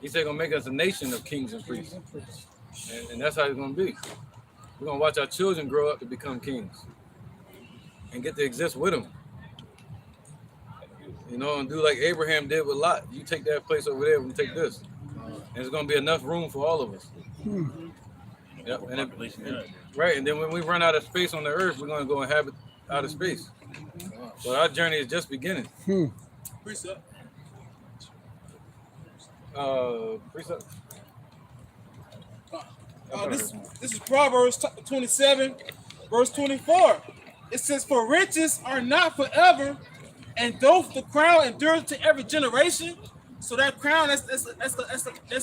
Speaker 2: He said going to make us a nation of kings and priests. And that's how it's going to be. We're going to watch our children grow up to become kings and get to exist with them. And do like Abraham did with Lot. You take that place over there, we'll take this. And there's going to be enough room for all of us. Yep. Right, and then when we run out of space on the earth, we're going to go inhabit outer space. So our journey is just beginning.
Speaker 8: Precept.
Speaker 2: Precept.
Speaker 8: This is Proverbs 27, verse 24. It says, "For riches are not forever, and though the crown endures to every generation." So that crown that's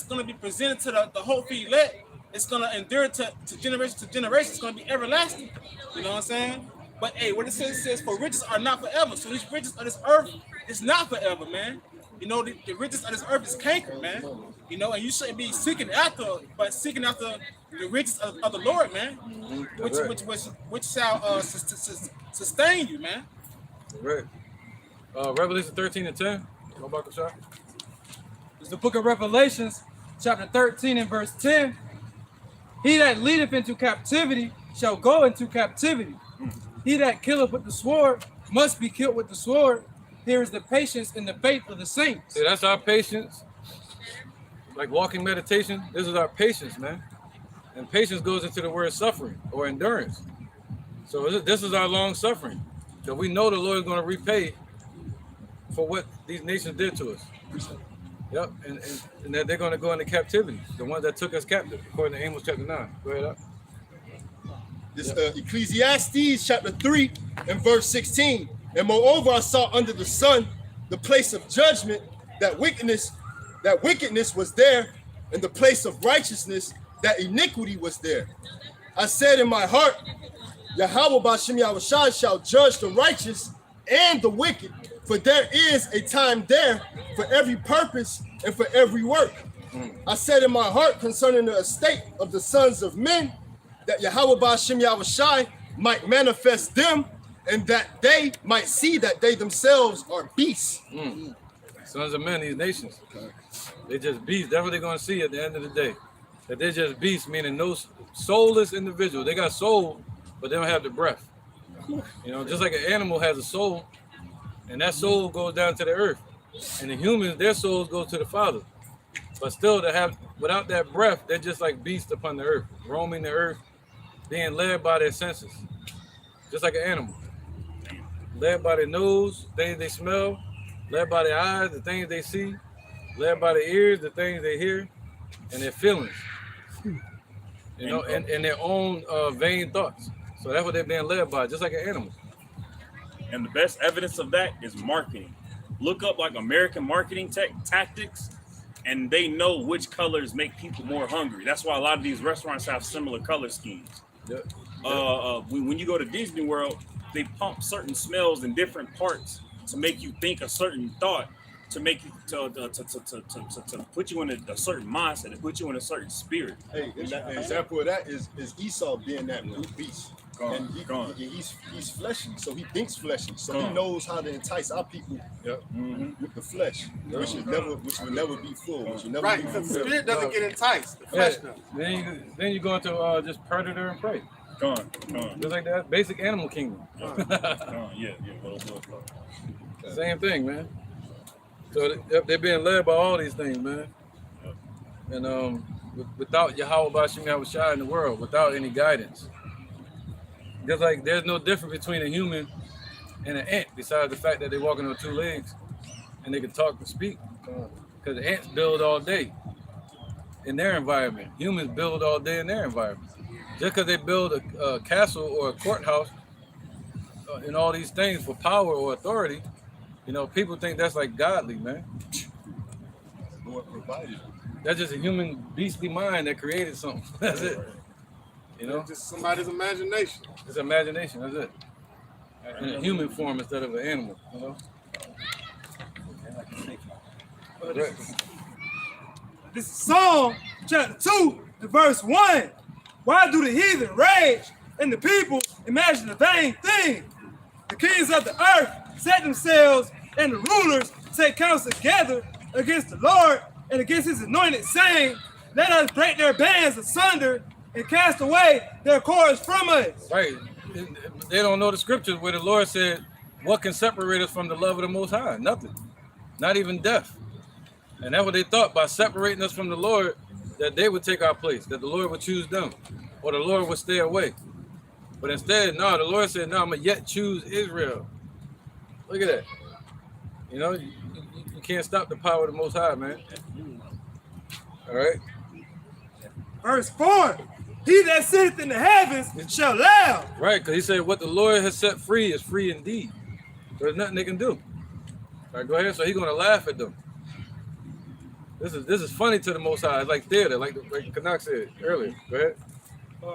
Speaker 8: going to be presented to the whole elect. It's going to endure to generation to generation. It's going to be everlasting. You know what I'm saying? But hey, what it says, for riches are not forever. So these riches of this earth is not forever, man. The riches of this earth is canker, man. And you shouldn't be seeking after the riches of the Lord, man. Which shall sustain you, man.
Speaker 2: Right. Revelation 13 and 10. Go back a shot.
Speaker 13: It's the book of Revelations, chapter 13 and verse 10. He that leadeth into captivity shall go into captivity. He that killeth with the sword must be killed with the sword. Here is the patience and the faith of the saints.
Speaker 2: See, that's our patience. Like walking meditation, this is our patience, man. And patience goes into the word suffering or endurance. So this is our long suffering. So we know the Lord is going to repay for what these nations did to us. Yep, and that they're going to go into captivity. The ones that took us captive, according to Amos chapter 9. Go ahead up.
Speaker 5: This Ecclesiastes chapter 3 and verse 16. And moreover, I saw under the sun the place of judgment, that wickedness was there, and the place of righteousness, that iniquity was there. I said in my heart, Yahweh Ba'Shem Yahushua shall judge the righteous and the wicked, for there is a time there for every purpose and for every work. I said in my heart concerning the estate of the sons of men, that Yahweh Ba'Shem Yahushua might manifest them, and that they might see that they themselves are beasts.
Speaker 2: Sons of men, these nations, they just beasts. That's what they're going to see at the end of the day. That they're just beasts, meaning no soulless individual. They got soul, but they don't have the breath. You know, just like an animal has a soul, and that soul goes down to the earth. And the humans, their souls go to the Father. But still, to have without that breath, they're just like beasts upon the earth, roaming the earth, being led by their senses, just like an animal. Led by their nose, things they smell, led by their eyes, the things they see, led by their ears, the things they hear, and their feelings. You know, and their own vain thoughts. So that's what they're being led by, just like an animal.
Speaker 6: And the best evidence of that is marketing. Look up like American marketing tactics, and they know which colors make people more hungry. That's why a lot of these restaurants have similar color schemes.
Speaker 2: Yep.
Speaker 6: When you go to Disney World, they pump certain smells in different parts to make you think a certain thought, to make you to put you in a certain mindset, to put you in a certain spirit.
Speaker 5: Hey, an example of that is Esau being that brute beast. And he's fleshy, so he thinks fleshy. So he knows how to entice our people with the flesh, which will never be full. Which will never
Speaker 3: Right,
Speaker 5: be
Speaker 3: because the
Speaker 5: fulfilled.
Speaker 3: spirit doesn't get enticed. The flesh does.
Speaker 2: Then you go into just predator and prey. Just like that basic animal kingdom. Same thing, man. So they're being led by all these things, man. And without Yahweh Ba'Shem Yahushua in the world, without any guidance. Just like there's no difference between a human and an ant, besides the fact that they're walking on two legs and they can talk and speak. Because ants build all day in their environment. Humans build all day in their environment. Just because they build a castle or a courthouse and all these things for power or authority, you know, people think that's like godly, man.
Speaker 5: Lord provided.
Speaker 2: That's just a human beastly mind that created something. That's it. You know,
Speaker 3: It's just somebody's imagination.
Speaker 2: it's imagination. That's it. In a human form instead of an animal. You know. Right.
Speaker 10: This is Psalm chapter 2, and verse 1. Why do the heathen rage and the people imagine a vain thing? The kings of the earth set themselves, and the rulers take counsel together against the Lord and against his anointed, saying, let us break their bands asunder and cast away their cords from us.
Speaker 2: Right. They don't know the scriptures where the Lord said, what can separate us from the love of the Most High? Nothing. Not even death. And that's what they thought, by separating us from the Lord, that they would take our place, that the Lord would choose them, or the Lord would stay away. But instead, no, the Lord said, no, I'm going to yet choose Israel. Look at that. You know, you can't stop the power of the Most High, man. All right.
Speaker 10: Verse 4. He that sitteth in the heavens shall laugh.
Speaker 2: Right, because he said, what the Lord has set free is free indeed. There's nothing they can do. All right, go ahead. So he's going to laugh at them. This is funny to the Most High. It's like theater, like Canuck said earlier. Go ahead.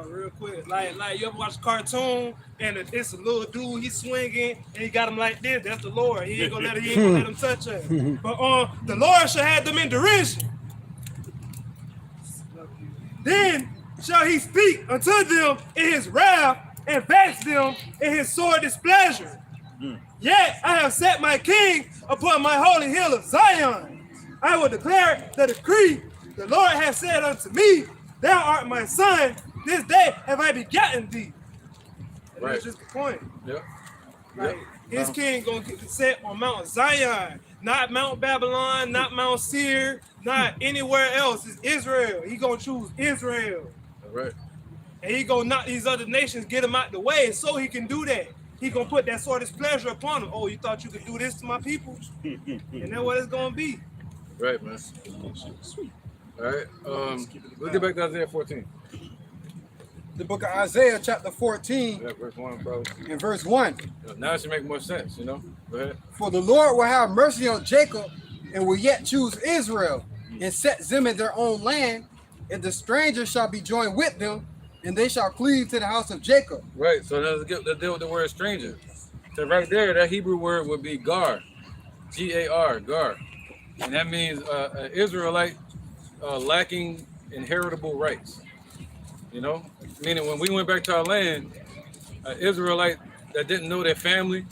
Speaker 8: Real quick, like you ever watch a cartoon and it's a little dude, he's swinging and he got him like this. That's the Lord. He ain't gonna let him touch us. But the Lord shall have them in derision. Then shall he speak unto them in his wrath and vex them in his sore displeasure. Yet I have set my king upon my holy hill of Zion. I will declare the decree. The Lord has said unto me, thou art my son. This day have I begotten thee. And
Speaker 2: Right.
Speaker 8: that's just the point.
Speaker 2: Yep.
Speaker 8: Like, his king gonna get set on Mount Zion, not Mount Babylon, not Mount Seir, not anywhere else. It's Israel. He gonna choose Israel.
Speaker 2: All right. And
Speaker 8: he gonna knock these other nations, get them out the way, so he can do that. He gonna put that sort of pleasure upon them. Oh, you thought you could do this to my people? And that's what it's gonna be.
Speaker 2: Right, man. All right. Let's get back to Isaiah 14.
Speaker 11: The book of Isaiah, chapter 14,
Speaker 2: Yeah, verse 1, bro.
Speaker 11: and verse 1.
Speaker 2: Now it should make more sense, you know? Go ahead.
Speaker 11: For the Lord will have mercy on Jacob and will yet choose Israel and set them in their own land, and the stranger shall be joined with them, and they shall cleave to the house of Jacob.
Speaker 2: Right, so let's deal with the word stranger. So right there, that Hebrew word would be gar, G-A-R, gar. And that means an Israelite lacking inheritable rights. You know, meaning when we went back to our land, an Israelite that didn't know their family,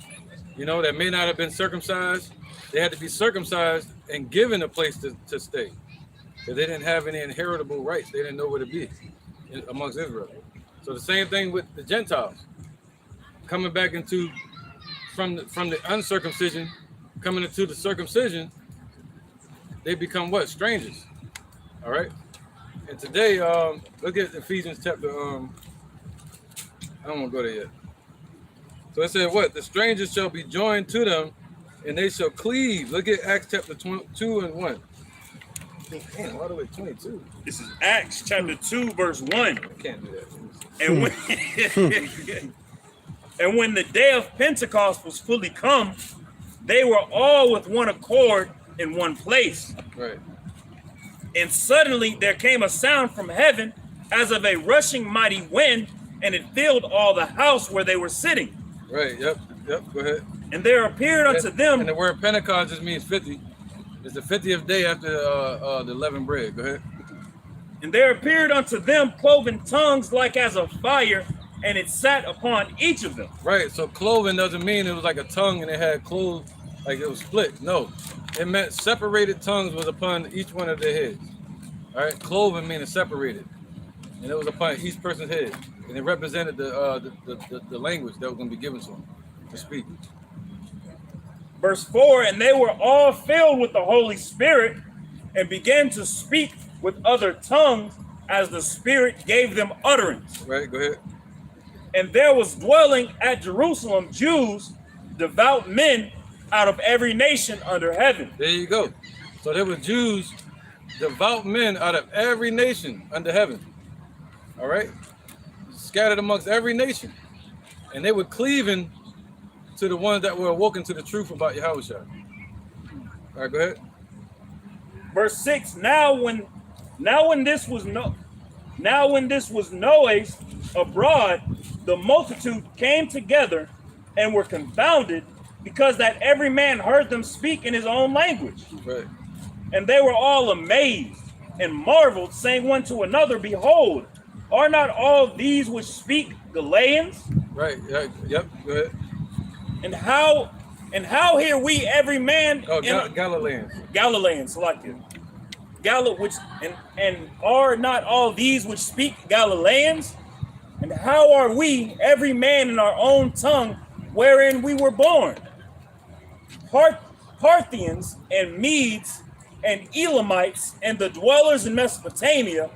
Speaker 2: you know, that may not have been circumcised, they had to be circumcised and given a place to stay. Because they didn't have any inheritable rights. They didn't know where to be amongst Israel. So the same thing with the Gentiles. Coming back into, from the uncircumcision, coming into the circumcision, they become what? Strangers. All right? And today, look at Ephesians chapter, I don't want to go there yet. So it said what? The strangers shall be joined to them, and they shall cleave. Look at Acts chapter 2 and 1. Damn, all the way 22.
Speaker 6: This is Acts chapter 2, verse 1.
Speaker 2: I can't do that.
Speaker 6: And when, and when the day of Pentecost was fully come, they were all with one accord in one place.
Speaker 2: Right.
Speaker 6: And suddenly there came a sound from heaven as of a rushing mighty wind, and it filled all the house where they were sitting.
Speaker 2: Right, yep, go ahead.
Speaker 6: And there appeared unto them.
Speaker 2: And the word Pentecost just means 50. It's the 50th day after the leavened bread. Go ahead.
Speaker 6: And there appeared unto them cloven tongues like as of fire, and it sat upon each of them.
Speaker 2: Right, so cloven doesn't mean it was like a tongue and it had clothes, like it was split. No, it meant separated tongues was upon each one of their heads. All right, cloven meaning separated, and it was upon each person's head, and it represented the language that was going to be given to them to speak.
Speaker 6: Verse 4, and they were all filled with the Holy Spirit and began to speak with other tongues as the Spirit gave them utterance.
Speaker 2: Right, go ahead.
Speaker 6: And there was dwelling at Jerusalem Jews, devout men out of every nation under heaven.
Speaker 2: There you go. So there were Jews, devout men out of every nation under heaven. All right? Scattered amongst every nation. And they were cleaving to the ones that were awoken to the truth about Yahushua. All right, go ahead.
Speaker 6: Verse 6, now when this was noised abroad, the multitude came together and were confounded, because that every man heard them speak in his own language.
Speaker 2: Right.
Speaker 6: And they were all amazed and marveled, saying one to another, behold, are not all these which speak Galileans?
Speaker 2: Right, yep, go ahead.
Speaker 6: And how hear we every man
Speaker 2: Galileans.
Speaker 6: Galileans, like it. And are not all these which speak Galileans? And how are we every man in our own tongue wherein we were born? Parthians and Medes and Elamites and the dwellers in Mesopotamia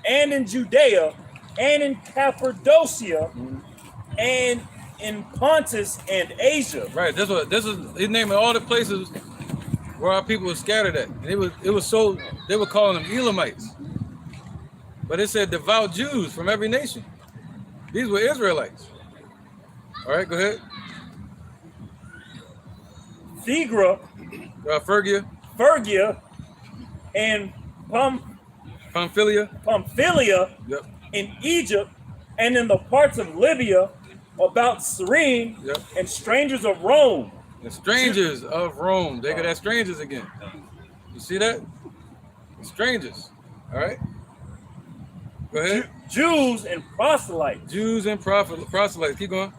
Speaker 6: and in Judea and in Cappadocia and in Pontus and Asia.
Speaker 2: Right. This is he's naming all the places where our people were scattered at. And it was so they were calling them Elamites. But it said devout Jews from every nation. These were Israelites. All right, go ahead.
Speaker 6: Phrygia, and
Speaker 2: Pamphylia,
Speaker 6: yep, in Egypt, and in the parts of Libya about Cyrene,
Speaker 2: yep,
Speaker 6: and strangers of Rome.
Speaker 2: The strangers of Rome. They got that strangers again. You see that? The strangers. All right. Go ahead.
Speaker 6: Jews and proselytes.
Speaker 2: Jews and proselytes. Keep going.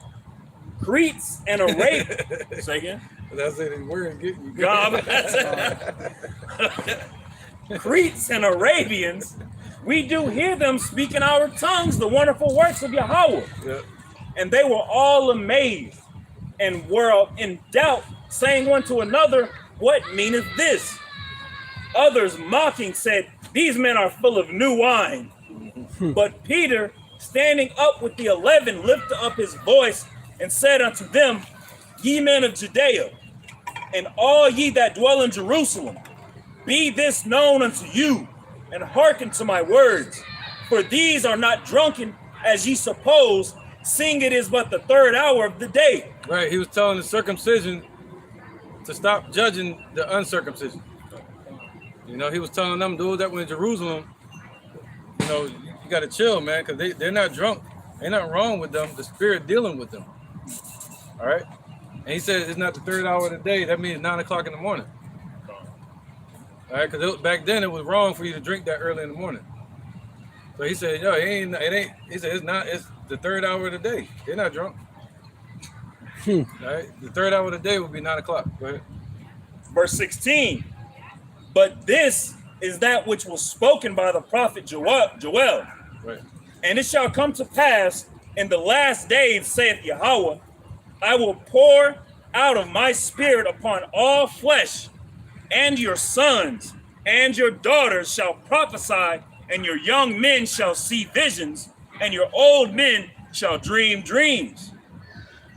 Speaker 6: Cretes and Arabians. Say again.
Speaker 2: That's it. We're getting you.
Speaker 6: Cretes and Arabians, we do hear them speak in our tongues the wonderful works of Yahweh.
Speaker 2: Yeah.
Speaker 6: And they were all amazed and were in doubt, saying one to another, what meaneth this? Others mocking said, these men are full of new wine. But Peter, standing up with the 11, lifted up his voice and said unto them, ye men of Judea, and all ye that dwell in Jerusalem, be this known unto you, and hearken to my words. For these are not drunken, as ye suppose, seeing it is but the 3rd hour of the day.
Speaker 2: Right, he was telling the circumcision to stop judging the uncircumcision. You know, he was telling them, those that were in Jerusalem, you know, you got to chill, man, because they're not drunk. Ain't nothing wrong with them. The Spirit dealing with them. All right? And he said it's not the 3rd hour of the day. That means 9 o'clock in the morning. All right? Because back then it was wrong for you to drink that early in the morning. So he said, yo, it ain't. He said, it's the 3rd hour of the day. They're not drunk. All right? The 3rd hour of the day would be 9 o'clock. Go ahead.
Speaker 6: Verse 16. But this is that which was spoken by the prophet Joel.
Speaker 2: Right.
Speaker 6: And it shall come to pass in the last days, saith Yahweh, I will pour out of my spirit upon all flesh, and your sons and your daughters shall prophesy, and your young men shall see visions, and your old men shall dream dreams.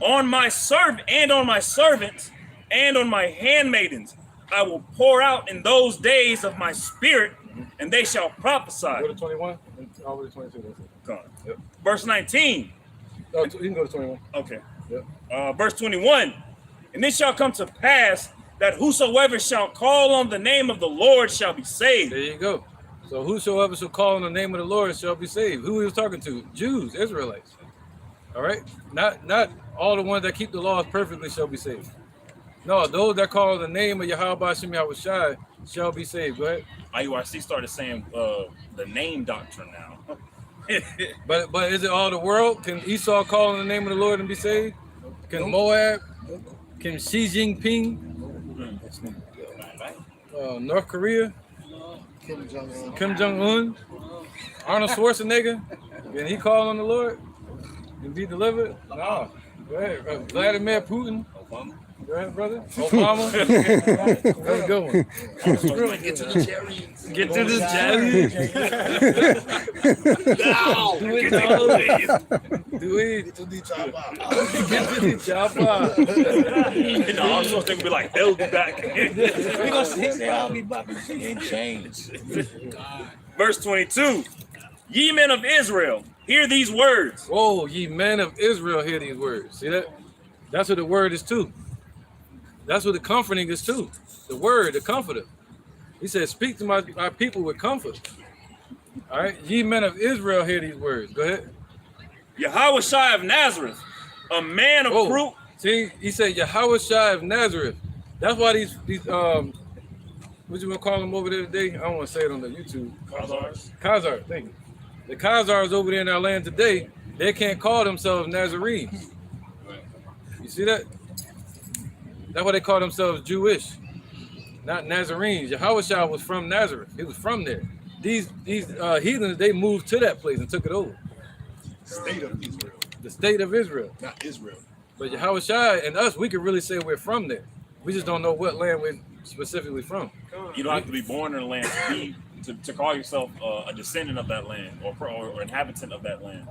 Speaker 6: On my servant and on my servants and on my handmaidens, I will pour out in those days of my spirit, and they shall prophesy.
Speaker 2: Go to 21 and all the way to 22.
Speaker 6: Come on.
Speaker 2: Yep.
Speaker 6: Verse 19.
Speaker 2: Oh, you can go to 21.
Speaker 6: Okay.
Speaker 2: Yep.
Speaker 6: Verse 21. And it shall come to pass that whosoever shall call on the name of the Lord shall be saved.
Speaker 2: There you go. So whosoever shall call on the name of the Lord shall be saved. Who he was talking to? Jews, Israelites. All right? Not all the ones that keep the laws perfectly shall be saved. No, those that call on the name of Yahweh Hashem Yahushai shall be saved. Go ahead.
Speaker 6: IURC started saying the name doctrine now.
Speaker 2: But is it all the world? Can Esau call on the name of the Lord and be saved? Can Moab? Can Xi Jinping? North Korea? Kim Jong-un? Arnold Schwarzenegger? Can he call on the Lord and be delivered? No. Go ahead. Vladimir Putin? Go ahead, brother. Obama. That's a good one.
Speaker 6: Get to the chariots. Get to the chariots.
Speaker 2: Now.
Speaker 6: Get to
Speaker 2: the chopper.
Speaker 6: And also they're gonna be like, they'll be back.
Speaker 17: We're gonna sit there, I'll be about to see and change.
Speaker 6: Verse 22. Ye men of Israel, hear these words.
Speaker 2: Whoa, ye men of Israel, hear these words. See that? That's what the word is too. That's what the comforting is too. The word, the comforter. He said, speak to my people with comfort. All right. Ye men of Israel, hear these words. Go ahead.
Speaker 6: Yahweh Shai of Nazareth, a man of fruit.
Speaker 2: See, he said Yahweh Shai of Nazareth. That's why these what you gonna call them over there today? I don't want to say it on the YouTube. Khazars, thank you. The Khazars over there in our land today, they can't call themselves Nazarenes. You see that? That's why they call themselves Jewish, not Nazarenes. Yahushua was from Nazareth. He was from there. These heathens, they moved to that place and took it over.
Speaker 4: State of Israel.
Speaker 2: The state of Israel.
Speaker 4: Not Israel.
Speaker 2: But Yahushua and us, we can really say we're from there. We just don't know what land we're specifically from.
Speaker 6: You don't have to be born in the land to call yourself a descendant of that land or inhabitant of that land.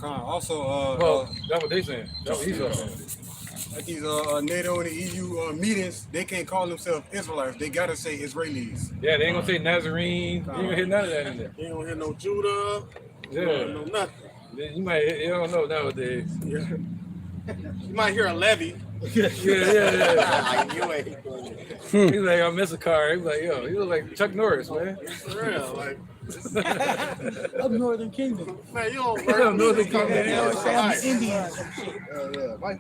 Speaker 11: Also,
Speaker 2: well, that's what they saying. That's what he's saying.
Speaker 11: Like these NATO and the EU meetings, they can't call themselves Israelites. They gotta say Israelis.
Speaker 2: Yeah, they ain't gonna say Nazarene. You ain't gonna hear none of that in there.
Speaker 3: You ain't gonna hear no Judah.
Speaker 2: Yeah.
Speaker 3: No nothing.
Speaker 2: You might, you don't know nowadays.
Speaker 3: Yeah. You might hear a levy.
Speaker 2: Yeah. He's like, I miss a car. He's like, yo, he look like Chuck Norris, man.
Speaker 3: For real, like.
Speaker 17: Of Northern Kingdom.
Speaker 3: Man, you don't work.
Speaker 2: Northern Kingdom.
Speaker 17: Indians.
Speaker 4: My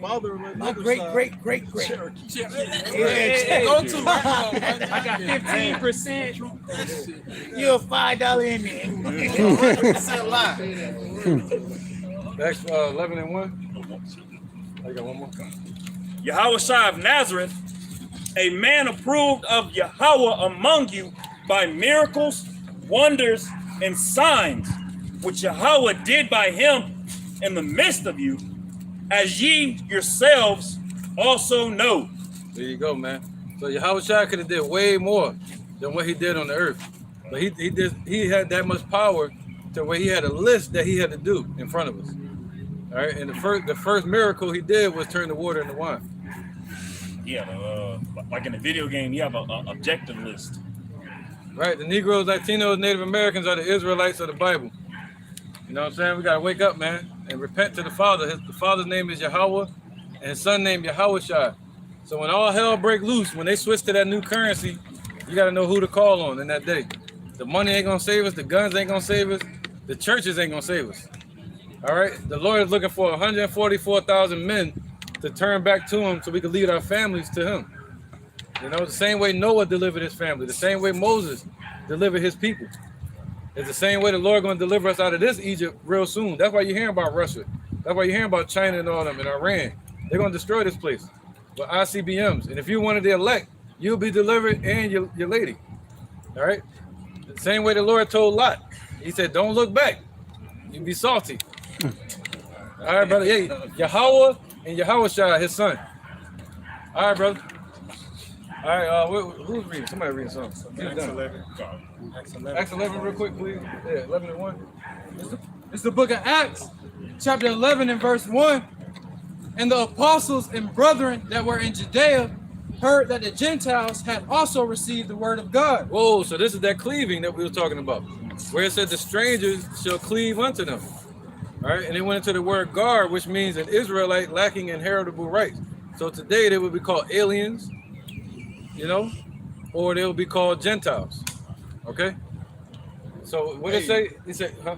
Speaker 4: father,
Speaker 17: my great.
Speaker 10: Cherokee.
Speaker 17: Yeah,
Speaker 10: Go to I got 15%.
Speaker 17: You're $5 Indian.
Speaker 3: 100% lie.
Speaker 2: Acts 11:1. I got one more.
Speaker 6: Yahushua of Nazareth, a man approved of Yahweh among you by miracles, wonders, and signs, which Yahweh did by him in the midst of you, as ye yourselves also know.
Speaker 2: There you go, man. So Yahushua could have did way more than what he did on the earth. But he had that much power to where he had a list that he had to do in front of us. All right, and the first miracle he did was turn the water into wine.
Speaker 6: Yeah, like in a video game, you have an objective list.
Speaker 2: Right, the Negroes, Latinos, Native Americans are the Israelites of the Bible. You know what I'm saying? We gotta wake up, man, and repent to the Father. The Father's name is Yahweh, and his son named Yahushua. So when all hell break loose, when they switch to that new currency, you gotta know who to call on in that day. The money ain't gonna save us, the guns ain't gonna save us, the churches ain't gonna save us. All right, the Lord is looking for 144,000 men to turn back to him so we can lead our families to him. You know, the same way Noah delivered his family, the same way Moses delivered his people. It's the same way the Lord going to deliver us out of this Egypt real soon. That's why you're hearing about Russia. That's why you're hearing about China and all them and Iran. They're going to destroy this place with ICBMs. And if you're one of the elect, you'll be delivered and your lady. All right? The same way the Lord told Lot. He said, don't look back. You be salty. All right, brother. Hey, Yahweh and Yahushua, his son. All right, brother. All right, who's reading? Somebody reading something.
Speaker 5: Acts 11.
Speaker 2: Acts 11 real quick, please. Yeah, 11 and 1.
Speaker 13: It's the book of Acts, chapter 11 and verse 1. And the apostles and brethren that were in Judea heard that the Gentiles had also received the word of God.
Speaker 2: Whoa, so this is that cleaving that we were talking about, where it said the strangers shall cleave unto them. All right, and they went into the word guard, which means an Israelite lacking inheritable rights. So today they would be called aliens, you know, or they will be called Gentiles. Okay. So what did it say? He said, huh?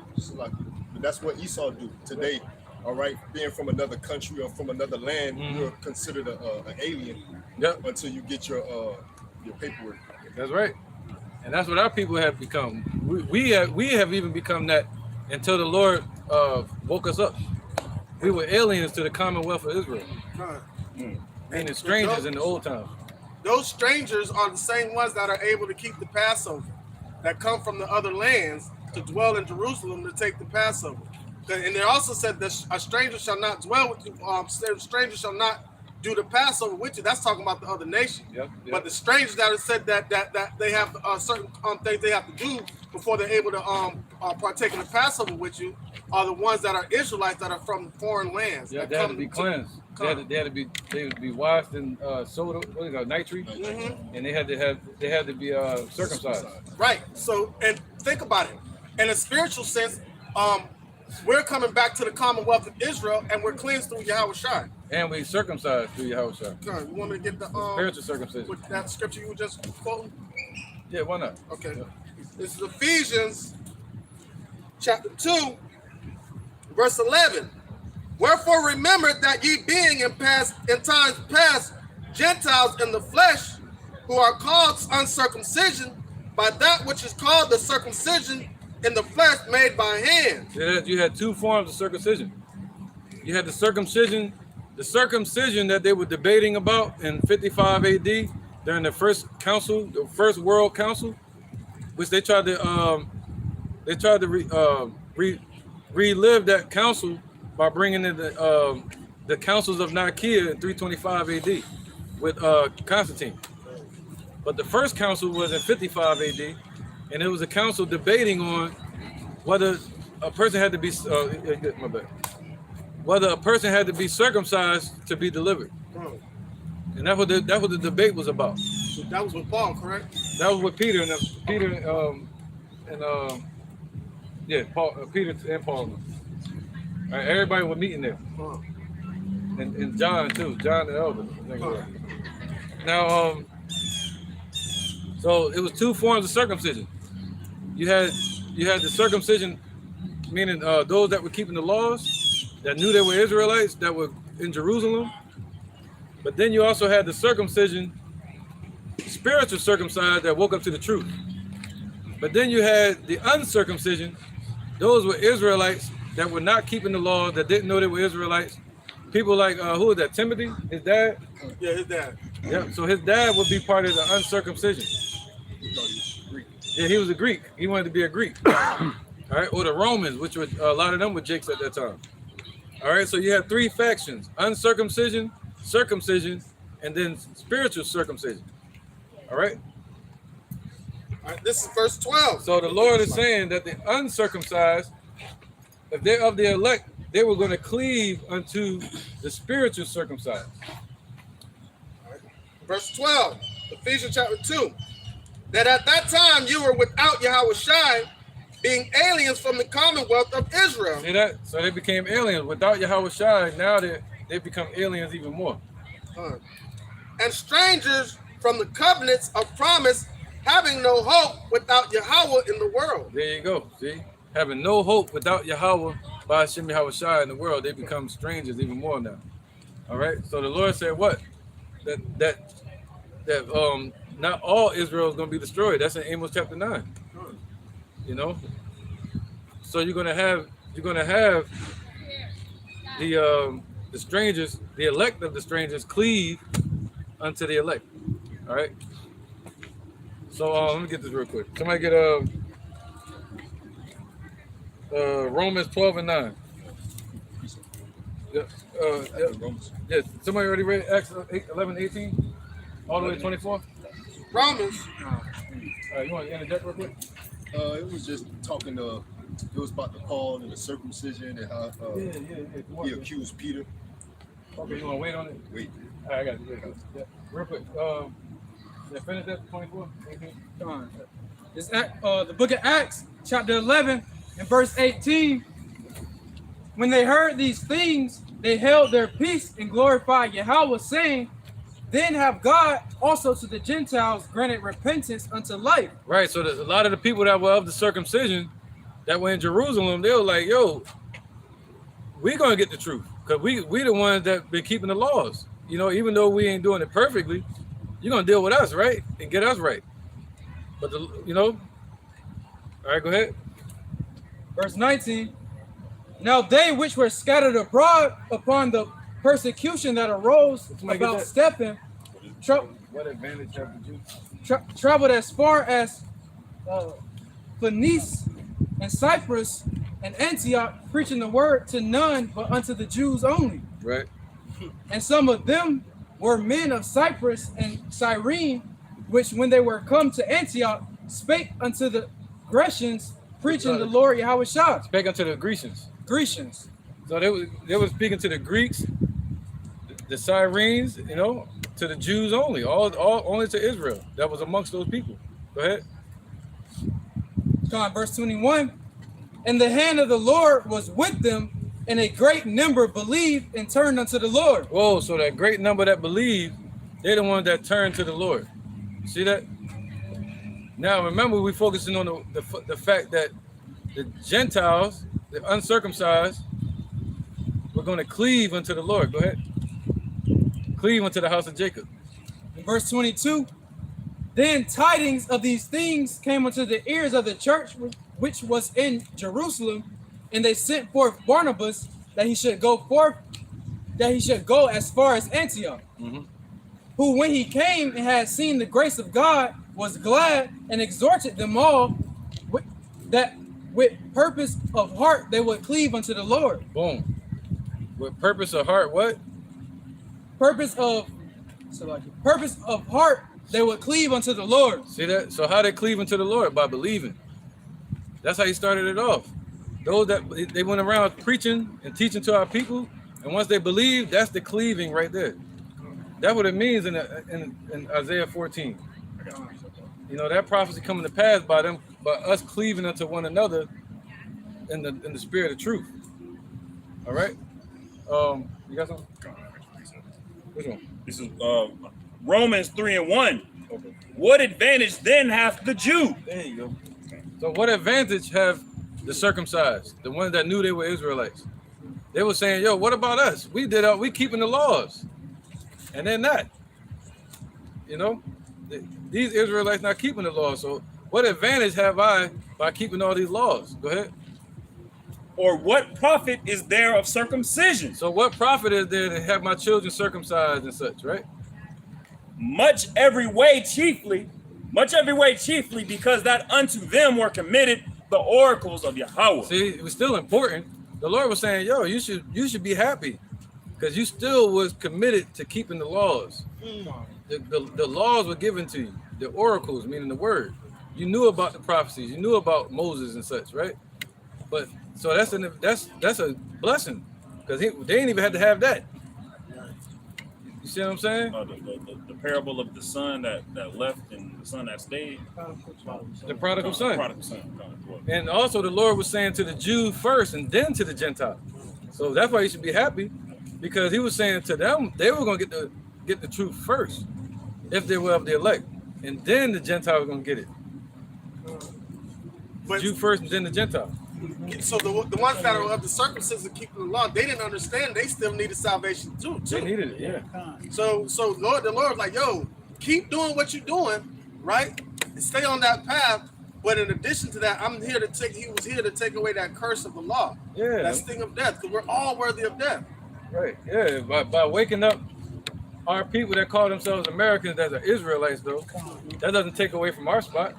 Speaker 5: That's what Esau do today. All right, being from another country or from another land, you're considered an alien.
Speaker 2: Yep.
Speaker 5: Until you get your paperwork.
Speaker 2: That's right, and that's what our people have become. We have even become that until the Lord woke us up. We were aliens to the Commonwealth of Israel, meaning strangers in the old times.
Speaker 3: Those strangers are the same ones that are able to keep the Passover, that come from the other lands to dwell in Jerusalem to take the Passover. And they also said that a stranger shall not dwell with you. A stranger shall not do the Passover with you. That's talking about the other nation.
Speaker 2: Yep.
Speaker 3: But the strangers that have said that they have certain things they have to do before they're able to partake in the Passover with you are the ones that are Israelites that are from foreign lands.
Speaker 2: Yeah, they had to be cleansed. They would be washed in soda, what is it, nitrate, and they had to be circumcised.
Speaker 3: Right. So, and think about it. In a spiritual sense, we're coming back to the Commonwealth of Israel, and we're cleansed through Yahushua.
Speaker 2: And we circumcised through Yahushua.
Speaker 3: You want me to get the
Speaker 2: spiritual circumcision
Speaker 3: with that scripture you were just quoting?
Speaker 2: Yeah, why not?
Speaker 3: Okay. Yeah. This is Ephesians chapter 2, verse 11. Wherefore remember that ye being in times past Gentiles in the flesh, who are called uncircumcision by that which is called the circumcision in the flesh made by hands.
Speaker 2: You had two forms of circumcision. You had the circumcision that they were debating about in 55 AD during the first council, the first world council, which they tried to relive that council by bringing in the councils of Nicaea in 325 AD with Constantine. But the first council was in 55 AD, and it was a council debating on whether a person had to be circumcised to be delivered. And that's what the debate was about.
Speaker 3: That was with Paul, correct?
Speaker 2: That was with Peter and Peter and Peter and Paul. All right, everybody was meeting there, and John too, John the elder. Now, so it was two forms of circumcision. You had the circumcision, meaning those that were keeping the laws, that knew they were Israelites, that were in Jerusalem. But then you also had the circumcision, spiritual circumcised, that woke up to the truth. But then you had the uncircumcision. Those were Israelites that were not keeping the law, that didn't know they were Israelites, people like who is that? Timothy, his dad.
Speaker 3: Yeah, his dad.
Speaker 2: Yeah. So his dad would be part of the uncircumcision. Yeah, he was a Greek. He wanted to be a Greek. All right, or the Romans, which was a lot of them were Jakes at that time. All right, so you have three factions: uncircumcision, circumcision, and then spiritual circumcision. All right.
Speaker 3: All right, this is verse 12.
Speaker 2: So the Lord is saying that the uncircumcised, if they're of the elect, they were going to cleave unto the spiritual circumcised.
Speaker 3: Verse 12, Ephesians chapter 2. That at that time you were without Yahushua, being aliens from the commonwealth of Israel.
Speaker 2: See that? So they became aliens. Without Yahushua, now they become aliens even more.
Speaker 3: And strangers from the covenants of promise, having no hope without Yahweh in the world.
Speaker 2: There you go. See? Having no hope without Yahweh, by Hashem Yahushua in the world, they become strangers even more now. All right. So the Lord said what? That not all Israel is going to be destroyed. That's in Amos chapter 9. You know. So you're gonna have the strangers, the elect of the strangers, cleave unto the elect. All right. So let me get this real quick. Somebody get Romans 12 and 9. Yeah. Somebody already read Acts 11, 18, all the way to 24.
Speaker 3: Romans.
Speaker 2: You want to interject real quick?
Speaker 5: It was just talking it was about the call and the circumcision and how he accused Peter.
Speaker 2: Okay, you want to wait on it?
Speaker 5: Wait.
Speaker 2: All right, I got it. Yeah. Real quick. Finish that 24.
Speaker 13: It's the book of Acts, chapter 11 and verse 18. When they heard these things, they held their peace and glorified Yahweh, saying, then have God also to the Gentiles granted repentance unto life.
Speaker 2: Right. So a lot of the people that were of the circumcision that were in Jerusalem, they were like, yo, we're going to get the truth. Because we the ones that been keeping the laws. You know, even though we ain't doing it perfectly, you're going to deal with us, right? And get us right. But, all right, go ahead.
Speaker 13: Verse 19. Now they which were scattered abroad upon the persecution that arose about Stephen,
Speaker 2: what advantage have the Jews?
Speaker 13: Traveled as far as Phoenice and Cyprus and Antioch, preaching the word to none but unto the Jews only.
Speaker 2: Right.
Speaker 13: And some of them were men of Cyprus and Cyrene, which when they were come to Antioch, spake unto the Grecians, preaching the Lord Yahushua.
Speaker 2: Spake unto the Grecians.
Speaker 13: So
Speaker 2: they were speaking to the Greeks, the Cyrenes, to the Jews only, all only to Israel. That was amongst those people. Go ahead.
Speaker 13: Come on, verse 21. And the hand of the Lord was with them, and a great number believed and turned unto the Lord.
Speaker 2: Whoa, so that great number that believed, they're the ones that turned to the Lord. See that? Now remember, we're focusing on the fact that the Gentiles, the uncircumcised, we're going to cleave unto the Lord. Go ahead. Cleave unto the house of Jacob.
Speaker 13: In verse 22, then tidings of these things came unto the ears of the church which was in Jerusalem, and they sent forth Barnabas that he should go as far as Antioch.
Speaker 2: Mm-hmm.
Speaker 13: Who when he came and had seen the grace of God was glad and exhorted them all that with purpose of heart they would cleave unto the Lord.
Speaker 2: Boom. With purpose of heart, what?
Speaker 13: Purpose of heart, they would cleave unto the Lord.
Speaker 2: See that? So how they cleave unto the Lord? By believing. That's how he started it off. Those that they went around preaching and teaching to our people, and once they believe, that's the cleaving right there. That's what it means in Isaiah 14. That prophecy coming to pass by us cleaving unto one another in the spirit of truth. All right. You got something? Which one?
Speaker 6: This is Romans 3 and 1. Okay. What advantage then hath the Jew?
Speaker 2: There you go. So what advantage have the circumcised, the ones that knew they were Israelites? They were saying, yo, what about us? We keeping the laws. And they're not. These Israelites not keeping the laws. So what advantage have I by keeping all these laws? Go ahead.
Speaker 6: Or what profit is there of circumcision?
Speaker 2: So what profit is there to have my children circumcised and such, right?
Speaker 6: Much every way chiefly, because that unto them were committed the oracles of Yahweh.
Speaker 2: See, it was still important. The Lord was saying, yo, you should be happy because you still was committed to keeping the laws. The laws were given to you, the oracles, meaning the word. You knew about the prophecies, you knew about Moses and such, right? But so that's a blessing because they didn't even have to have that. You see what I'm saying?
Speaker 6: The parable of the son that left and the son that stayed.
Speaker 2: The prodigal son.
Speaker 6: Prodigal son.
Speaker 2: And also the Lord was saying to the Jew first and then to the Gentile. So that's why you should be happy because he was saying to them they were going to get the truth first if they were of the elect. And then the Gentile was going to get it.
Speaker 3: But
Speaker 2: Jew first and then the Gentile.
Speaker 3: So the ones that are of the circumcision keeping the law, they didn't understand they still needed salvation too.
Speaker 2: They needed it, yeah.
Speaker 3: So the Lord was like, yo, keep doing what you're doing, right? And stay on that path. But in addition to that, he was here to take away that curse of the law.
Speaker 2: Yeah.
Speaker 3: That sting of death, because we're all worthy of death.
Speaker 2: Right, yeah. By waking up our people that call themselves Americans that are Israelites, though, that doesn't take away from our spot.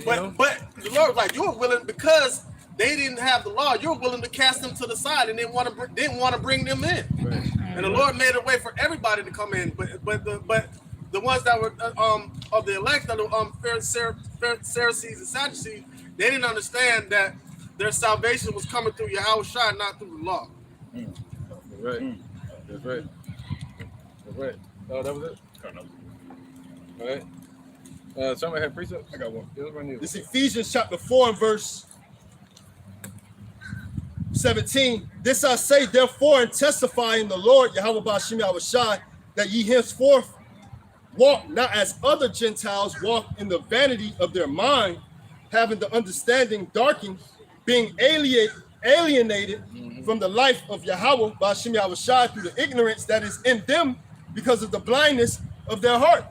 Speaker 3: But the Lord was like, you were willing, because they didn't have the law, you're willing to cast them to the side and didn't want to bring them in. Right. And the Lord made a way for everybody to come in. But the ones that were of the elect, the Pharisees and Sadducees, they didn't understand that their salvation was coming through Yahushua, not through the law.
Speaker 2: Right. That's right. That's right. Oh, that was it? All right. Somebody had precepts? I got one.
Speaker 5: This is Ephesians chapter 4 and verse 17. This I say, therefore, and testify in the Lord, Yahweh Ba'ashem Yahushai, that ye henceforth walk not as other Gentiles walk in the vanity of their mind, having the understanding darkened, being alienated from the life of Yahweh Ba'ashem Yahushai through the ignorance that is in them because of the blindness of their heart.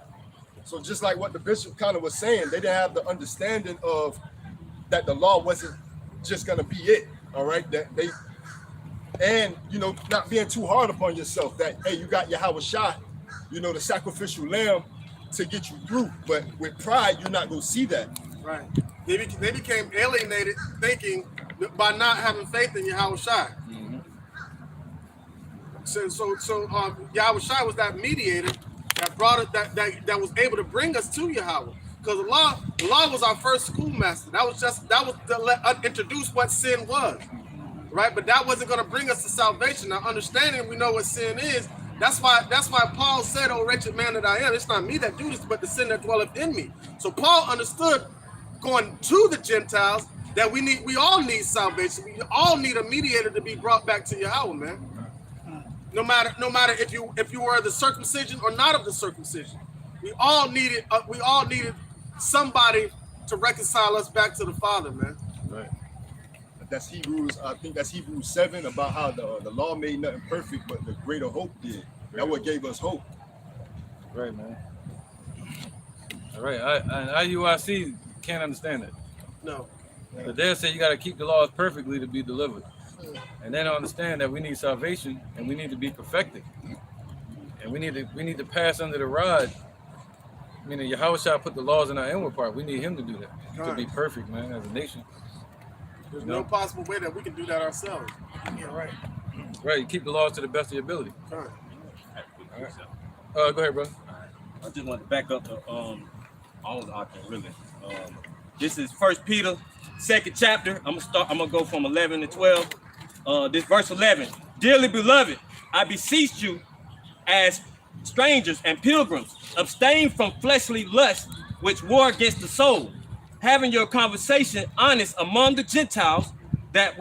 Speaker 5: So just like what the bishop kind of was saying, they didn't have the understanding of that the law wasn't just gonna be it, all right? That they, and not being too hard upon yourself. That hey, you got Yahushua, the sacrificial lamb to get you through. But with pride, you're not gonna see that.
Speaker 3: Right. They became alienated, thinking by not having faith in Yahushua. So Yahushua was that mediator that brought it, that was able to bring us to Yahweh, because the law was our first schoolmaster. That was to introduce what sin was, right? But that wasn't going to bring us to salvation. Now, understanding we know what sin is. That's why Paul said, "Oh, wretched man that I am, it's not me that do this, but the sin that dwelleth in me." So Paul understood going to the Gentiles that we all need salvation. We all need a mediator to be brought back to Yahweh, man. No matter if you were the circumcision or not of the circumcision, we all needed somebody to reconcile us back to the Father, man.
Speaker 5: Right. That's Hebrews. I think that's Hebrews 7 about how the law made nothing perfect, but the greater hope did. That's what gave us hope.
Speaker 2: Right, man. All right. IUIC can't understand it.
Speaker 3: No.
Speaker 2: But they'll say you got to keep the laws perfectly to be delivered. And they don't understand that we need salvation and we need to be perfected. And we need to pass under the rod. Meaning Yahushua put the laws in our inward part. We need him to do that. To be perfect, man, as a nation.
Speaker 3: There's no possible way that we can do that ourselves.
Speaker 16: Yeah, right.
Speaker 2: Right, you keep the laws to the best of your ability.
Speaker 3: All right.
Speaker 2: Go ahead, brother.
Speaker 18: I just want to back up to all the options, really. This is 1 Peter, 2nd chapter. I'm gonna go from 11 to 12. This verse 11. Dearly beloved, I beseech you, as strangers and pilgrims, abstain from fleshly lusts which war against the soul, having your conversation honest among the Gentiles, that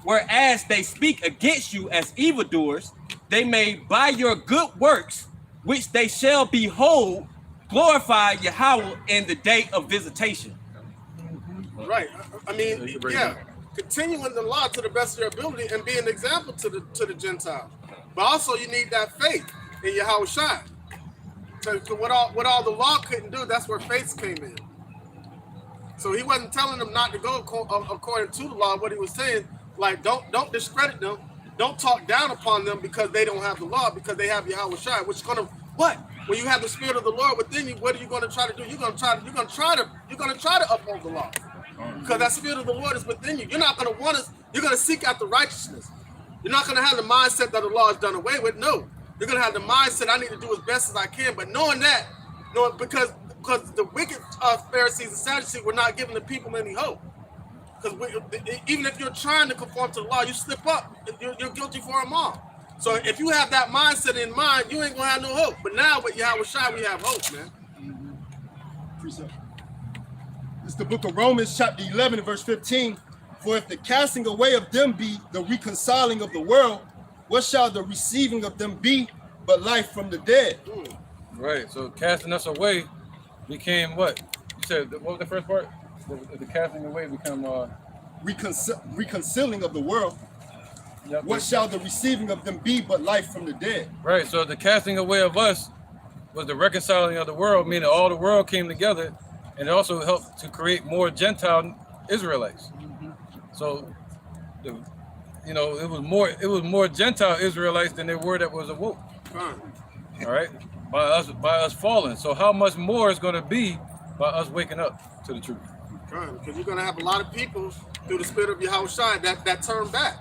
Speaker 18: whereas they speak against you as evildoers, they may by your good works, which they shall behold, glorify Yahweh in the day of visitation.
Speaker 3: Right. I mean, yeah. Continuing the law to the best of your ability and be an example to the Gentiles. But also you need that faith in Yahushua. So what all the law couldn't do, that's where faith came in. So he wasn't telling them not to go according to the law. What he was saying like don't discredit them. Don't talk down upon them because they don't have the law, because they have Yahweh Shai, which is gonna what? When you have the Spirit of the Lord within you, what are you going to try to do? You're going to try to uphold the law, because that Spirit of the Lord is within you. You're not going to want to. You're going to seek after righteousness. You're not going to have the mindset that the law is done away with. No, you're going to have the mindset I need to do as best as I can. But knowing because the wicked Pharisees and Sadducees were not giving the people any hope. Because even if you're trying to conform to the law, you slip up. You're guilty for them all. So if you have that mindset in mind, you ain't gonna have no hope. But now with Yahweh Shai, we have hope, man.
Speaker 5: Precept. It's the book of Romans, chapter 11, verse 15. For if the casting away of them be the reconciling of the world, what shall the receiving of them be but life from the dead?
Speaker 2: Right. So casting us away became what? You said, what was the first part? The casting away become
Speaker 5: reconciling of the world. Yep. What shall the receiving of them be but life from the dead?
Speaker 2: Right. So the casting away of us was the reconciling of the world, meaning all the world came together, and it also helped to create more Gentile Israelites. So, it was more Gentile Israelites than there were that was awoke. All right, by us falling. So how much more is going to be by us waking up to the truth?
Speaker 3: Because you're going to have a lot of people through the Spirit of Yahweh Shai that turn back.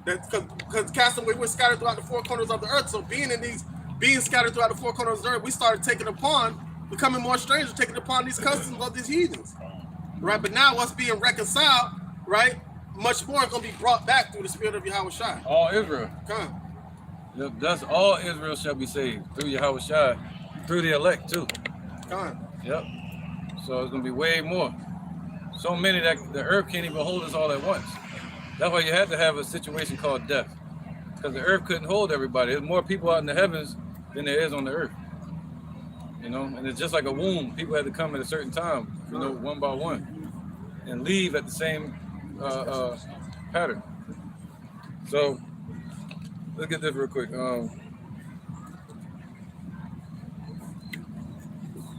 Speaker 3: Because casting away, we're scattered throughout the four corners of the earth. So being scattered throughout the four corners of the earth, we started becoming more strangers, taking upon these customs of these heathens, right? But now us being reconciled, right, much more is going to be brought back through the Spirit of Yahweh Shai.
Speaker 2: All Israel. Yep, that's all Israel shall be saved through Yahweh Shai, through the elect too. Yep. So it's going to be way more. So many that the earth can't even hold us all at once. That's why you had to have a situation called death, because the earth couldn't hold everybody. There's more people out in the heavens than there is on the earth. And it's just like a womb. People had to come at a certain time, one by one, and leave at the same pattern. So let's get this real quick. We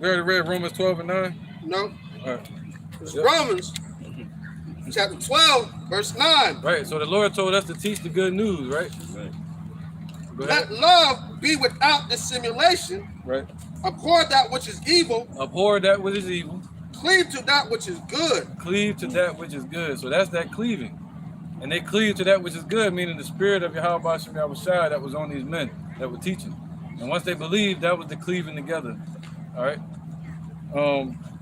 Speaker 2: already read Romans 12 and 9?
Speaker 3: No.
Speaker 2: All right.
Speaker 3: It's Romans chapter 12, verse 9.
Speaker 2: Right. So the Lord told us to teach the good news, right?
Speaker 3: Let love be without dissimulation.
Speaker 2: Right.
Speaker 3: Abhor that which is evil.
Speaker 2: Abhor that which is evil.
Speaker 3: Cleave to that which is good.
Speaker 2: Cleave to that which is good. So that's that cleaving. And they cleave to that which is good, meaning the Spirit of Yahweh Bashem Yahweh Shai that was on these men that were teaching. And once they believed, that was the cleaving together. All right.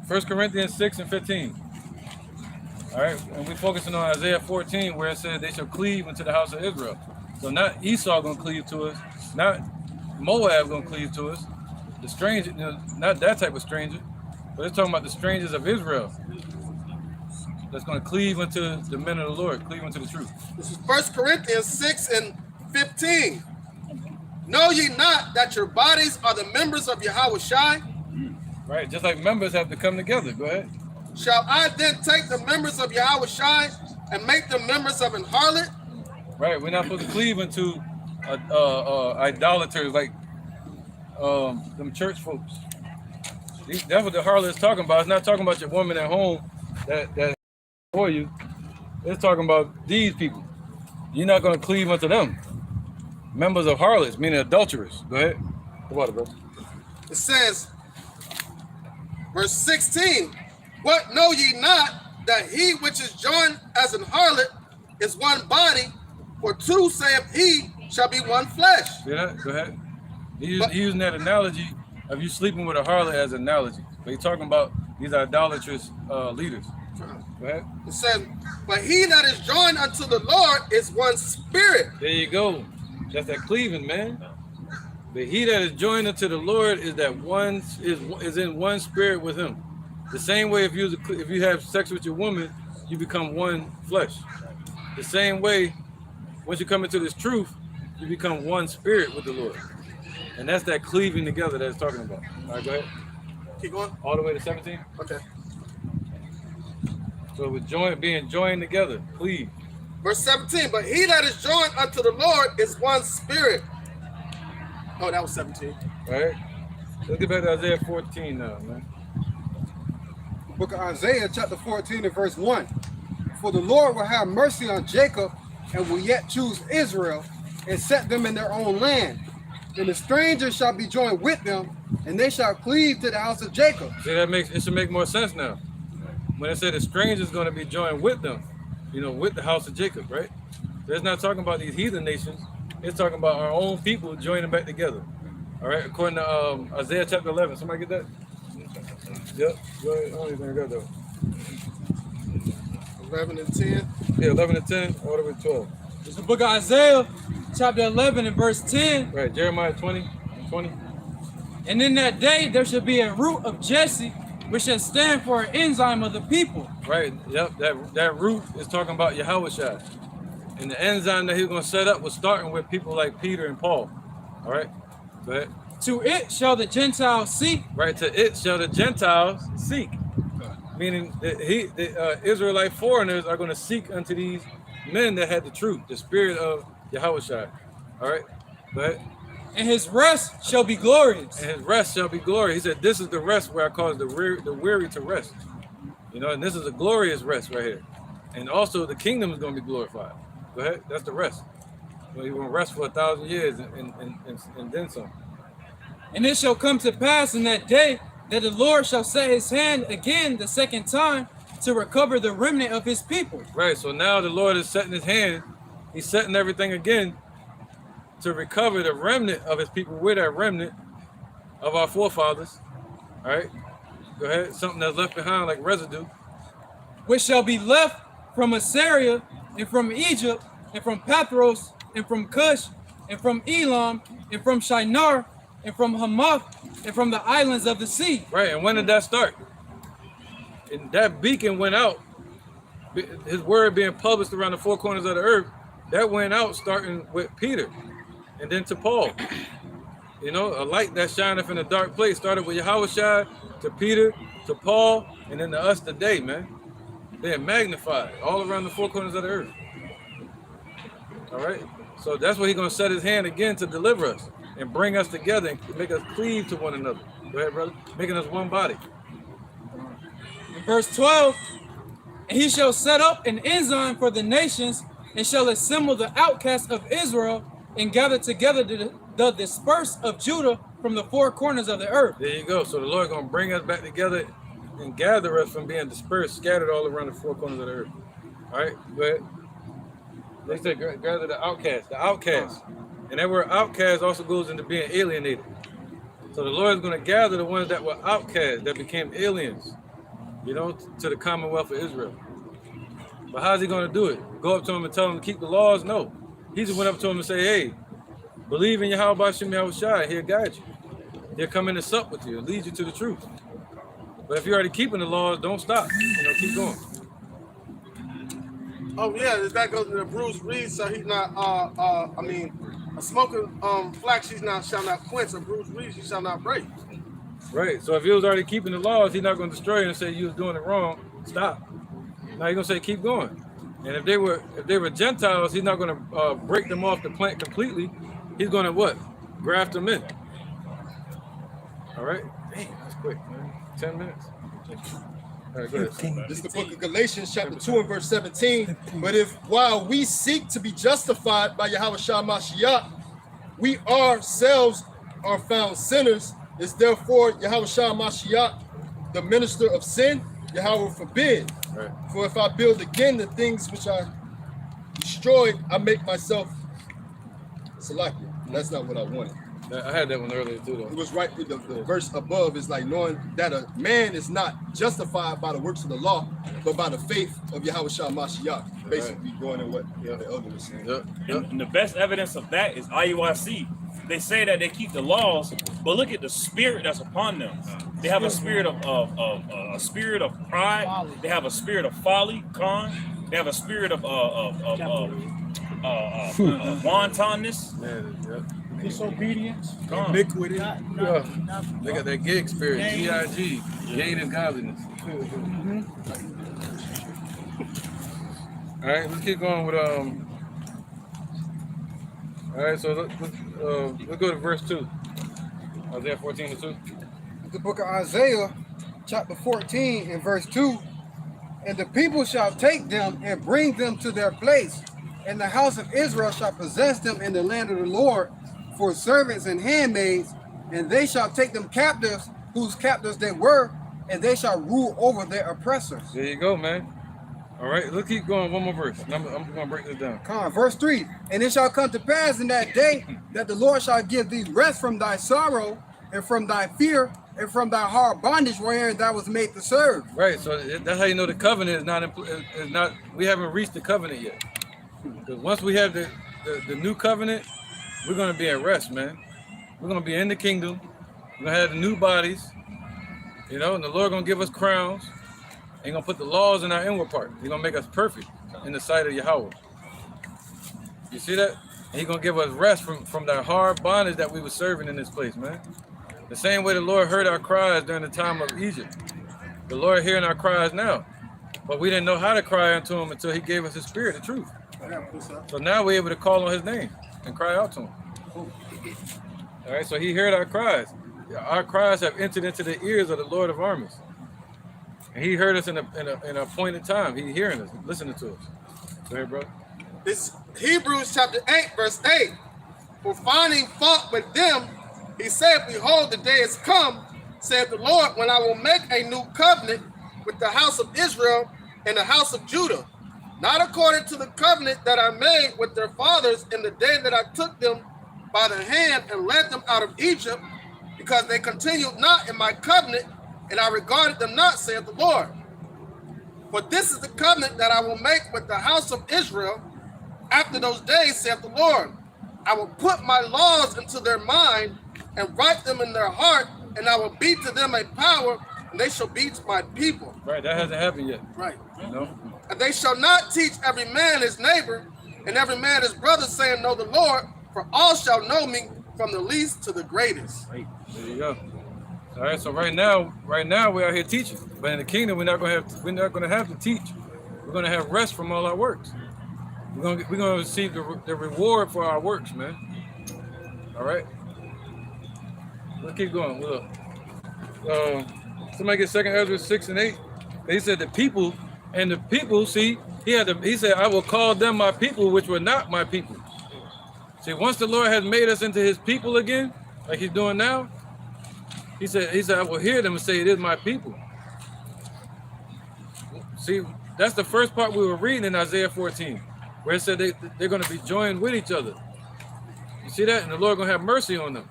Speaker 2: 1 Corinthians 6 and 15. All right. And we're focusing on Isaiah 14, where it says they shall cleave into the house of Israel. So not Esau going to cleave to us, not Moab going to cleave to us, the stranger, not that type of stranger, but it's talking about the strangers of Israel that's going to cleave unto the men of the Lord, cleave unto the truth.
Speaker 3: This is 1 Corinthians 6 and 15. Know ye not that your bodies are the members of Yahweh Shai?
Speaker 2: Right, just like members have to come together. Go ahead.
Speaker 3: Shall I then take the members of Yahweh Shai and make them members of an harlot?
Speaker 2: Right, we're not supposed to cleave into idolaters like them church folks. That's what the harlot is talking about. It's not talking about your woman at home that for you. It's talking about these people. You're not going to cleave unto them. Members of harlots, meaning adulterers. Go ahead. What about it, bro?
Speaker 3: It says, verse 16, what know ye not that he which is joined as an harlot is one body, for two, saith he, shall be one flesh.
Speaker 2: See that? Go ahead. He's using that analogy of you sleeping with a harlot as an analogy. But he's talking about these idolatrous leaders. Go ahead.
Speaker 3: It says, but he that is joined unto the Lord is one spirit.
Speaker 2: There you go. That's that cleaving, man. But he that is joined unto the Lord is that one is in one spirit with him. The same way if you have sex with your woman, you become one flesh. The same way, once you come into this truth, you become one spirit with the Lord. And that's that cleaving together that it's talking about. All right, go ahead.
Speaker 3: Keep going.
Speaker 2: All the way to 17?
Speaker 3: Okay.
Speaker 2: So with being joined together, cleave.
Speaker 3: Verse 17, but he that is joined unto the Lord is one spirit. Oh, that was 17.
Speaker 2: All right. Let's get back to Isaiah 14 now, man.
Speaker 11: Book of Isaiah, chapter 14 and verse 1. For the Lord will have mercy on Jacob and will yet choose Israel and set them in their own land. And the strangers shall be joined with them, and they shall cleave to the house of Jacob.
Speaker 2: See, it should make more sense now. When it said the stranger is going to be joined with them, with the house of Jacob, right? So it's not talking about these heathen nations. It's talking about our own people joining back together. All right, according to Isaiah chapter 11. Somebody get that? Yep. Go ahead. I don't even got that.
Speaker 3: 11 and 10.
Speaker 2: Yeah, 11 and 10, all the way to 12.
Speaker 13: It's the book of Isaiah, chapter 11 and verse 10.
Speaker 2: Right, Jeremiah 20 and 20.
Speaker 13: And in that day there shall be a root of Jesse, which shall stand for an enzyme of the people.
Speaker 2: Right, yep, that root is talking about Yahushua. And the enzyme that he was going to set up was starting with people like Peter and Paul. All right, go ahead.
Speaker 13: To it shall the Gentiles seek.
Speaker 2: Right, to it shall the Gentiles seek. Meaning that the Israelite foreigners are going to seek unto these men that had the truth, the spirit of Yahushua. All right, go ahead.
Speaker 13: And his rest shall be glorious.
Speaker 2: And his rest shall be glorious. He said, this is the rest where I cause the weary to rest. And this is a glorious rest right here. And also the kingdom is going to be glorified. Go ahead, that's the rest. You're going to rest for 1,000 years and then some.
Speaker 13: And it shall come to pass in that day that the Lord shall set his hand again the second time to recover the remnant of his people.
Speaker 2: Right, so now the Lord is setting his hand. He's setting everything again to recover the remnant of his people. We're that remnant of our forefathers. All right, go ahead. Something that's left behind like residue.
Speaker 13: Which shall be left from Assyria and from Egypt and from Pathros and from Cush and from Elam and from Shinar and from Hamath and from the islands of the sea.
Speaker 2: Right, and when did that start? And that beacon went out. His word being published around the four corners of the earth, that went out starting with Peter and then to Paul. A light that shineth in a dark place started with Yahushua to Peter to Paul and then to us today, man. They're magnified all around the four corners of the earth. All right, so that's what he's going to set his hand again to deliver us and bring us together and make us cleave to one another. Go ahead, brother. Making us one body.
Speaker 13: In verse 12, and he shall set up an ensign for the nations and shall assemble the outcasts of Israel and gather together the dispersed of Judah from the four corners of the earth.
Speaker 2: There you go. So the Lord going to bring us back together and gather us from being dispersed, scattered all around the four corners of the earth. All right, go ahead. They said gather the outcasts. And that word outcast also goes into being alienated. So the Lord is going to gather the ones that were outcasts, that became aliens, to the commonwealth of Israel. But how's he going to do it? Go up to them and tell them to keep the laws? No. He just went up to them and say, hey, believe in Yahweh Shem Yahushua, he'll guide you. He'll come in and sup with you and lead you to the truth. But if you're already keeping the laws, don't stop. Keep going.
Speaker 3: Oh yeah, that goes into Bruce Reed, so he's not a smoking flax shall not quench, or Bruce Reed you shall not break.
Speaker 2: Right. So if he was already keeping the laws, he's not going to destroy you and say you was doing it wrong. Stop. Now he's going to say keep going. And if they were Gentiles, he's not going to break them off the plant completely. He's going to what? Graft them in. All right. Damn, that's quick, man. 10 minutes. All right, go ahead.
Speaker 5: This is the book of Galatians, chapter 2 and verse 17. But if while we seek to be justified by Yahushua Mashiach, we ourselves are found sinners, is therefore Yahushua Mashiach the minister of sin? Yahweh forbid.
Speaker 2: Right.
Speaker 5: For if I build again the things which I destroyed, I make myself selected. That's not what I wanted.
Speaker 2: I had that one earlier too, though.
Speaker 5: It was right. The verse above is like knowing that a man is not justified by the works of the law, but by the faith of Yahushua Mashiach. Basically, going in what the elder was saying.
Speaker 6: And the best evidence of that is IUIC. They say that they keep the laws, but look at the spirit that's upon them. They have a spirit of pride. They have a spirit of folly, con. They have a spirit of wantonness.
Speaker 10: Disobedience.
Speaker 2: Iniquity. They got that gig spirit, G-I-G, gain and godliness. All right, let's keep going with all right, so let's go to verse 2. Isaiah 14 and 2.
Speaker 11: The book of Isaiah, chapter 14 and verse 2. And the people shall take them and bring them to their place, And the house of Israel shall possess them in the land of the Lord for servants and handmaids, and they shall take them captives, whose captives they were, and they shall rule over their oppressors.
Speaker 2: There you go, man. All right, let's keep going. One more verse. I'm going to break this down.
Speaker 11: Come on, verse 3. And it shall come to pass in that day that the Lord shall give thee rest from thy sorrow and from thy fear and from thy hard bondage wherein thou was made to serve.
Speaker 2: Right, so that's how you know the covenant is not, we haven't reached the covenant yet. Because once we have the new covenant, we're going to be at rest, man. We're going to be in the kingdom. We're going to have the new bodies, you know, and the Lord going to give us crowns. He's going to put the laws in our inward part. He's going to make us perfect in the sight of Yahweh. You see that? And he's going to give us rest from that hard bondage that we were serving in this place, man. The same way the Lord heard our cries during the time of Egypt. The Lord hearing our cries now. But we didn't know how to cry unto him until he gave us his spirit, the truth. So now we're able to call on his name and cry out to him. All right, so he heard our cries. Our cries have entered into the ears of the Lord of armies. And he heard us in an appointed time. He hearing us, listening to us. Go ahead, bro.
Speaker 3: This is Hebrews chapter 8, verse 8. For finding fault with them, he said, behold, the day is come, said the Lord, when I will make a new covenant with the house of Israel and the house of Judah, not according to the covenant that I made with their fathers in the day that I took them by the hand and led them out of Egypt, because they continued not in my covenant, and I regarded them not, saith the Lord. For this is the covenant that I will make with the house of Israel after those days, saith the Lord. I will put my laws into their mind and write them in their heart, and I will be to them a power, and they shall be my people.
Speaker 2: Right, that hasn't happened yet.
Speaker 3: Right.
Speaker 2: No.
Speaker 3: And they shall not teach every man his neighbor, and every man his brother, saying, know the Lord, for all shall know me, from the least to the greatest.
Speaker 2: Right. There you go. All right, so right now we're out here teaching, but in the kingdom we're not going to have to teach. We're going to have rest from all our works. We're going to receive the reward for our works, man. All right. Let's keep going. Look, somebody get 2 Ezra 6 and 8. He said the people, see, he said, I will call them my people, which were not my people. See, once the Lord has made us into his people again, like he's doing now, he said, I will hear them and say, it is my people. See, that's the first part we were reading in Isaiah 14, where it said they're going to be joined with each other. You see that? And the Lord going to have mercy on them.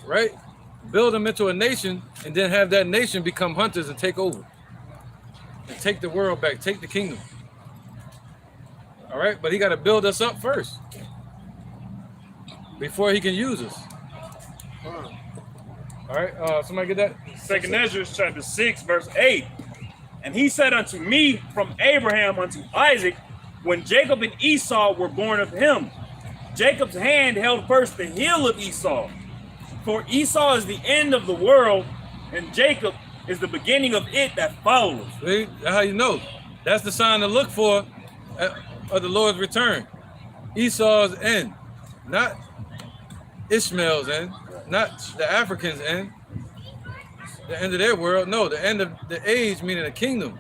Speaker 2: Right? Build them into a nation and then have that nation become hunters and take over. And take the world back, take the kingdom. All right? But he got to build us up first before he can use us. All right, somebody get that?
Speaker 6: 2 Ezra chapter 6, verse 8. And he said unto me from Abraham unto Isaac, when Jacob and Esau were born of him, Jacob's hand held first the heel of Esau. For Esau is the end of the world, and Jacob is the beginning of it that follows.
Speaker 2: See, that's how you know. That's the sign to look for of the Lord's return. Esau's end, not Ishmael's end, not the Africans' end, the end of their world. No, the end of the age, meaning the kingdom.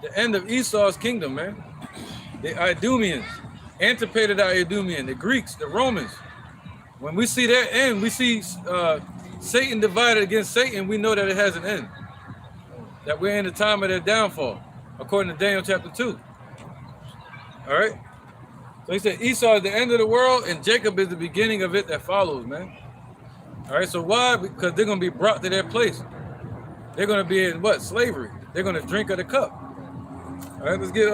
Speaker 2: The end of Esau's kingdom, man. The Idumeans, Antipater the Idumean, the Greeks, the Romans. When we see their end, we see Satan divided against Satan, we know that it has an end. That we're in the time of their downfall, according to Daniel chapter 2. All right? So he said Esau is the end of the world and Jacob is the beginning of it that follows, man. All right, so why? Because they're going to be brought to their place. They're going to be in what? Slavery. They're going to drink of the cup. All right, let's get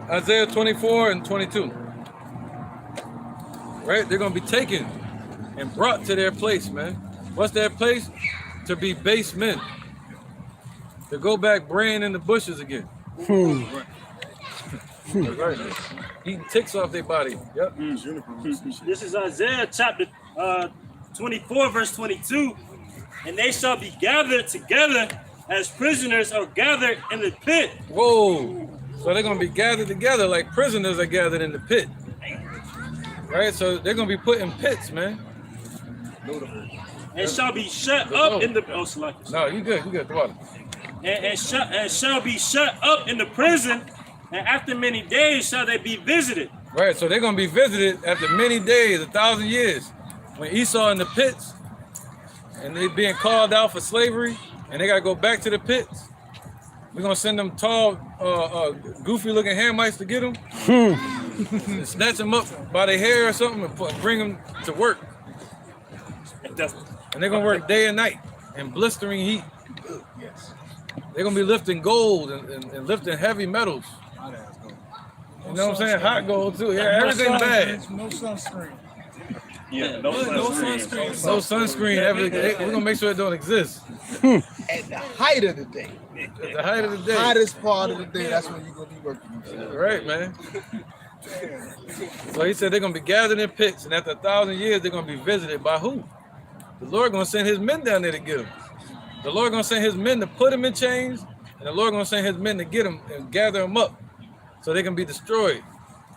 Speaker 2: Isaiah 24 and 22. Right? They're going to be taken and brought to their place, man. What's their place? To be base men. To go back braying in the bushes again. Right. Eating ticks off their body. Yep.
Speaker 12: This is Isaiah chapter 24, verse 22. And they shall be gathered together as prisoners are gathered in the pit.
Speaker 2: Whoa. So they're going to be gathered together like prisoners are gathered in the pit. Right? So they're going to be put in pits, man.
Speaker 12: And shall be shut up in the... Oh, select.
Speaker 2: No, you good. You good. The water.
Speaker 12: And shall be shut up in the prison and after many days shall they be visited.
Speaker 2: Right, so they're gonna be visited after many days, 1,000 years. When Esau in the pits, and they being called out for slavery, and they gotta go back to the pits. We're gonna send them tall, goofy-looking Hamites to get them, and snatch them up by their hair or something, and bring them to work. And they're gonna work day and night in blistering heat. They're gonna be lifting gold and lifting heavy metals. You know what I'm saying? Hot gold too. Yeah, everything bad.
Speaker 16: No sunscreen.
Speaker 6: Yeah, no sunscreen.
Speaker 2: No sunscreen. Everything. We're gonna make sure it don't exist.
Speaker 4: At the height of the day.
Speaker 2: At the height of the day.
Speaker 4: Hottest part of the day, that's when you're gonna be working.
Speaker 2: Right, man. So he said they're gonna be gathered in pits, and after 1,000 years, they're gonna be visited by who? The Lord gonna send his men down there to get them. The Lord gonna send his men to put them in chains, and the Lord gonna send his men to get them and gather them up, so they can be destroyed.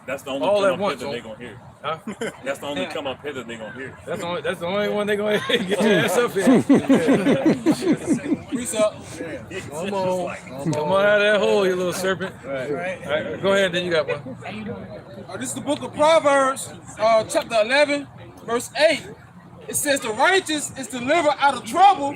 Speaker 6: That's the only
Speaker 2: all
Speaker 6: come
Speaker 2: at
Speaker 6: up
Speaker 2: once.
Speaker 6: hither they gonna hear.
Speaker 2: Huh?
Speaker 6: That's the only come up hither they gonna hear.
Speaker 2: That's the only one they gonna get your ass up here.
Speaker 7: Reese up.
Speaker 2: Come on out of that hole, you little serpent. All right, go ahead, then you got one.
Speaker 7: This is the book of Proverbs, chapter 11, verse 8. It says, the righteous is delivered out of trouble,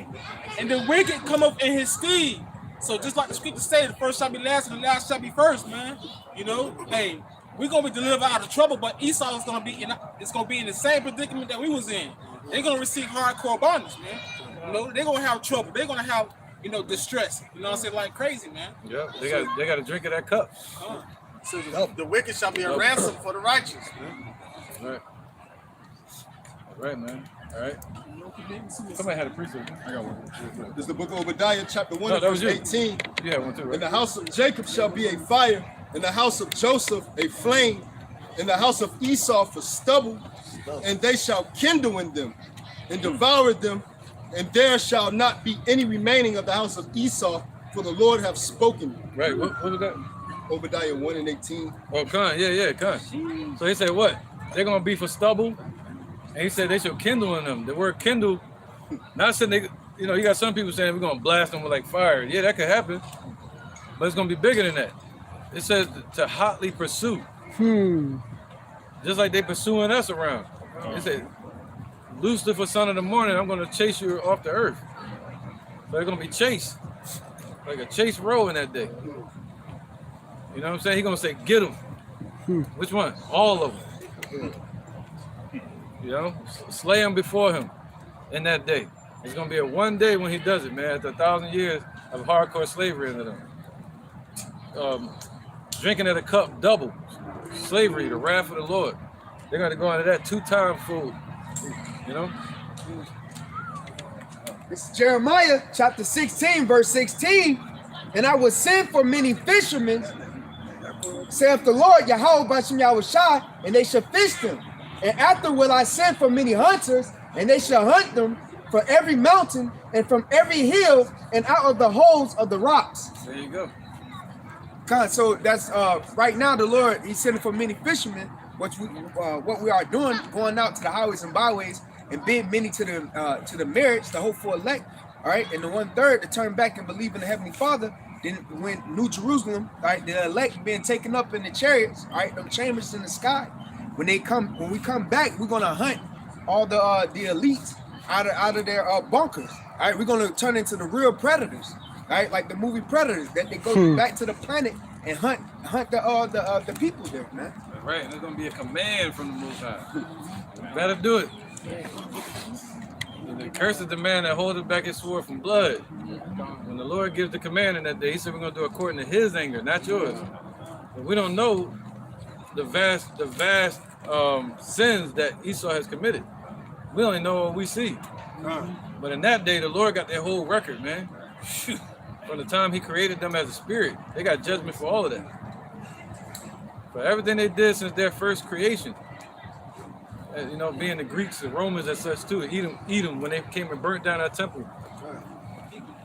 Speaker 7: and the wicked come up in his stead. So just like the scripture say, the first shall be last, and the last shall be first, man. You know, hey, we're gonna be delivered out of trouble, but Esau is gonna be in the same predicament that we was in. They're gonna receive hardcore bondage, man. You know, they're gonna have trouble. They're gonna have, distress. You know what I'm saying? Like crazy, man.
Speaker 2: Yeah, they got to drink of that cup.
Speaker 3: So the wicked shall be a ransom for the righteous.
Speaker 2: All right. All right, man. All right. Somebody had a precept. I got one.
Speaker 5: This is the book of Obadiah, chapter 1,
Speaker 2: No, that was
Speaker 5: verse
Speaker 2: you.
Speaker 5: 18.
Speaker 2: You had one too, right?
Speaker 5: In the house of Jacob shall be a fire, in the house of Joseph a flame, in the house of Esau for stubble, and they shall kindle in them and devour them, and there shall not be any remaining of the house of Esau, for the Lord hath spoken.
Speaker 2: Right, what was that?
Speaker 5: Obadiah 1 and 18.
Speaker 2: Oh, Khan, yeah, Khan. So he said what? They're going to be for stubble, and he said they should kindle in them. The word kindle, not saying they, you got some people saying we're going to blast them with like fire. Yeah, that could happen, but it's going to be bigger than that. It says to hotly pursue. Just like they pursuing us around. It said, Lucifer, son of the morning, I'm going to chase you off the earth. So they're going to be chased. Like a chase row in that day. You know what I'm saying? He's going to say, get them. Which one? All of them. Slay them before him in that day. It's going to be a one day when he does it, man. After 1,000 years of hardcore slavery into them. Drinking of the cup double. Slavery, the wrath of the Lord. They're going to go into that 2-time food.
Speaker 11: It's Jeremiah chapter 16, verse 16. And I will send for many fishermen, saith the Lord, Yahweh Bashem Yahushai, and they shall fish them. And after will I send for many hunters, and they shall hunt them for every mountain and from every hill and out of the holes of the rocks.
Speaker 2: There you go.
Speaker 11: So that's right now the Lord, he's sending for many fishermen, what we are doing, going out to the highways and byways and bid many to the marriage, the hopeful elect, all right, and the 1/3 to turn back and believe in the Heavenly Father. Then when New Jerusalem, all right, the elect being taken up in the chariots, all right, the chambers in the sky. When we come back, we're gonna hunt all the elites out of their bunkers. All right, we're gonna turn into the real predators. All right, like the movie Predators, that they go back to the planet and hunt the people there, man.
Speaker 2: Right, and there's gonna be a command from the Most High. You better do it. The curse is the man that holdeth back his sword from blood. When the Lord gives the command in that day, he said we're gonna do according to his anger, not yours. But we don't know the vast sins that Esau has committed. We only know what we see. But in that day, the Lord got their whole record, man. From the time he created them as a spirit, they got judgment for all of that. For everything they did since their first creation. Being the Greeks, the Romans and such too, Edom when they came and burnt down our temple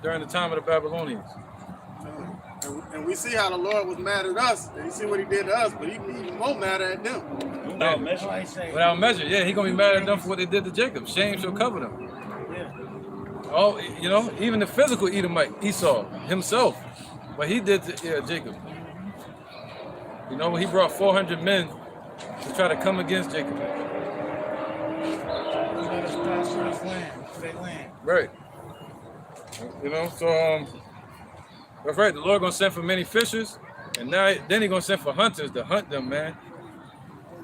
Speaker 2: during the time of the Babylonians.
Speaker 3: And we see how the Lord was mad at us. And you see what he did to us, but he even more mad at them.
Speaker 6: Without measure.
Speaker 3: Without
Speaker 2: measure, yeah. He's going to be mad at them for what they did to Jacob. Shame shall cover them. Oh, even the physical Edomite, Esau himself, what he did to Jacob. You know, he brought 400 men to try to come against Jacob.
Speaker 16: Let us pass through his land, their land.
Speaker 2: Right. You know, so that's right. The Lord gonna send for many fishers, and then He gonna send for hunters to hunt them, man.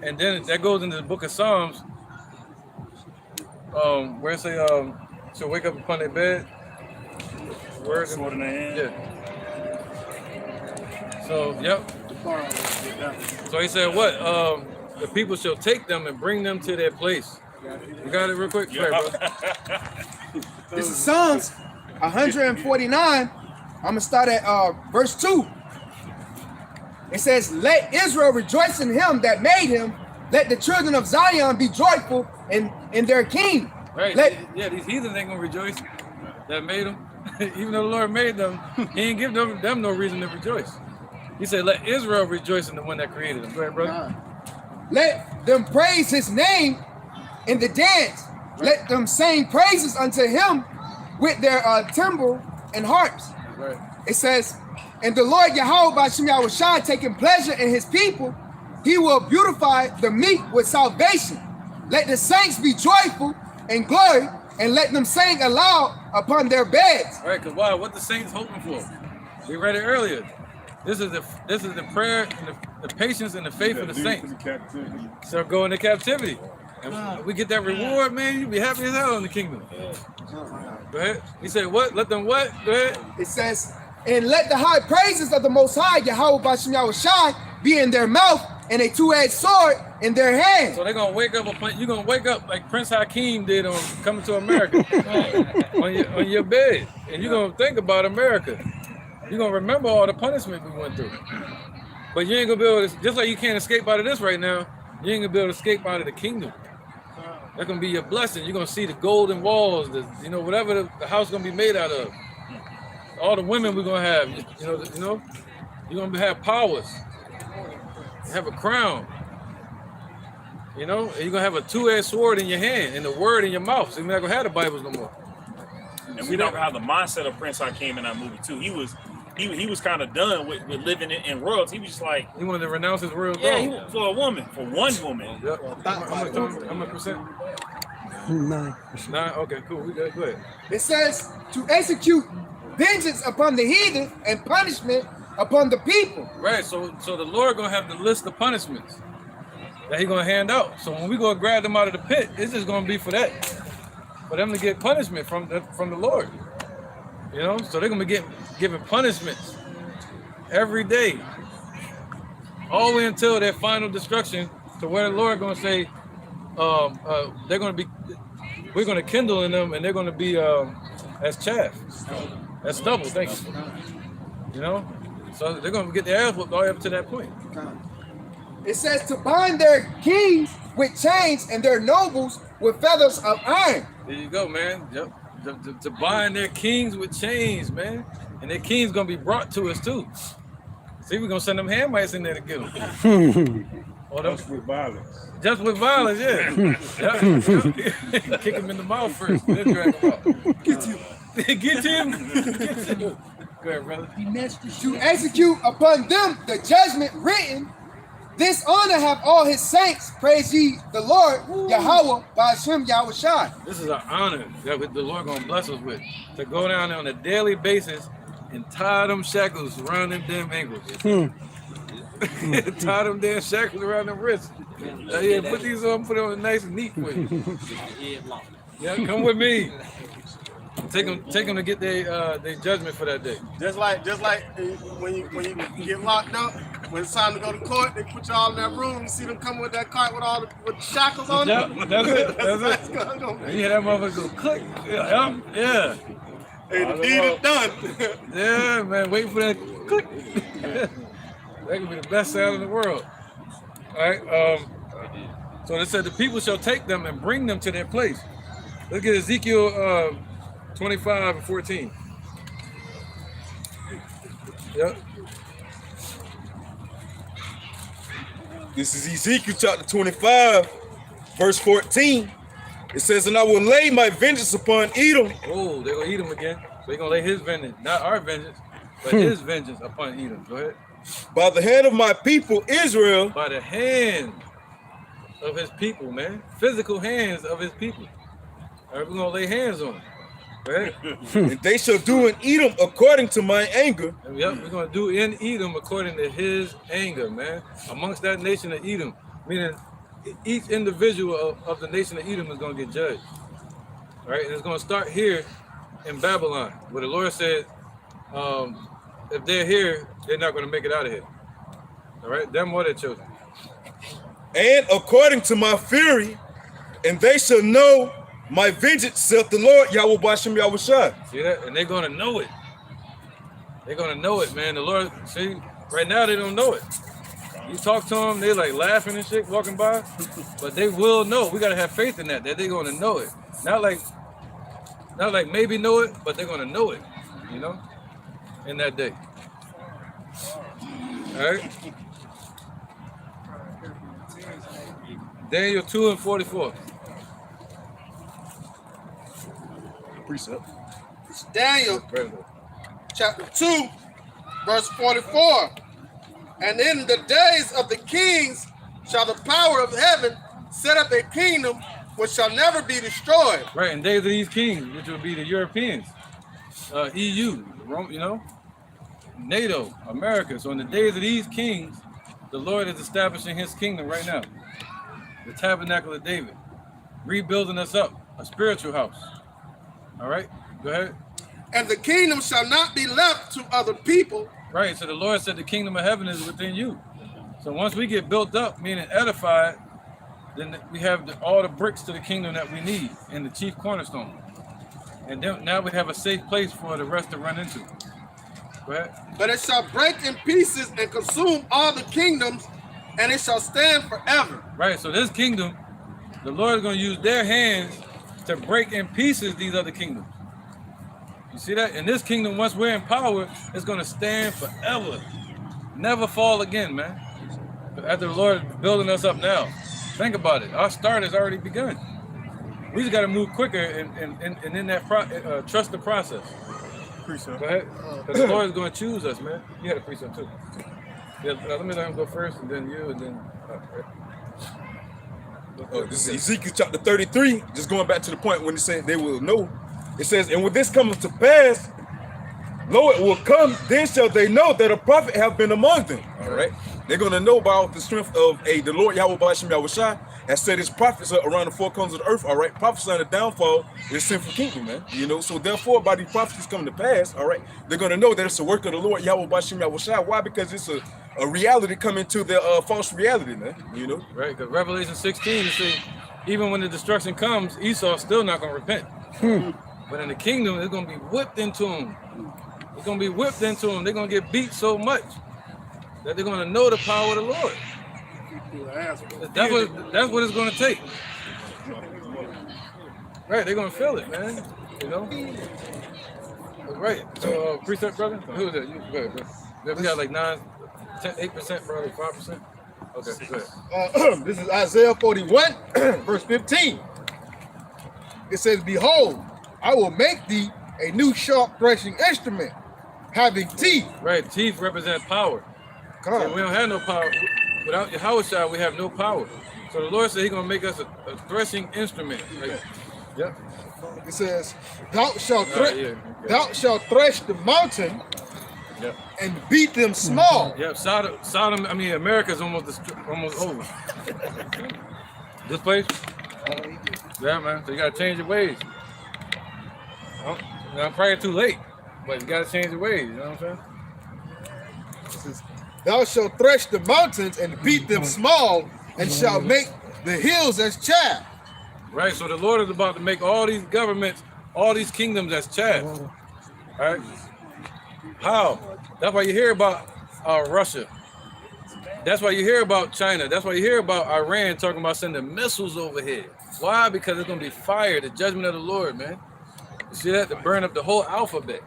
Speaker 2: And then that goes into the book of Psalms, where it say, "Shall wake up upon their bed." Word
Speaker 6: Sword in their hand.
Speaker 2: Yeah. So, yep. So he said, what? The people shall take them and bring them to their place. You got it real quick?
Speaker 6: Yeah.
Speaker 2: Sorry, bro.
Speaker 11: This is Psalms 149. I'm gonna start at verse 2. It says, "Let Israel rejoice in him that made him. Let the children of Zion be joyful in their king."
Speaker 2: Right. Yeah, these heathens ain't gonna rejoice that made them. Even though the Lord made them, He ain't give them no reason to rejoice. He said, "Let Israel rejoice in the one that created them." Go ahead, brother.
Speaker 11: Let them praise his name in the dance. Let them sing praises unto him with their timbrel and harps.
Speaker 2: Right.
Speaker 11: It says, "And the Lord Yahweh Ba'ashem Yahushua taking pleasure in his people, he will beautify the meek with salvation. Let the saints be joyful and glory, and let them sing aloud upon their beds."
Speaker 2: All right, because why? What the saints hoping for? We read it earlier. This is the prayer and the patience and the faith of the saints. So go into captivity. And we get that reward, man. You'll be happy as hell in the kingdom. Go ahead. He said, what? Let them what? Go ahead.
Speaker 11: It says, "And let the high praises of the Most High, Yahweh Ba'ashem Yahushua, be in their mouth and a two-edged sword in their hand."
Speaker 2: So they're going to wake up, you're going to wake up like Prince Hakeem did on Coming to America on your bed. And you're going to think about America. You're going to remember all the punishment we went through. But you ain't going to be able to, just like you can't escape out of this right now, you ain't going to be able to escape out of the kingdom. That's going to be your blessing. You're going to see the golden walls, whatever the house going to be made out of. All the women we're going to have, you're going to have powers. You have a crown. And you're going to have a two-edged sword in your hand and the word in your mouth. So you're not going to have the Bibles no more.
Speaker 6: And we don't have the mindset of Prince Hakeem in that movie too. He was kind of done with living in royalty. He was just like,
Speaker 2: he wanted to renounce his royal
Speaker 6: throne.
Speaker 2: Yeah,
Speaker 6: for a woman, for one woman.
Speaker 2: Yep. How much percent? 9. Okay, cool. We good. Go ahead.
Speaker 11: It says to execute vengeance upon the heathen and punishment upon the people.
Speaker 2: Right. So the Lord gonna have the list of punishments that He gonna hand out. So when we go grab them out of the pit, it's just gonna be for that, for them to get punishment from the Lord. So they're gonna be given punishments every day, all the way until their final destruction, to where the Lord gonna say, we're gonna kindle in them, and they're gonna be as chaff, as stubble. Thank you. So they're gonna get their ass whooped all the way up to that point.
Speaker 11: It says to bind their kings with chains and their nobles with feathers of iron.
Speaker 2: There you go, man. Yep. To bind their kings with chains, man. And their kings gonna be brought to us too. See, we're gonna send them Hamites in there to get them. Just with violence. Just with violence, yeah. Kick him in the mouth first, then drag him out. Get him. Get him. Go ahead, brother.
Speaker 11: To execute upon them the judgment written. This honor have all his saints. Praise ye the Lord, Yahweh, Ba'ashem Yahushua.
Speaker 2: This is an honor that the Lord gonna bless us with, to go down there on a daily basis and tie them shackles around them damn ankles. Tie them damn shackles around them wrists. Put these on, put them nice and neat for you. Yeah, come with me. Take them to get their judgment for that day.
Speaker 3: Just like when you get locked up, when it's time to go to court, they put you all in that room. You see them coming with that cart with all the shackles on it.
Speaker 2: Yep, that's it. That's it. You hear that motherfucker go click. Yeah.
Speaker 3: Hey, the deed is done.
Speaker 2: Yeah, man. Wait for that click. That could be the best sound in the world. All right. So they said the people shall take them and bring them to their place. Let's get Ezekiel 25 and 14. Yep.
Speaker 5: This is Ezekiel chapter 25, verse 14. It says, "And I will lay my vengeance upon Edom."
Speaker 2: Oh, they're going to eat him again. So they're going to lay his vengeance, not our vengeance, but his vengeance upon Edom. Go ahead.
Speaker 5: by the hand of my people Israel.
Speaker 2: By the hand of his people, man. Physical hands of his people. All right, we're gonna lay hands on them. Right?
Speaker 5: And they shall do in Edom according to my anger.
Speaker 2: And yep, we're gonna do in Edom according to his anger, man. Amongst that nation of Edom, meaning each individual of the nation of Edom is gonna get judged. All right, and it's gonna start here in Babylon, where the Lord said, if they're here, they're not gonna make it out of here. All right, them or their children.
Speaker 5: And according to my fury, and they shall know my vengeance, saith the Lord, Yahweh Bashem Yahushua.
Speaker 2: See that? And they're gonna know it. They're gonna know it, man. The Lord, see, right now they don't know it. You talk to them, they like laughing and shit, walking by, but they will know. We gotta have faith in that they're gonna know it. Not like maybe know it, but they're gonna know it, you know, in that day. All right. Daniel 2:44.
Speaker 5: Precept.
Speaker 3: It's Daniel chapter 2, verse 44. And in the days of the kings shall the power of heaven set up a kingdom which shall never be destroyed.
Speaker 2: Right, in days of these kings, which will be the Europeans, EU, Rome, you know, NATO, America. So in the days of these kings, the Lord is establishing his kingdom right now. The tabernacle of David, rebuilding us up, a spiritual house. All right, go ahead.
Speaker 3: And the kingdom shall not be left to other people.
Speaker 2: Right, so the Lord said the kingdom of heaven is within you. So once we get built up, meaning edified, then we have all the bricks to the kingdom that we need and the chief cornerstone. And then now we have a safe place for the rest to run into. Go ahead.
Speaker 3: But it shall break in pieces and consume all the kingdoms, and it shall stand forever.
Speaker 2: Right, so this kingdom, the Lord is going to use their hands to break in pieces these other kingdoms. You see that? And this kingdom, once we're in power, is going to stand forever. Never fall again, man. But after the Lord is building us up now, think about it. Our start has already begun. We just got to move quicker and in that trust the process.
Speaker 5: Precept.
Speaker 2: Go ahead. Because the Lord is going to choose us, man. You had a precept too. Yeah, let me let him go first, and then you, and then.
Speaker 5: This is Ezekiel chapter 33. Just going back to the point when it says they will know. It says, and when this comes to pass, lo, it will come, then shall they know that a prophet have been among them. All right. They're going to know about the strength of the Lord Yahweh Bashem Yahushua has set his prophets around the four corners of the earth. All right. Prophesying the downfall of the sinful kingdom, man. You know, so therefore, by these prophecies coming to pass, all right, they're going to know that it's a work of the Lord Yahweh Bashem Yahushua. Why? Because it's a reality coming to their false reality, man. You know,
Speaker 2: right? Because Revelation 16, it says, even when the destruction comes, Esau's still not going to repent. But in the kingdom, it's going to be whipped into them. It's going to be whipped into them. They're going to get beat so much that they're going to know the power of the Lord. That's what it's going to take. Right, they're going to feel it, man. You know? Right. So, precept, brother? Who is that? You, go ahead, bro. We got like 8%, brother, 5%? Okay, go ahead.
Speaker 4: This is Isaiah 41, verse 15. It says, behold, I will make thee a new sharp threshing instrument, having teeth.
Speaker 2: Right, teeth represent power. So we don't have no power. Without Yahushua, we have no power. So the Lord said he's going to make us a threshing instrument. Like, yeah.
Speaker 4: It says, thou shalt thresh the mountain and beat them small.
Speaker 2: Yep, Sodom, I mean, America's almost over. This place? Yeah, man. So you got to change your ways. I'm probably too late, but you got to change your ways. You know what I'm saying?
Speaker 4: It says, thou shalt thresh the mountains and beat them small, and shall make the hills as chaff.
Speaker 2: Right, so the Lord is about to make all these governments, all these kingdoms as chaff. All right? How? That's why you hear about Russia. That's why you hear about China. That's why you hear about Iran talking about sending missiles over here. Why? Because it's going to be fire, the judgment of the Lord, man. You see that? To burn up the whole alphabet.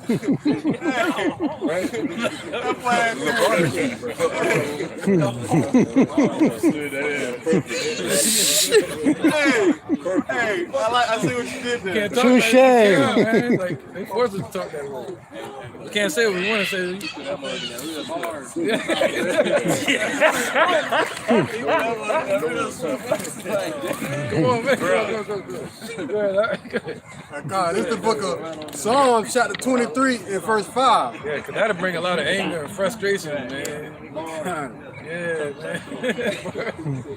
Speaker 3: Hey, I see what you did there.
Speaker 2: Can't talk like that, man. Like, they force us to talk that way. We can't say what we want to say. Come on, man. Go.
Speaker 11: God, this is the book of Psalms, chapter 23 and verse 5.
Speaker 2: Yeah, because that'll bring a lot of anger and frustration, man. Yeah, man.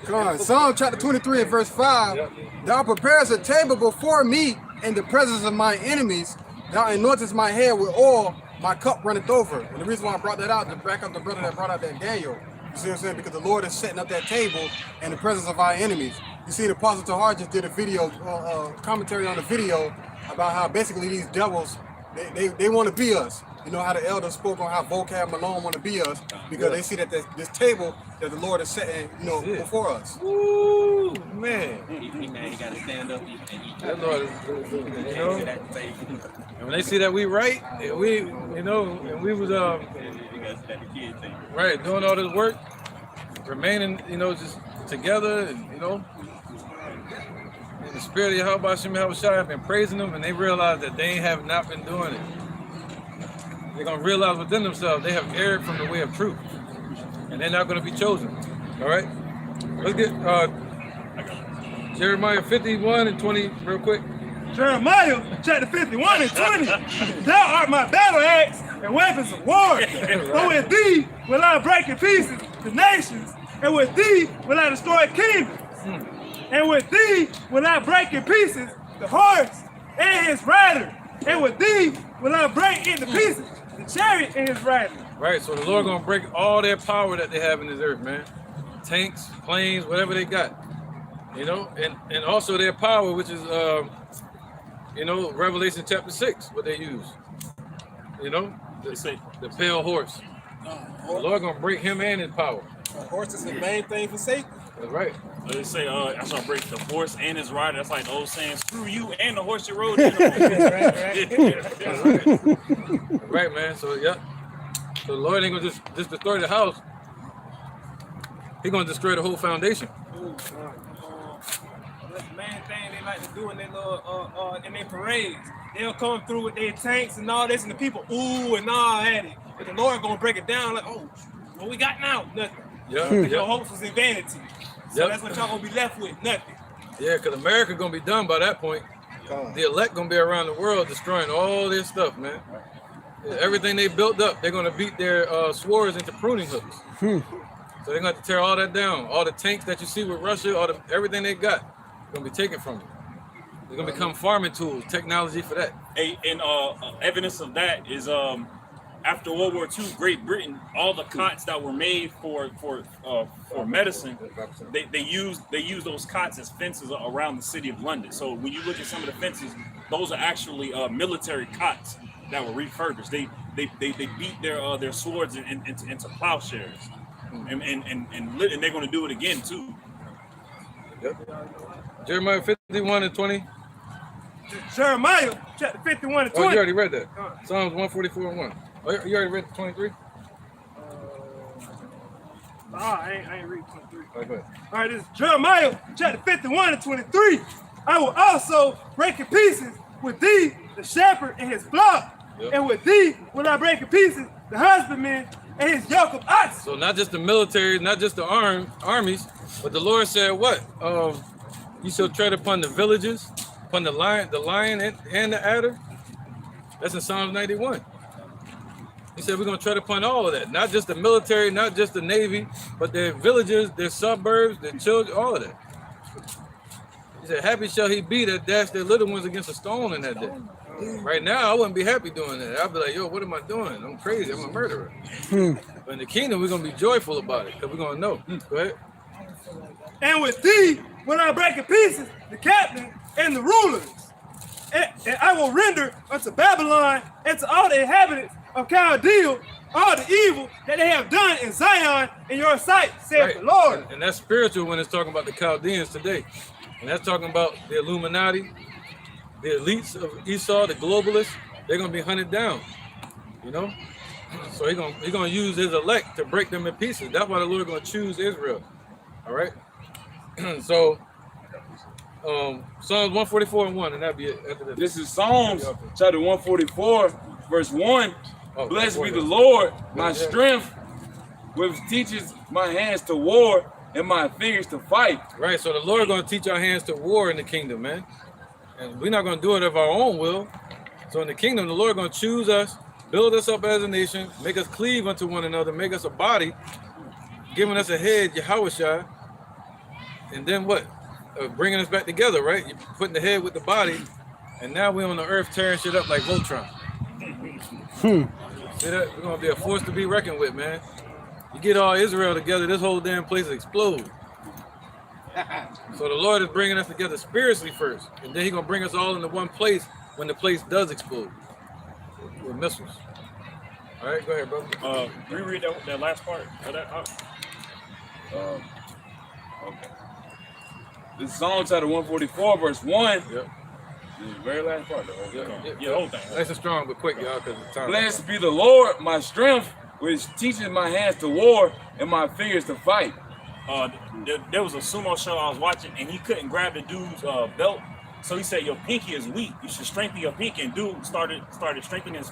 Speaker 11: Come on, Psalm chapter 23 and verse 5. Thou preparest a table before me in the presence of my enemies. Thou anointest my head with oil, my cup runneth over. And the reason why I brought that out, to back up the brother that brought out that Daniel. You see what I'm saying? Because the Lord is setting up that table in the presence of our enemies. You see, the Apostle Tahar just did a video, commentary on the video about how basically these devils, they want to be us. You know how the elders spoke on how Vocab Malone want to be us because they see that this table that the Lord is setting, you know, before us.
Speaker 2: Ooh, man.
Speaker 18: He got to stand up and eat.
Speaker 2: That Lord is, you know. And when they see that we right, we, you know, and we was right doing all this work, remaining, you know, just together, and you know, in the spirit of Yahweh Shem Yahushua, have been praising them, and they realize that they have not been doing it. They're gonna realize within themselves they have erred from the way of truth, and they're not gonna be chosen. All right, let's get Jeremiah 51 and 20 real quick.
Speaker 8: Jeremiah chapter 51 and 20. Thou art my battle axe and weapons of war. For with thee will I break in pieces the nations, and with thee will I destroy kingdoms. And with thee will I break in pieces the horse and his rider. And with thee will I break into pieces the chariot and his rider.
Speaker 2: Right, so the Lord gonna break all their power that they have in this earth, man. Tanks, planes, whatever they got. You know, and also their power, which is you know, Revelation chapter 6, what they use. You know, the pale horse. The Lord gonna break him and his power.
Speaker 7: The horse is the main thing for Satan.
Speaker 2: That's right.
Speaker 6: They say, that's gonna break the horse and his rider. That's like the old saying, screw you and the horse you rode.
Speaker 2: Right, man. So yeah. So the Lord ain't gonna just destroy the house. He gonna destroy the whole foundation.
Speaker 8: That's the main thing they like to do in their little in their parades. They'll come through with their tanks and all this, and the people ooh and all at it. But the Lord gonna break it down like, oh, what we got now? Nothing.
Speaker 2: Yeah.
Speaker 8: Your hopes was in vanity. So that's what y'all gonna be left with, nothing.
Speaker 2: Yeah, because America gonna be done by that point. The elect gonna be around the world destroying all this stuff, man. Yeah, everything they built up, they're gonna beat their swords into pruning hooks. So they're gonna have to tear all that down. All the tanks that you see with Russia, everything they got, gonna be taken from them. They're gonna become farming tools, technology for that.
Speaker 6: And evidence of that is after World War II, Great Britain, all the cots that were made for medicine, they use those cots as fences around the city of London. So when you look at some of the fences, those are actually military cots that were refurbished. They beat their swords into plowshares, and they're going to do it again too.
Speaker 2: Yep. Jeremiah 51 and 20.
Speaker 8: Jeremiah chapter 51 and 20.
Speaker 2: Oh, you already read that. Psalms 144 and 1. Oh, you already read 23?
Speaker 8: I ain't read 23.
Speaker 2: All right, go ahead.
Speaker 8: All right, this is Jeremiah chapter 51 and 23. I will also break in pieces with thee the shepherd and his flock, and with thee will I break in pieces the husbandman and his yoke of oxen.
Speaker 2: So not just the military, not just the armies, but the Lord said what? You shall tread upon the villages, upon the lion and the adder. That's in Psalms 91. He said we're going to tread upon all of that. Not just the military, not just the Navy, but their villages, their suburbs, their children, all of that. He said, happy shall he be that dash their little ones against a stone in that day. Right now, I wouldn't be happy doing that. I'd be like, yo, what am I doing? I'm crazy. I'm a murderer. But in the kingdom, we're going to be joyful about it because we're going to know. Go ahead.
Speaker 8: And with thee will I break in pieces the captain and the rulers. And I will render unto Babylon and to all the inhabitants of Chaldea all the evil that they have done in Zion in your sight, saith the Lord.
Speaker 2: And that's spiritual when it's talking about the Chaldeans today. And that's talking about the Illuminati, the elites of Esau, the globalists. they're gonna be hunted down. You know, so he's gonna use his elect to break them in pieces. That's why the Lord gonna choose Israel. All right. So Psalms 144:1, and that'd be it. After
Speaker 15: this is Psalms chapter 144, verse 1. Blessed be the Lord, my strength, which teaches my hands to war and my fingers to fight.
Speaker 2: Right. So the Lord gonna teach our hands to war in the kingdom, man. And we're not gonna do it of our own will. So in the kingdom, the Lord gonna choose us, build us up as a nation, make us cleave unto one another, make us a body, giving us a head, Yahushua, and then what? Bringing us back together, right? You're putting the head with the body, and now we're on the earth tearing shit up like Voltron. See that? We're gonna be a force to be reckoned with, man. You get all Israel together, this whole damn place will explode. So the Lord is bringing us together spiritually first, and then He's gonna bring us all into one place when the place does explode with missiles. All right, go ahead, brother.
Speaker 6: Reread that last part of that.
Speaker 15: Okay. This is Psalm chapter 144, verse 1. Yep. This is the very last part.
Speaker 2: Yeah, whole thing. Nice and strong, but quick, y'all, because it's time.
Speaker 15: Blessed be the Lord, my strength, which teaches my hands to war and my fingers to fight.
Speaker 6: There was a sumo show I was watching, and he couldn't grab the dude's belt. So he said, your pinky is weak. You should strengthen your pinky. And dude started strengthening his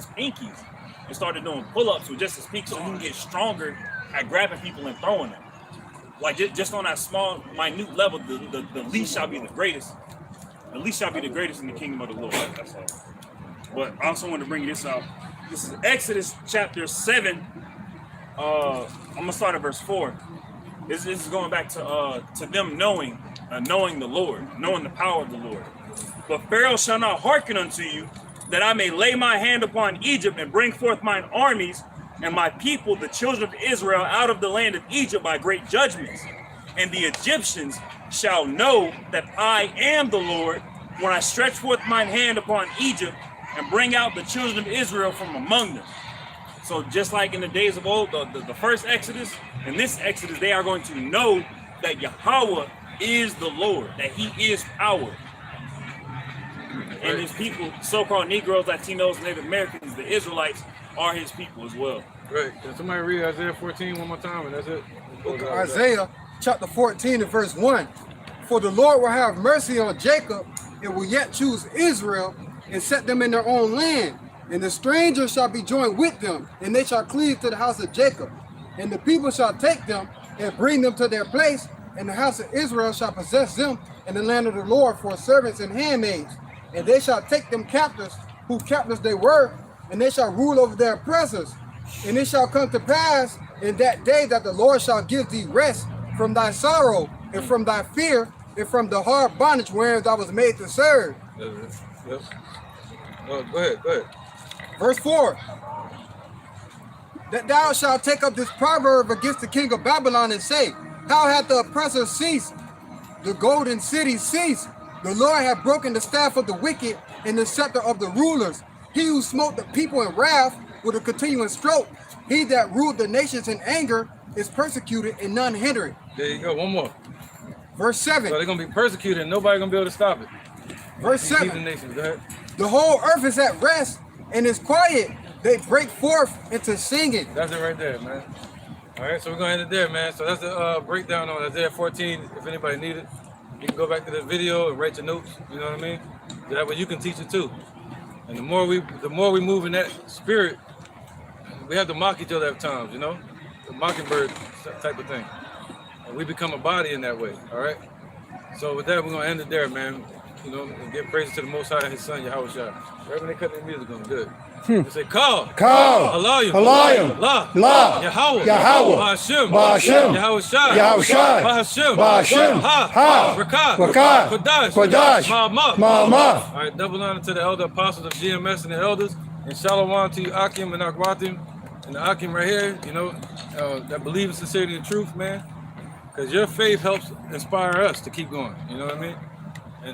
Speaker 6: pinkies and started doing pull-ups with just his pinky so he can get stronger at grabbing people and throwing them. Like just on that small, minute level, the least shall be the greatest. The least shall be the greatest in the kingdom of the Lord. That's all. But I also wanted to bring this out. This is Exodus chapter 7. I'm gonna start at verse 4. This is going back to them knowing the Lord, knowing the power of the Lord. But Pharaoh shall not hearken unto you, that I may lay my hand upon Egypt and bring forth mine armies and my people, the children of Israel, out of the land of Egypt by great judgments. And the Egyptians shall know that I am the Lord when I stretch forth mine hand upon Egypt and bring out the children of Israel from among them. So just like in the days of old, the first Exodus and this Exodus, they are going to know that Yahweh is the Lord, that He is power. And His people, so-called Negroes, Latinos, Native Americans, the Israelites, are His people as well.
Speaker 2: Right. Can somebody read Isaiah 14 one more time, and that's it?
Speaker 11: Okay, Isaiah chapter 14 and verse 1. For the Lord will have mercy on Jacob and will yet choose Israel and set them in their own land. And the stranger shall be joined with them, and they shall cleave to the house of Jacob. And the people shall take them and bring them to their place, and the house of Israel shall possess them in the land of the Lord for servants and handmaids. And they shall take them captives, whose captives they were, and they shall rule over their oppressors. And it shall come to pass in that day that the Lord shall give thee rest from thy sorrow, and from thy fear, and from the hard bondage wherein thou was made to serve.
Speaker 2: Yep. Oh, go ahead.
Speaker 11: Verse 4. That thou shalt take up this proverb against the king of Babylon and say, how hath the oppressor ceased? The golden city ceased. The Lord hath broken the staff of the wicked and the scepter of the rulers. He who smote the people in wrath with a continuing stroke. He that ruled the nations in anger is persecuted and none hindered.
Speaker 2: There you go. One more.
Speaker 11: Verse 7.
Speaker 2: So they're going to be persecuted and nobody going to be able to stop it.
Speaker 11: Verse 7.
Speaker 2: The nations. Go ahead.
Speaker 11: The whole earth is at rest and is quiet. They break forth into singing.
Speaker 2: That's it right there, man. All right, so we're going to end it there, man. So that's the breakdown on Isaiah 14. If anybody needs it, you can go back to this video and write your notes. You know what I mean? So that way you can teach it too. And the more we move in that spirit, we have to mock each other at times, you know? The mockingbird type of thing. And we become a body in that way, all right? So with that, we're going to end it there, man. You know, and give praises to the Most High and His Son, Yahushua. Right when they cut their music on, good. They say, Call, Halayim, La, Yahweh, Ba'Hashem, Yahushua, Ba'Hashem, Ha, Rakah, Kodash, Ma'amah. All right, double honor to the elder apostles of GMS and the elders, and shalom to you, Akim and Akwatim, and the Akim right here, you know, that believe in sincerity and truth, man. Because your faith helps inspire us to keep going, you know what I mean?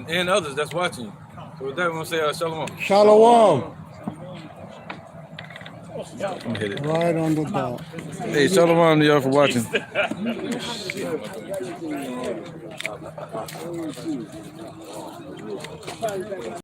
Speaker 2: And others that's watching you. So with that, we're going to say shalom.
Speaker 1: Shalom.
Speaker 2: Hit it.
Speaker 1: Right on the dot.
Speaker 2: Hey, shalom to y'all for watching.